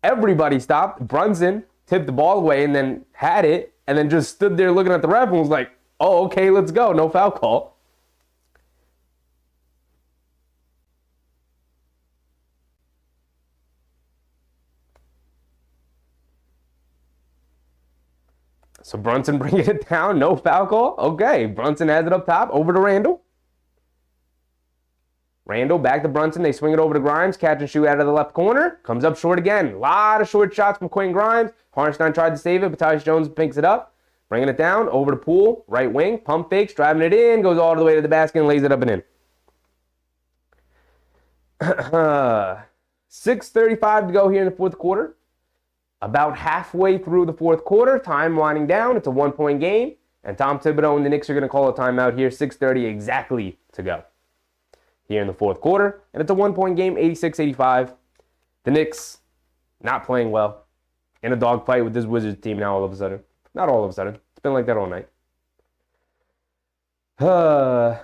Everybody stopped. Brunson tipped the ball away and then had it and then just stood there looking at the ref and was like, oh, okay, let's go. No foul call. So Brunson bringing it down. No foul call. Okay, Brunson has it up top. Over to Randall. Randall back to Brunson. They swing it over to Grimes. Catch and shoot out of the left corner. Comes up short again. A lot of short shots from Quentin Grimes. Harnstein tried to save it, but Tyus Jones picks it up. Bringing it down. Over to Poole. Right wing. Pump fakes. Driving it in. Goes all the way to the basket and lays it up and in. 6:35 to go here in the fourth quarter. About halfway through the fourth quarter. Time winding down. It's a 1-point game. And Tom Thibodeau and the Knicks are going to call a timeout here. 6:30 exactly to go here in the fourth quarter. And it's a 1-point game, 86-85. The Knicks not playing well. In a dogfight with this Wizards team now all of a sudden. Not all of a sudden. It's been like that all night. Uh,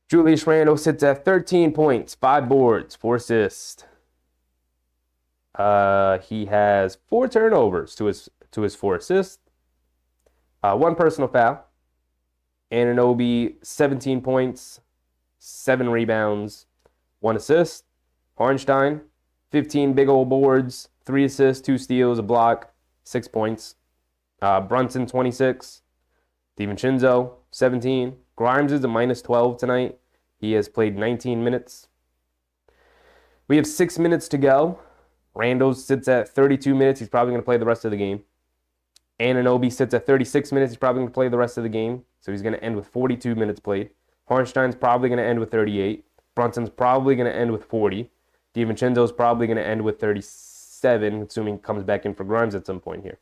Julius Randle sits at 13 points, 5 boards, 4 assists. He has 4 turnovers to his 4 assists. 1 personal foul. Anunoby, 17 points, 7 rebounds, 1 assist. Hartenstein, 15 big old boards, 3 assists, 2 steals, a block, 6 points. Brunson, 26. DiVincenzo, 17. Grimes is a minus 12 tonight. He has played 19 minutes. We have 6 minutes to go. Randle sits at 32 minutes. He's probably going to play the rest of the game. Anunoby sits at 36 minutes. He's probably going to play the rest of the game. So he's going to end with 42 minutes played. Hartenstein's probably going to end with 38. Brunson's probably going to end with 40. DiVincenzo's probably going to end with 37, assuming he comes back in for Grimes at some point here.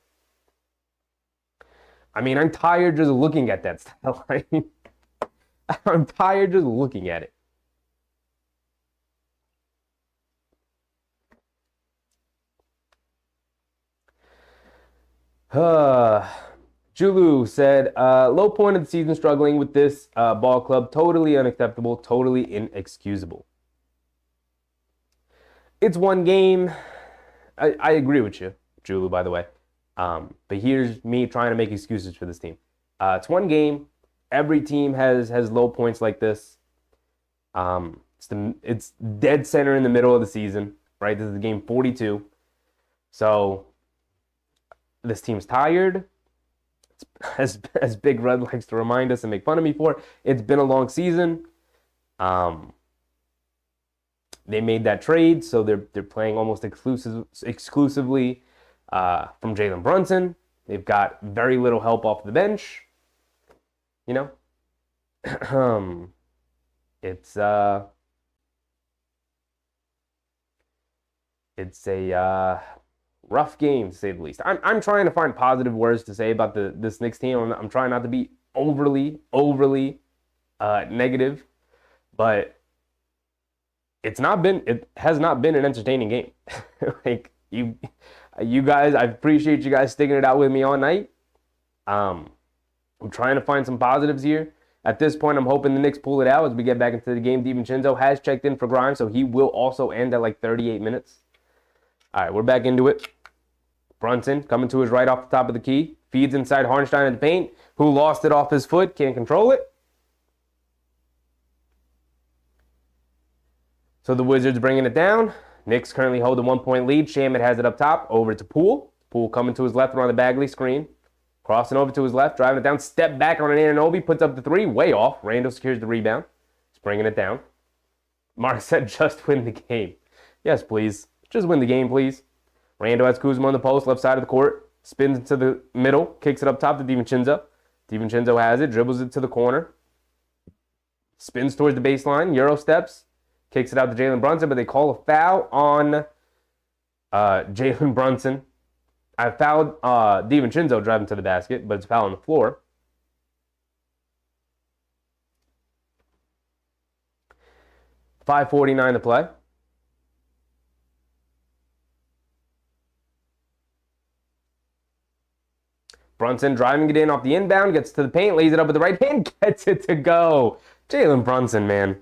I mean, I'm tired just looking at that style. I'm tired just looking at it. Julu said, low point of the season struggling with this ball club. Totally unacceptable, totally inexcusable. It's one game. I agree with you, Julu, by the way. But here's me trying to make excuses for this team. It's one game. Every team has low points like this. It's dead center in the middle of the season, right? This is game 42. So this team's tired. It's, as Big Red likes to remind us and make fun of me for, it's been a long season. They made that trade, so they're playing almost exclusively from Jalen Brunson. They've got very little help off the bench. You know, it's a rough game, to say the least. I'm trying to find positive words to say about this Knicks team. I'm trying not to be overly negative, but it has not been an entertaining game. Like you guys, I appreciate you guys sticking it out with me all night. I'm trying to find some positives here. At this point, I'm hoping the Knicks pull it out as we get back into the game. DiVincenzo has checked in for Grimes, so he will also end at like 38 minutes. All right, we're back into it. Brunson coming to his right off the top of the key. Feeds inside Hartenstein in the paint, who lost it off his foot. Can't control it. So the Wizards bringing it down. Knicks currently hold a 1-point lead. Shamet has it up top. Over to Poole. Poole coming to his left around the Bagley screen. Crossing over to his left, driving it down. Step back on an Anunoby. Puts up the 3. Way off. Randle secures the rebound. He's bringing it down. Mark said just win the game. Yes, please. Just win the game, please. Randle has Kuzma on the post, left side of the court. Spins into the middle. Kicks it up top to DiVincenzo. DiVincenzo has it. Dribbles it to the corner. Spins towards the baseline. Euro steps. Kicks it out to Jalen Brunson, but they call a foul on Jalen Brunson. I fouled DiVincenzo driving to the basket, but it's a foul on the floor. .549 to play. Brunson driving it in off the inbound, gets to the paint, lays it up with the right hand, gets it to go. Jalen Brunson, man.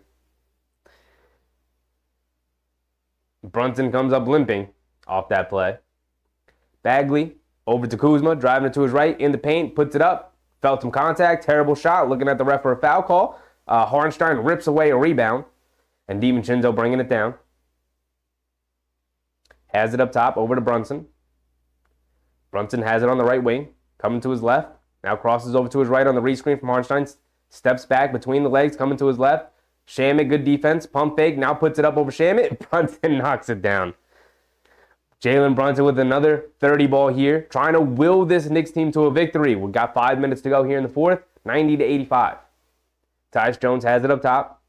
Brunson comes up limping off that play. Bagley over to Kuzma, driving it to his right in the paint, puts it up. Felt some contact, terrible shot, looking at the ref for a foul call. Hartenstein rips away a rebound, and DiVincenzo bringing it down. Has it up top, over to Brunson. Brunson has it on the right wing, coming to his left. Now crosses over to his right on the rescreen from Hartenstein. Steps back between the legs, coming to his left. Shamet, good defense, pump fake, now puts it up over Shamet. Brunson knocks it down. Jalen Brunson with another 30 ball here, trying to will this Knicks team to a victory. We've got 5 minutes to go here in the fourth, 90-85. Tyus Jones has it up top.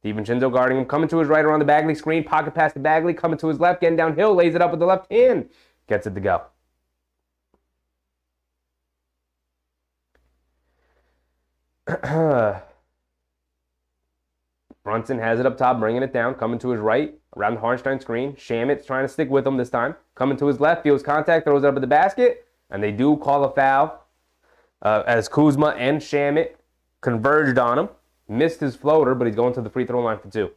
DiVincenzo guarding him, coming to his right around the Bagley screen, pocket pass to Bagley, coming to his left, getting downhill, lays it up with the left hand, gets it to go. Brunson has it up top, bringing it down, coming to his right, around the Harnstein screen. Shamit's trying to stick with him this time. Coming to his left, feels contact, throws it up at the basket, and they do call a foul as Kuzma and Shamit converged on him. Missed his floater, but he's going to the free throw line for two.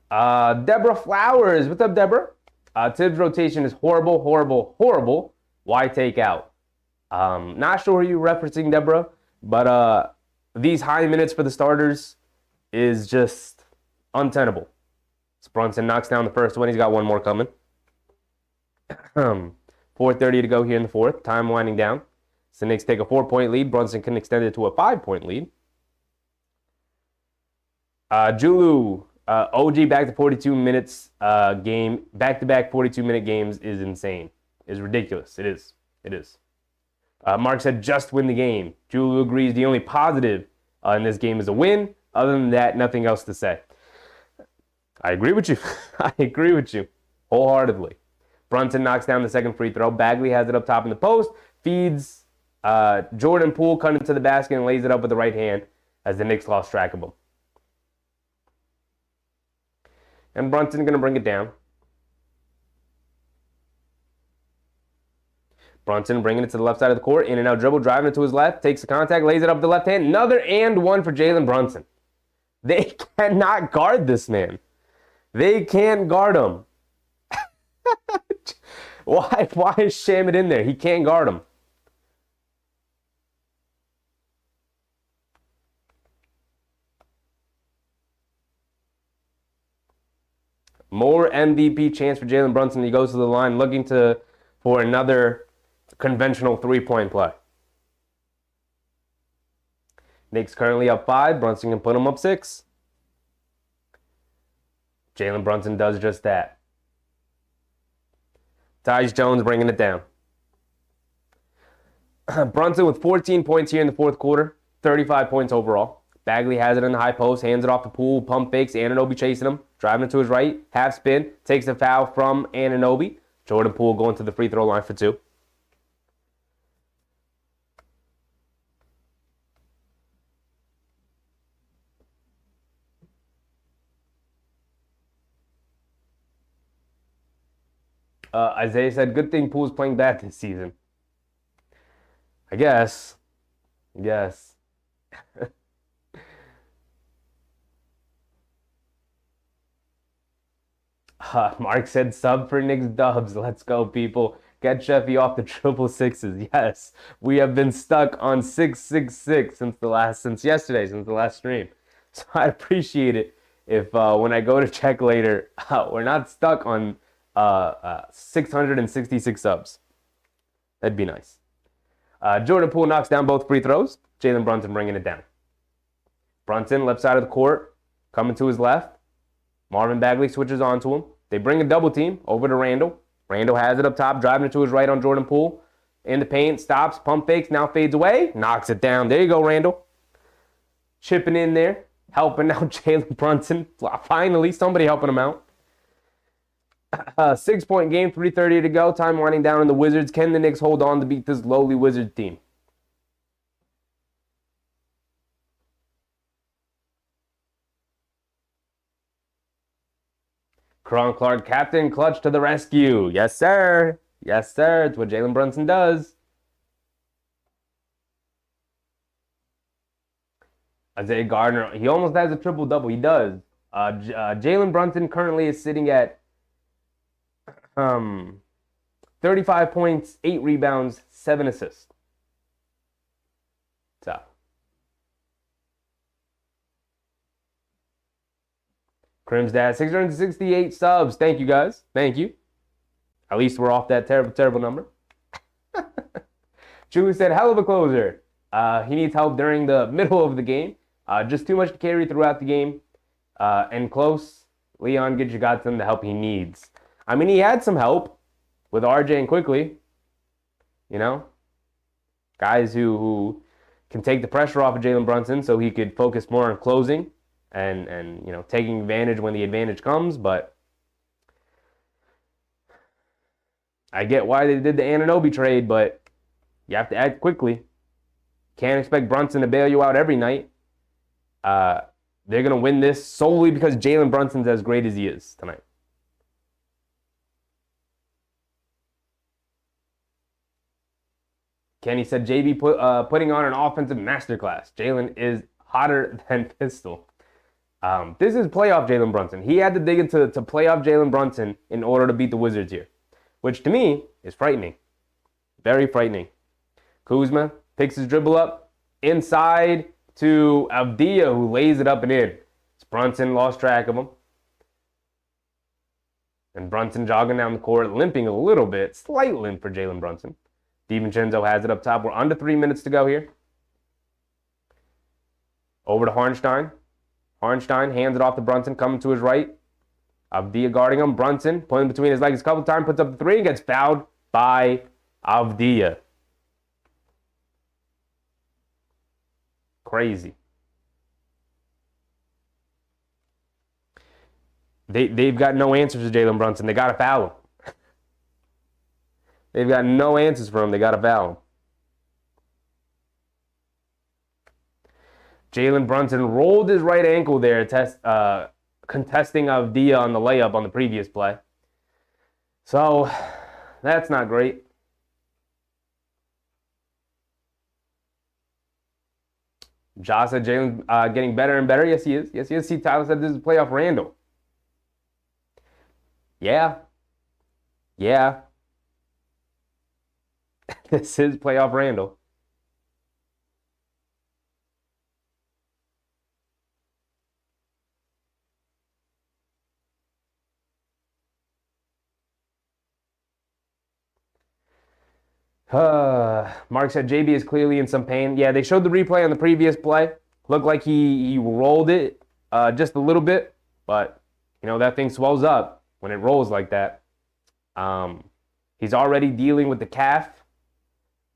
Deborah Flowers. What's up, Deborah? Tibbs' rotation is horrible, horrible, horrible. Why take out? Not sure who you're referencing, Deborah, but these high minutes for the starters is just untenable. So Brunson knocks down the first one. He's got one more coming. 4:30 to go here in the fourth. Time winding down. So Knicks take a 4-point lead. Brunson can extend it to a 5-point lead. Julu, OG back to 42 minutes game. Back-to-back 42-minute games is insane. Is ridiculous. It is. It is. Mark said just win the game. Julu agrees the only positive in this game is a win. Other than that, nothing else to say. I agree with you. I agree with you wholeheartedly. Brunson knocks down the second free throw. Bagley has it up top in the post. Feeds Jordan Poole, cutting to the basket and lays it up with the right hand as the Knicks lost track of him. And Brunson going to bring it down. Brunson bringing it to the left side of the court. In and out dribble, driving it to his left. Takes the contact, lays it up the left hand. Another and one for Jalen Brunson. They cannot guard this man. They can't guard him. Why is Shamit in there? He can't guard him. More MVP chance for Jalen Brunson. He goes to the line looking for another conventional three-point play. Knicks currently up 5. Brunson can put him up 6. Jalen Brunson does just that. Tyus Jones bringing it down. Brunson with 14 points here in the fourth quarter. 35 points overall. Bagley has it in the high post, hands it off to Poole, pump fakes, Anunoby chasing him, driving it to his right, half spin, takes a foul from Anunoby. Jordan Poole going to the free throw line for 2. Isaiah said, good thing Poole's playing bad this season. I guess. Yes. Mark said sub for Knicks dubs. Let's go, people. Get Sheffy off the 666s. Yes, we have been stuck on 666 since yesterday, since the last stream. So I appreciate it if when I go to check later, we're not stuck on 666 subs. That'd be nice. Jordan Poole knocks down both free throws. Jalen Brunson bringing it down. Brunson, left side of the court, coming to his left. Marvin Bagley switches onto him. They bring a double team over to Randall. Randall has it up top, driving it to his right on Jordan Poole. In the paint, stops, pump fakes, now fades away, knocks it down. There you go, Randall. Chipping in there, helping out Jalen Brunson. Finally, somebody helping him out. 6-point game, 3:30 to go. Time winding down in the Wizards. Can the Knicks hold on to beat this lowly Wizards team? Karan Clark, Captain Clutch to the rescue. Yes, sir. Yes, sir. It's what Jalen Brunson does. Isaiah Gardner, he almost has a triple-double. He does. Jalen Brunson currently is sitting at 35 points, 8 rebounds, 7 assists. So. Crim's dad, 668 subs. Thank you, guys. Thank you. At least we're off that terrible, terrible number. Julie said, hell of a closer. He needs help during the middle of the game. Just too much to carry throughout the game. And close, Leon got him the help he needs. I mean, he had some help with RJ and Quickly. You know? Guys who can take the pressure off of Jalen Brunson so he could focus more on closing and taking advantage when the advantage comes. But I get why they did the Anunoby trade, but you have to act quickly. Can't expect Brunson to bail you out every night. They're going to win this solely because Jalen Brunson's as great as he is tonight. Kenny said JB putting on an offensive masterclass. Jalen is hotter than Pistol. This is playoff Jalen Brunson. He had to dig into playoff Jalen Brunson in order to beat the Wizards here, which to me is frightening. Very frightening. Kuzma picks his dribble up inside to Avdia, who lays it up and in. Brunson lost track of him. And Brunson jogging down the court, limping a little bit. Slight limp for Jalen Brunson. DiVincenzo has it up top. We're under 3 minutes to go here. Over to Harnstein. Harnstein hands it off to Brunson, coming to his right. Avdia guarding him. Brunson pulling between his legs a couple times, puts up the three, and gets fouled by Avdia. Crazy. They've got no answers to Jalen Brunson. They got to foul him. They've got no answers for him. They got to foul him. Jalen Brunson rolled his right ankle there, contesting Avdia on the layup on the previous play. So, that's not great. Ja said Jalen getting better and better. Yes, he is. Yes, he is. See, Tyler said this is playoff Randall. Yeah. Yeah. This is playoff Randall. Mark said JB is clearly in some pain. Yeah, they showed the replay on the previous play. Looked like he rolled it just a little bit, but that thing swells up when it rolls like that. He's already dealing with the calf.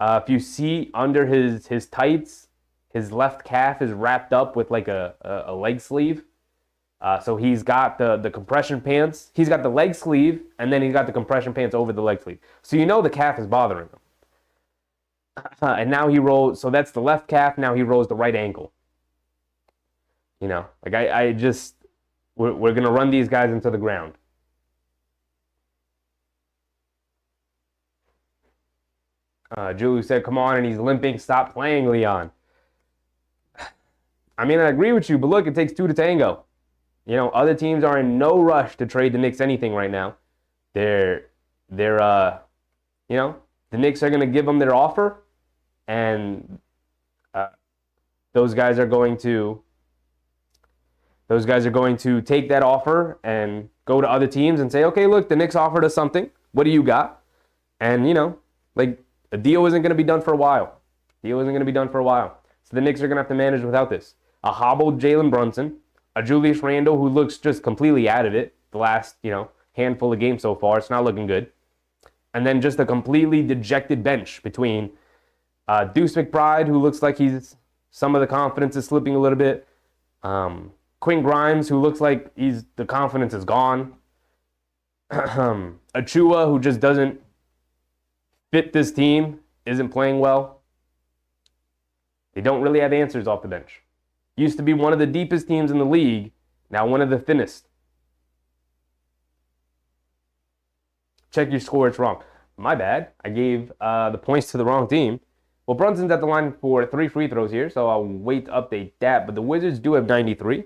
If you see under his tights, his left calf is wrapped up with like a leg sleeve. So he's got the compression pants. He's got the leg sleeve, and then he's got the compression pants over the leg sleeve. So the calf is bothering him. And now he rolls. So that's the left calf. Now he rolls the right ankle. I just we're gonna run these guys into the ground. Julie said, "Come on," and he's limping. Stop playing, Leon. I mean, I agree with you, but look, it takes two to tango. Other teams are in no rush to trade the Knicks anything right now. The Knicks are going to give them their offer, and those guys are going to take that offer and go to other teams and say, okay, look, the Knicks offered us something. What do you got? And a deal isn't going to be done for a while. So the Knicks are going to have to manage without this. A hobbled Jalen Brunson, a Julius Randle who looks just completely out of it the last, handful of games so far. It's not looking good. And then just a completely dejected bench between Deuce McBride, who looks like some of the confidence is slipping a little bit. Quinn Grimes, who looks like the confidence is gone. Achua, who just doesn't fit this team, isn't playing well. They don't really have answers off the bench. Used to be one of the deepest teams in the league, now one of the thinnest. Check your score, it's wrong. My bad. I gave the points to the wrong team. Well, Brunson's at the line for 3 free throws here, so I'll wait to update that. But the Wizards do have 93.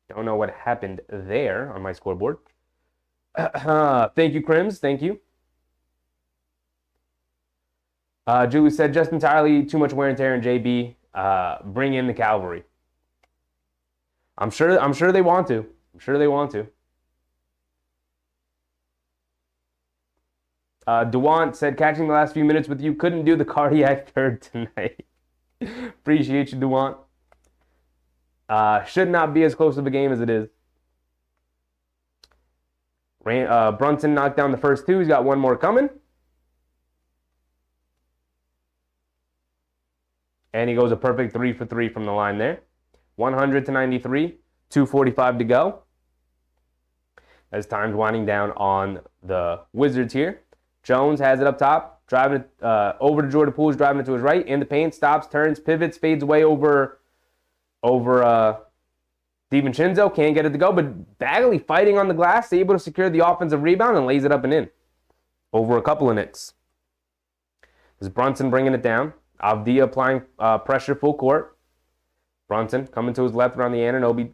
Don't know what happened there on my scoreboard. Thank you, Crims. Thank you. Julie said, just entirely too much wear and tear in JB. Bring in the cavalry. I'm sure they want to. DeWant said, catching the last few minutes with you, couldn't do the cardiac third tonight. Appreciate you, DeWant. Should not be as close of a game as it is. Brunson knocked down the first two. He's got one more coming. And he goes a perfect 3 for 3 from the line there. 100-93, 2:45 to go. As time's winding down on the Wizards here. Jones has it up top, driving it over to Jordan Poole, driving it to his right, in the paint, stops, turns, pivots, fades away over DiVincenzo, can't get it to go, but Bagley fighting on the glass, able to secure the offensive rebound and lays it up and in over a couple of Knicks. This is Brunson bringing it down. Avdia applying pressure full court. Brunson coming to his left around the Anunoby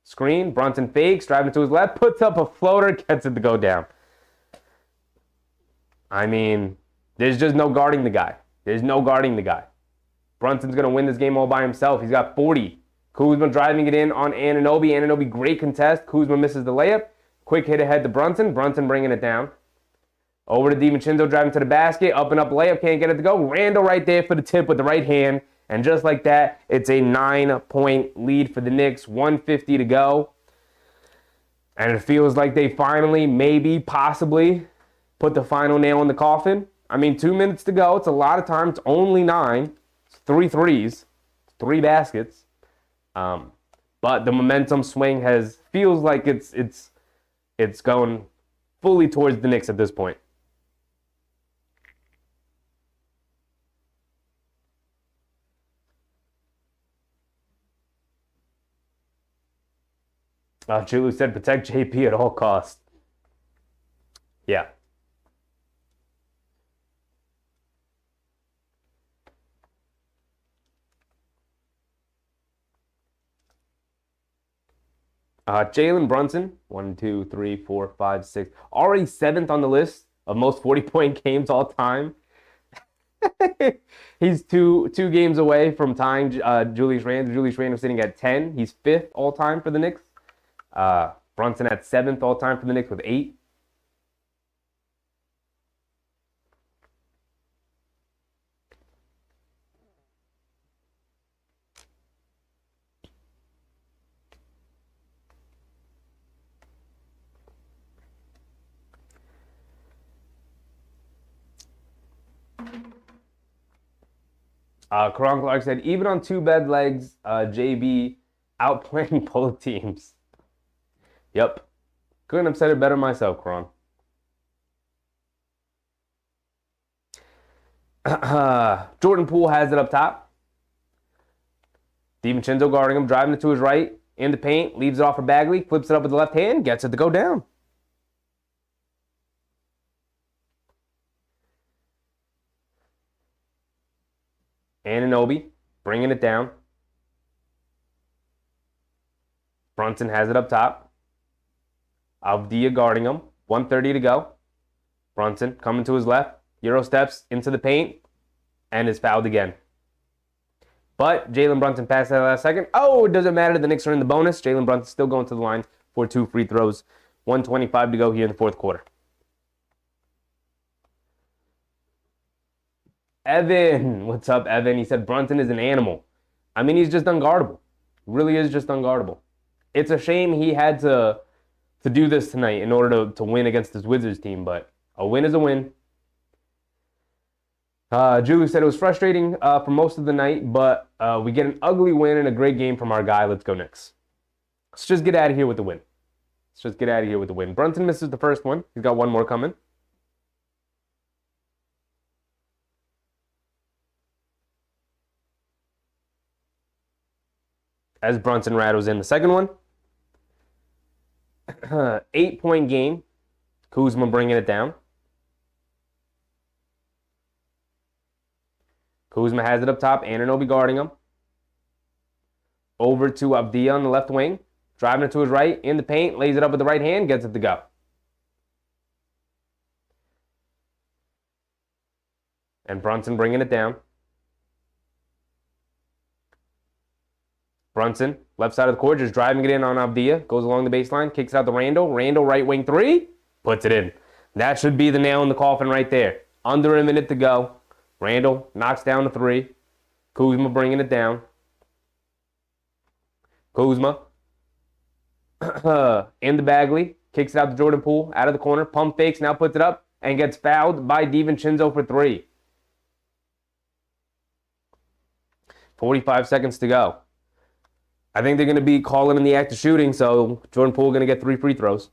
screen. Brunson fakes, driving to his left, puts up a floater, gets it to go down. I mean, there's just no guarding the guy. There's no guarding the guy. Brunson's going to win this game all by himself. He's got 40. Kuzma driving it in on Anunoby. Anunoby, great contest. Kuzma misses the layup. Quick hit ahead to Brunson. Brunson bringing it down. Over to DiVincenzo, driving to the basket. Up and up layup, can't get it to go. Randall right there for the tip with the right hand. And just like that, it's a 9-point lead for the Knicks. 1:50 to go. And it feels like they finally, maybe, possibly, put the final nail in the coffin. I mean, 2 minutes to go. It's a lot of time. It's only 9. It's 3 threes. It's 3 baskets. But the momentum swing feels like it's going fully towards the Knicks at this point. Chulu said protect JP at all costs. Yeah. Jalen Brunson, 1, 2, 3, 4, 5, 6. Already 7th on the list of most 40-point games all time. He's two games away from tying Julius Randle. Julius Randle sitting at 10. He's 5th all time for the Knicks. Brunson at 7th all time for the Knicks with 8. Karan Clark said, even on 2 bed legs, JB outplaying both teams. Yep. Couldn't have said it better myself, Karan. Jordan Poole has it up top. DiVincenzo guarding him, driving it to his right, in the paint, leaves it off for Bagley, flips it up with the left hand, gets it to go down. Anunoby bringing it down. Brunson has it up top. Avdia guarding him. 1:30 to go. Brunson coming to his left. Euro steps into the paint and is fouled again. But Jalen Brunson passed that last second. Oh, it doesn't matter. The Knicks are in the bonus. Jalen Brunson still going to the line for 2 free throws. 1:25 to go here in the fourth quarter. Evan, what's up, Evan? He said Brunson is an animal. I mean, he's just unguardable. Really is just unguardable. It's a shame he had to do this tonight in order to win against this Wizards team, but a win is a win. Julie said it was frustrating for most of the night, but we get an ugly win and a great game from our guy. Let's go Knicks. Let's just get out of here with the win. Brunson misses the first one. He's got one more coming. As Brunson rattles in the second one. 8-point game. Kuzma bringing it down. Kuzma has it up top. Anunoby guarding him. Over to Avdia on the left wing. Driving it to his right. In the paint. Lays it up with the right hand. Gets it to go. And Brunson bringing it down. Brunson, left side of the court, just driving it in on Avdia. Goes along the baseline, kicks out to Randall. Randall, right wing 3, puts it in. That should be the nail in the coffin right there. Under a minute to go. Randall knocks down the 3. Kuzma bringing it down. Kuzma. In the Bagley. Kicks it out to Jordan Poole. Out of the corner. Pump fakes, now puts it up. And gets fouled by DiVincenzo for 3. 45 seconds to go. I think they're going to be calling in the act of shooting, so Jordan Poole going to get 3 free throws.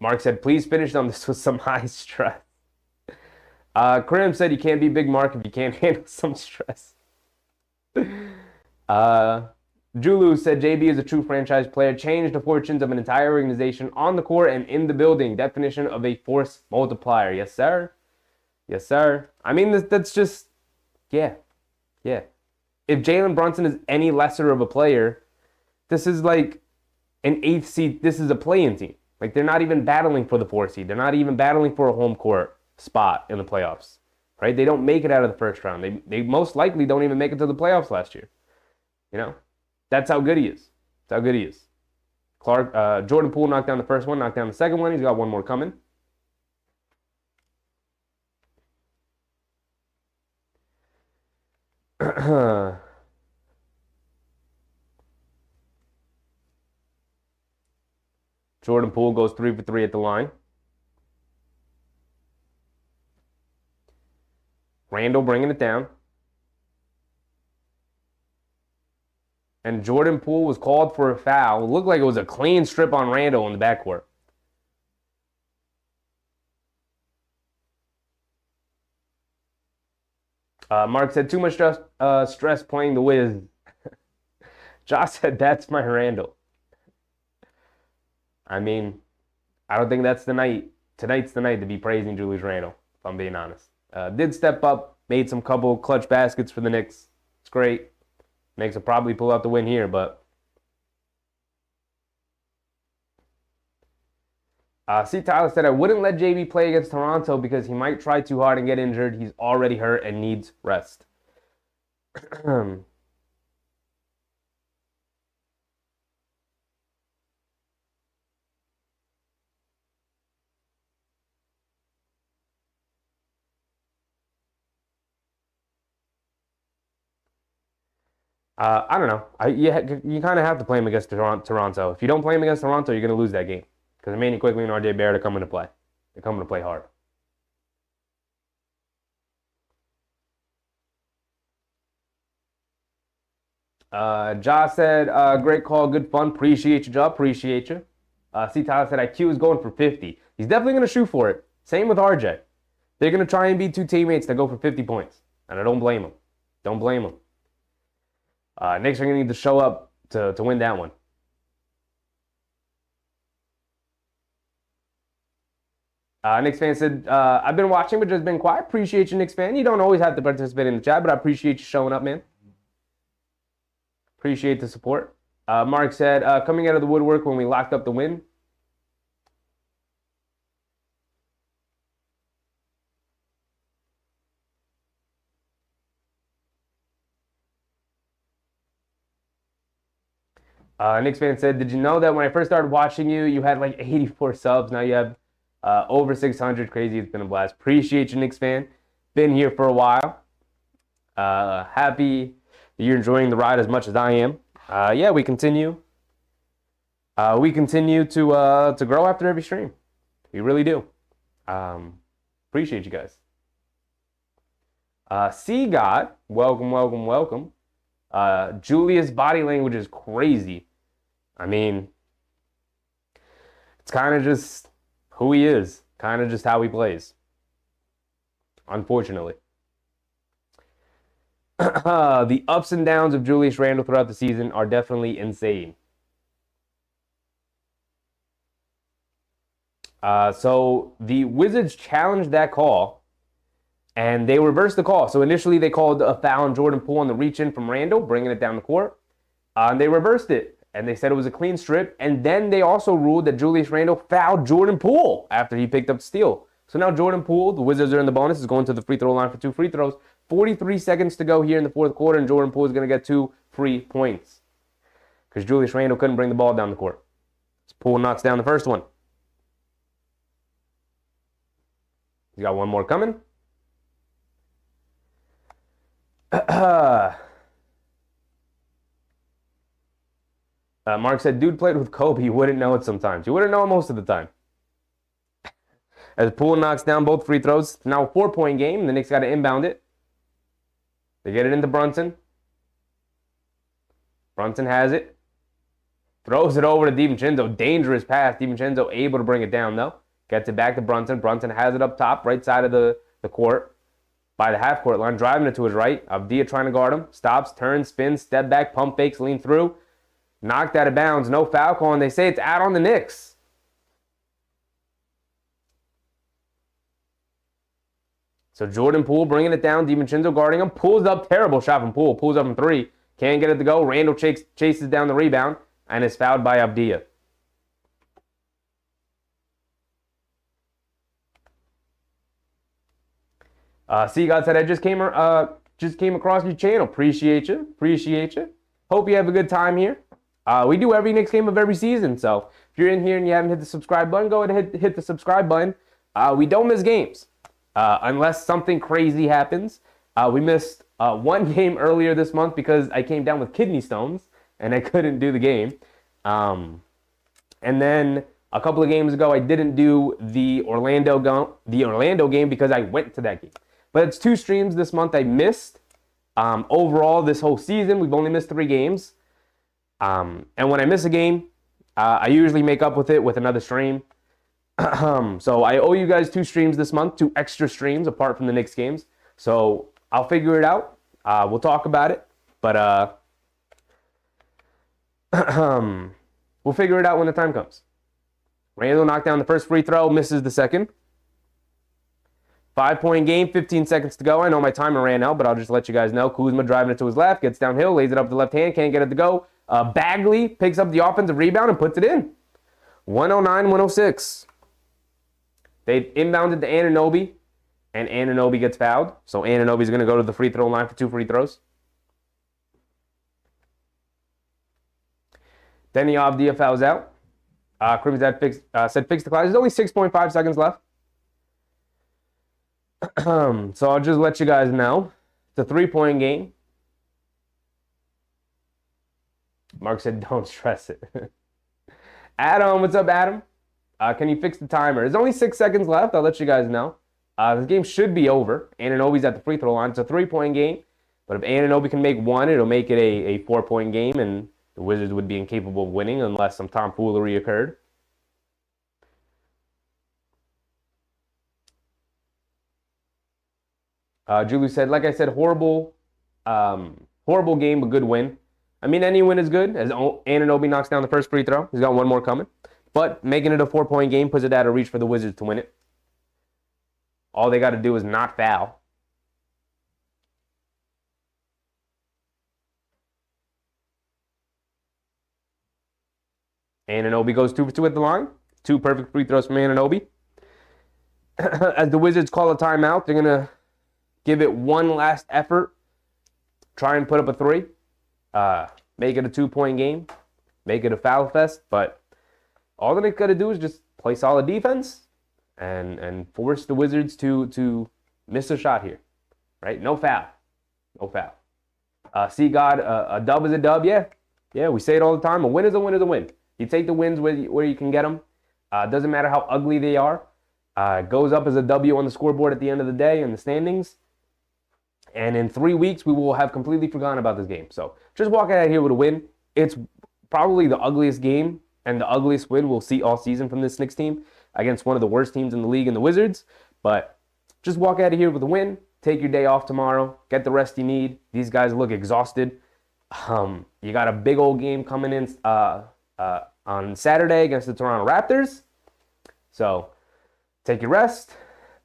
Mark said, please finish on this with some high stress. Karim said you can't be Big Mark if you can't handle some stress. Julu said JB is a true franchise player, changed the fortunes of an entire organization on the court and in the building. Definition of a force multiplier. Yes, sir. Yes, sir. I mean, that's just, yeah. If Jalen Brunson is any lesser of a player, this is like an 8th seed. This is a play-in team. Like, they're not even battling for the 4th seed. They're not even battling for a home court spot in the playoffs, right? They don't make it out of the first round. They most likely don't even make it to the playoffs last year. You know, that's how good he is. That's how good he is. Jordan Poole knocked down the first one, knocked down the second one. He's got one more coming. Jordan Poole goes 3 for 3 at the line. Randall bringing it down. And Jordan Poole was called for a foul. It looked like it was a clean strip on Randall in the backcourt. Mark said, too much stress playing the Wiz. Josh said, that's my Randall. I mean, I don't think that's the night. Tonight's the night to be praising Julius Randle, if I'm being honest. Did step up, made some couple clutch baskets for the Knicks. It's great. Knicks will probably pull out the win here, but... C. Tyler said, I wouldn't let JB play against Toronto because he might try too hard and get injured. He's already hurt and needs rest. I don't know. You kind of have to play him against Toronto. If you don't play him against Toronto, you're going to lose that game. Because Emmanuel Quickly and RJ Barrett are coming to play. They're coming to play hard. Josh said, great call, good fun. Appreciate you, Joe. Appreciate you. C. Tyler said, IQ is going for 50. He's definitely going to shoot for it. Same with RJ. They're going to try and be 2 teammates that go for 50 points. And I don't blame them. Don't blame them. Knicks are going to need to show up to win that one. Knicks fan said, I've been watching but just been quiet. Appreciate you, Knicks fan. You don't always have to participate in the chat, but I appreciate you showing up, man. Appreciate the support. Mark said, coming out of the woodwork when we locked up the win. Knicks fan said, did you know that when I first started watching you, you had like 84 subs. Now you have over 600. Crazy. It's been a blast. Appreciate you, Knicks fan. Been here for a while. Happy that you're enjoying the ride as much as I am. Yeah, we continue. We continue to grow after every stream. We really do. Appreciate you guys. C-God, welcome. Julius' body language is crazy. I mean, it's kind of just who he is, kind of just how he plays. Unfortunately. The ups and downs of Julius Randle throughout the season are definitely insane. So the Wizards challenged that call, and they reversed the call. So initially they called a foul on Jordan Poole on the reach-in from Randle, bringing it down the court. And they reversed it, and they said it was a clean strip. And then they also ruled that Julius Randle fouled Jordan Poole after he picked up the steal. So now Jordan Poole, the Wizards are in the bonus, is going to the free throw line for 2 free throws. 43 seconds to go here in the fourth quarter, and Jordan Poole is going to get 2 free points. Because Julius Randle couldn't bring the ball down the court. So Poole knocks down the first one. He's got one more coming. Mark said, dude played with Kobe. You wouldn't know it sometimes. You wouldn't know it most of the time. As Poole knocks down both free throws. Now a 4-point game. The Knicks got to inbound it. They get it into Brunson. Brunson has it. Throws it over to DiVincenzo. Dangerous pass. DiVincenzo able to bring it down, though. Gets it back to Brunson. Brunson has it up top, right side of the court. By the half-court line, driving it to his right. Avdia trying to guard him. Stops, turns, spins, step back, pump fakes, lean through. Knocked out of bounds. No foul call, and they say it's out on the Knicks. So Jordan Poole bringing it down. DiVincenzo guarding him. Pulls up. Terrible shot from Poole. Pulls up from three. Can't get it to go. Randall chases down the rebound and is fouled by Avdia. God said, I just came across your channel. Appreciate you. Hope you have a good time here. We do every Knicks game of every season. So if you're in here and you haven't hit the subscribe button, go ahead and hit the subscribe button. We don't miss games unless something crazy happens. We missed one game earlier this month because I came down with kidney stones and I couldn't do the game. And then a couple of games ago, I didn't do the Orlando game because I went to that game. But it's 2 streams this month I missed. Overall, this whole season, we've only missed 3 games. And when I miss a game, I usually make up with it with another stream. So I owe you guys 2 streams this month, 2 extra streams apart from the Knicks games. So I'll figure it out. We'll talk about it. But we'll figure it out when the time comes. Randall knocked down the first free throw, misses the second. 5-point game, 15 seconds to go. I know my timer ran out, but I'll just let you guys know. Kuzma driving it to his left, gets downhill, lays it up to the left hand, can't get it to go. Bagley picks up the offensive rebound and puts it in. 109-106. They inbounded to Anunoby, and Anunoby gets fouled. So Anunoby's going to go to the free throw line for 2 free throws. Then the Avdia fouls out. Crims said fix the clock. There's only 6.5 seconds left. So I'll just let you guys know. It's a 3-point game. Mark said, don't stress it. Adam, what's up, Adam? Can you fix the timer? There's only 6 seconds left. I'll let you guys know. This game should be over. Anunoby's at the free throw line. It's a 3-point game. But if Anunoby can make 1, it'll make it a 4-point game, and the Wizards would be incapable of winning unless some tomfoolery occurred. Julie said, like I said, horrible game, but good win. I mean, any win is good, as Anunoby knocks down the first free throw. He's got 1 more coming. But making it a 4-point game puts it out of reach for the Wizards to win it. All they got to do is not foul. Anunoby goes 2 for 2 at the line. 2 perfect free throws from Anunoby. As the Wizards call a timeout, they're going to give it one last effort. Try and put up a 3. Make it a 2-point game. Make it a foul fest. But all that they got to do is just play solid defense and force the Wizards to miss a shot here. Right? No foul. No foul. God, a dub is a dub. Yeah, we say it all the time. A win is a win is a win. You take the wins where you can get them. Doesn't matter how ugly they are. It goes up as a W on the scoreboard at the end of the day in the standings. And in 3 weeks, we will have completely forgotten about this game. So just walk out of here with a win. It's probably the ugliest game and the ugliest win we'll see all season from this Knicks team against one of the worst teams in the league in the Wizards. But just walk out of here with a win. Take your day off tomorrow. Get the rest you need. These guys look exhausted. You got a big old game coming in on Saturday against the Toronto Raptors. So take your rest.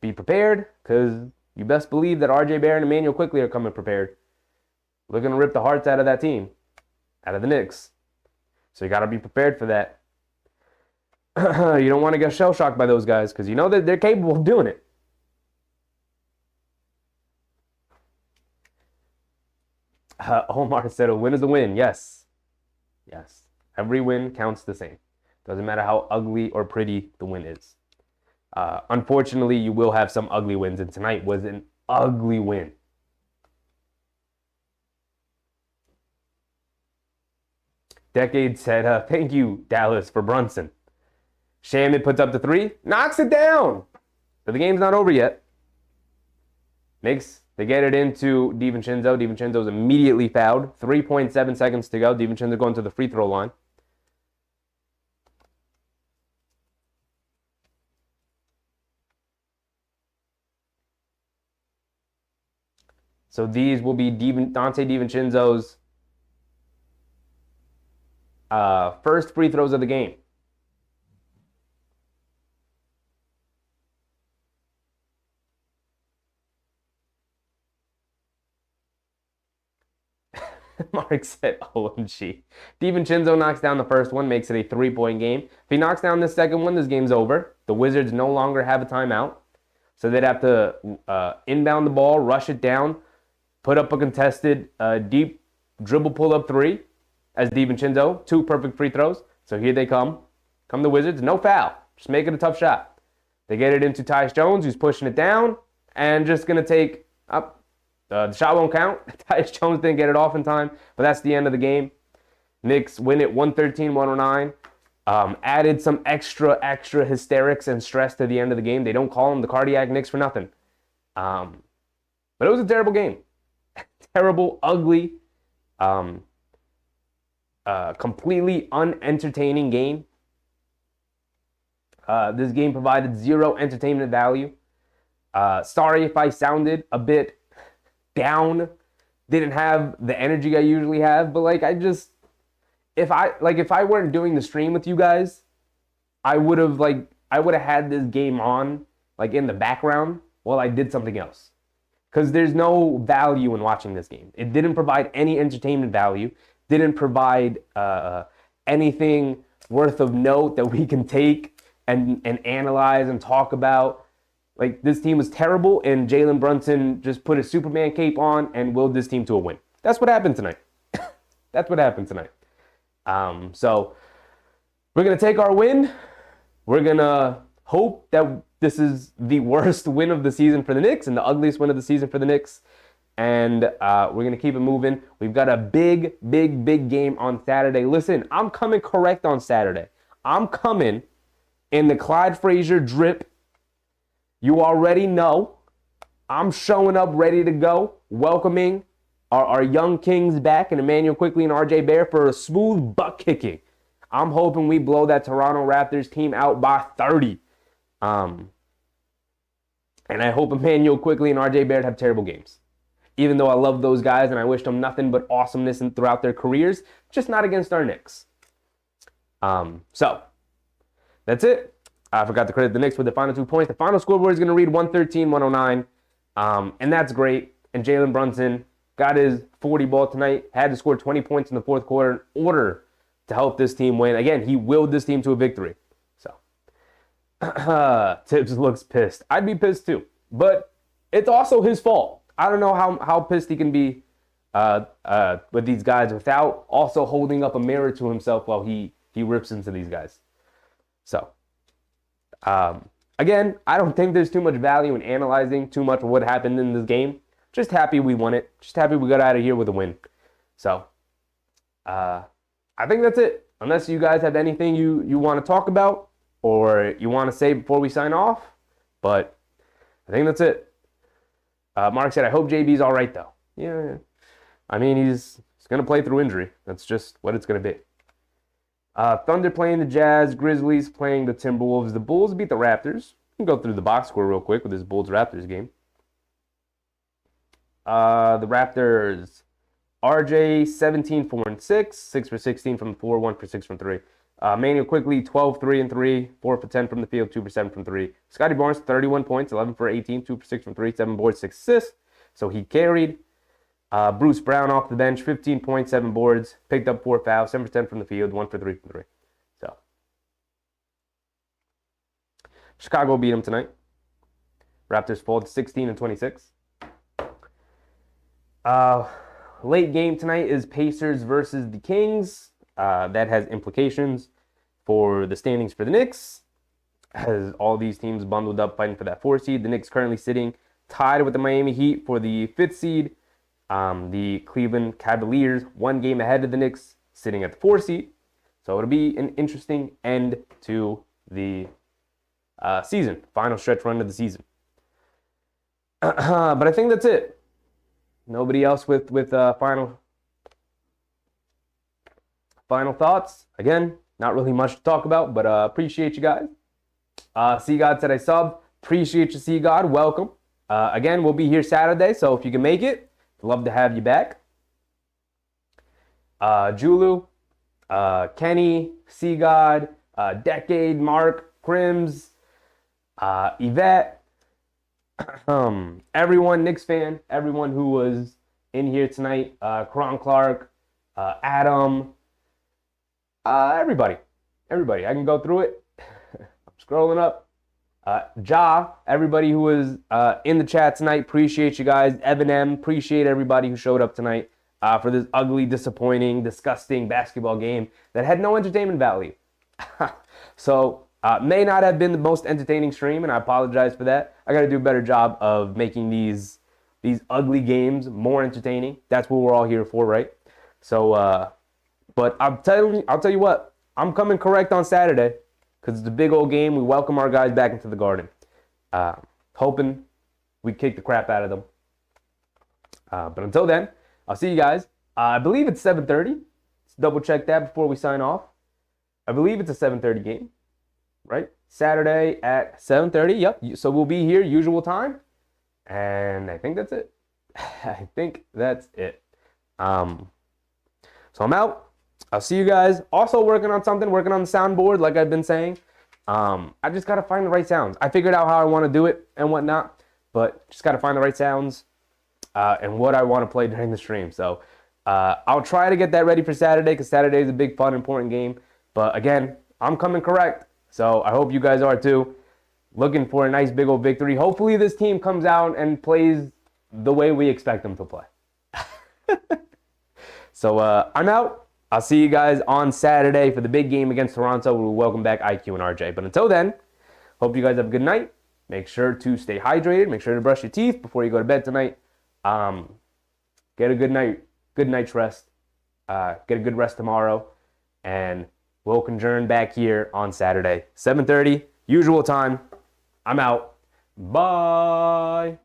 Be prepared, because you best believe that RJ Barrett and Emmanuel Quickley are coming prepared. We're going to rip the hearts out of that team, out of the Knicks. So you got to be prepared for that. You don't want to get shell-shocked by those guys, because you know that they're capable of doing it. Omar said a win is a win. Yes. Yes. Every win counts the same. Doesn't matter how ugly or pretty the win is. Unfortunately, you will have some ugly wins, and tonight was an ugly win. Decade said, thank you, Dallas, for Brunson. Shaman puts up the 3, knocks it down. But the game's not over yet. Knicks They get it into DiVincenzo. DiVincenzo's immediately fouled. 3.7 seconds to go. DiVincenzo going to the free throw line. So these will be Dante DiVincenzo's first free throws of the game. Mark said, OMG. DiVincenzo knocks down the first one, makes it a 3-point game. If he knocks down the second one, this game's over. The Wizards no longer have a timeout. So they'd have to inbound the ball, rush it down, put up a contested deep dribble pull-up three as DiVincenzo. 2 perfect free throws. So here they come. Come the Wizards. No foul. Just make it a tough shot. They get it into Tyus Jones, who's pushing it down and just going to take up. The shot won't count. Tyus Jones didn't get it off in time, but that's the end of the game. Knicks win it 113-109. Added some extra hysterics and stress to the end of the game. They don't call them the cardiac Knicks for nothing. But it was a terrible game. Terrible, ugly, completely unentertaining game. This game provided 0 entertainment value. Sorry if I sounded a bit down, didn't have the energy I usually have, but like if I weren't doing the stream with you guys, I would have had this game on like in the background while I did something else, because there's no value in watching this game. It didn't provide any entertainment value, didn't provide anything worth of note that we can take and analyze and talk about. Like, this team was terrible, and Jalen Brunson just put a Superman cape on and willed this team to a win. That's what happened tonight. That's what happened tonight. So we're going to take our win. We're going to hope that this is the worst win of the season for the Knicks and the ugliest win of the season for the Knicks. And we're going to keep it moving. We've got a big game on Saturday. Listen, I'm coming correct on Saturday. I'm coming in the Clyde Frazier drip. You already know. I'm showing up ready to go, welcoming our young kings back, and Emmanuel Quickley and RJ Bear for a smooth butt kicking. I'm hoping we blow that Toronto Raptors team out by 30. And I hope Emmanuel Quickley and RJ Barrett have terrible games. Even though I love those guys and I wish them nothing but awesomeness throughout their careers, just not against our Knicks. So, that's it. I forgot to credit the Knicks with the final 2 points. The final scoreboard is going to read 113-109. And that's great. And Jalen Brunson got his 40 ball tonight, had to score 20 points in the fourth quarter in order to help this team win. Again, he willed this team to a victory. So, Tibbs looks pissed. I'd be pissed too. But it's also his fault. I don't know how pissed he can be with these guys without also holding up a mirror to himself while he rips into these guys. So, again, I don't think there's too much value in analyzing too much of what happened in this game. Just happy we won it. Just happy we got out of here with a win. So, I think that's it. Unless you guys have anything you want to talk about or you want to say before we sign off. But I think that's it. Mark said, I hope JB's all right, though. Yeah. I mean, he's going to play through injury. That's just what it's going to be. Thunder playing the Jazz, Grizzlies playing the Timberwolves. The Bulls beat the Raptors. We can go through the box score real quick with this Bulls-Raptors game. The Raptors, RJ 17, 4 and 6, 6 for 16 from the floor, 1 for 6 from 3. Emmanuel Quickley 12, 3 and 3, 4 for 10 from the field, 2 for 7 from 3. Scotty Barnes 31 points, 11 for 18, 2 for 6 from 3, 7 boards, 6 assists. So he carried. Bruce Brown off the bench, 15 points, 7 boards, picked up 4 fouls, 7 for 10 from the field, 1 for 3 from 3. So Chicago beat them tonight. Raptors fall to 16 and 26. Late game tonight is Pacers versus the Kings. That has implications for the standings for the Knicks, as all these teams bundled up fighting for that 4 seed. The Knicks currently sitting tied with the Miami Heat for the 5th seed. The Cleveland Cavaliers 1 game ahead of the Knicks, sitting at the 4 seed. So it'll be an interesting end to the season, final stretch run of the season. But I think that's it. Nobody else with final thoughts. Again, not really much to talk about, but appreciate you guys. See God said I subbed. Appreciate you, See God. Welcome. Again, we'll be here Saturday, so if you can make it, love to have you back. Julu, Kenny, See God, Decade, Mark, Crims, Yvette, everyone, Knicks fan, everyone who was in here tonight, Karan Clark, Adam, everybody. I can go through it. I'm scrolling up. Ja, everybody who was in the chat tonight, appreciate you guys. Evan M, appreciate everybody who showed up tonight for this ugly, disappointing, disgusting basketball game that had no entertainment value. So, may not have been the most entertaining stream, and I apologize for that. I got to do a better job of making these ugly games more entertaining. That's what we're all here for, right? So, but I'll tell you what, I'm coming correct on Saturday because it's a big old game. We welcome our guys back into the Garden. Hoping we kick the crap out of them. But until then, I'll see you guys. I believe it's 7:30. Let's double check that before we sign off. I believe it's a 7:30 game, right? Saturday at 7:30. Yep. So we'll be here usual time, and I think that's it. So I'm out. I'll see you guys. Also working on something, working on the soundboard, like I've been saying. I just got to find the right sounds. I figured out how I want to do it and whatnot, but just got to find the right sounds and what I want to play during the stream. So I'll try to get that ready for Saturday because Saturday is a big, fun, important game. But again, I'm coming correct. So I hope you guys are too. Looking for a nice big old victory. Hopefully this team comes out and plays the way we expect them to play. So I'm out. I'll see you guys on Saturday for the big game against Toronto. We'll welcome back IQ and RJ. But until then, hope you guys have a good night. Make sure to stay hydrated. Make sure to brush your teeth before you go to bed tonight. Get a good night's rest. Get a good rest tomorrow. And we'll conjourn back here on Saturday, 7:30, usual time. I'm out. Bye.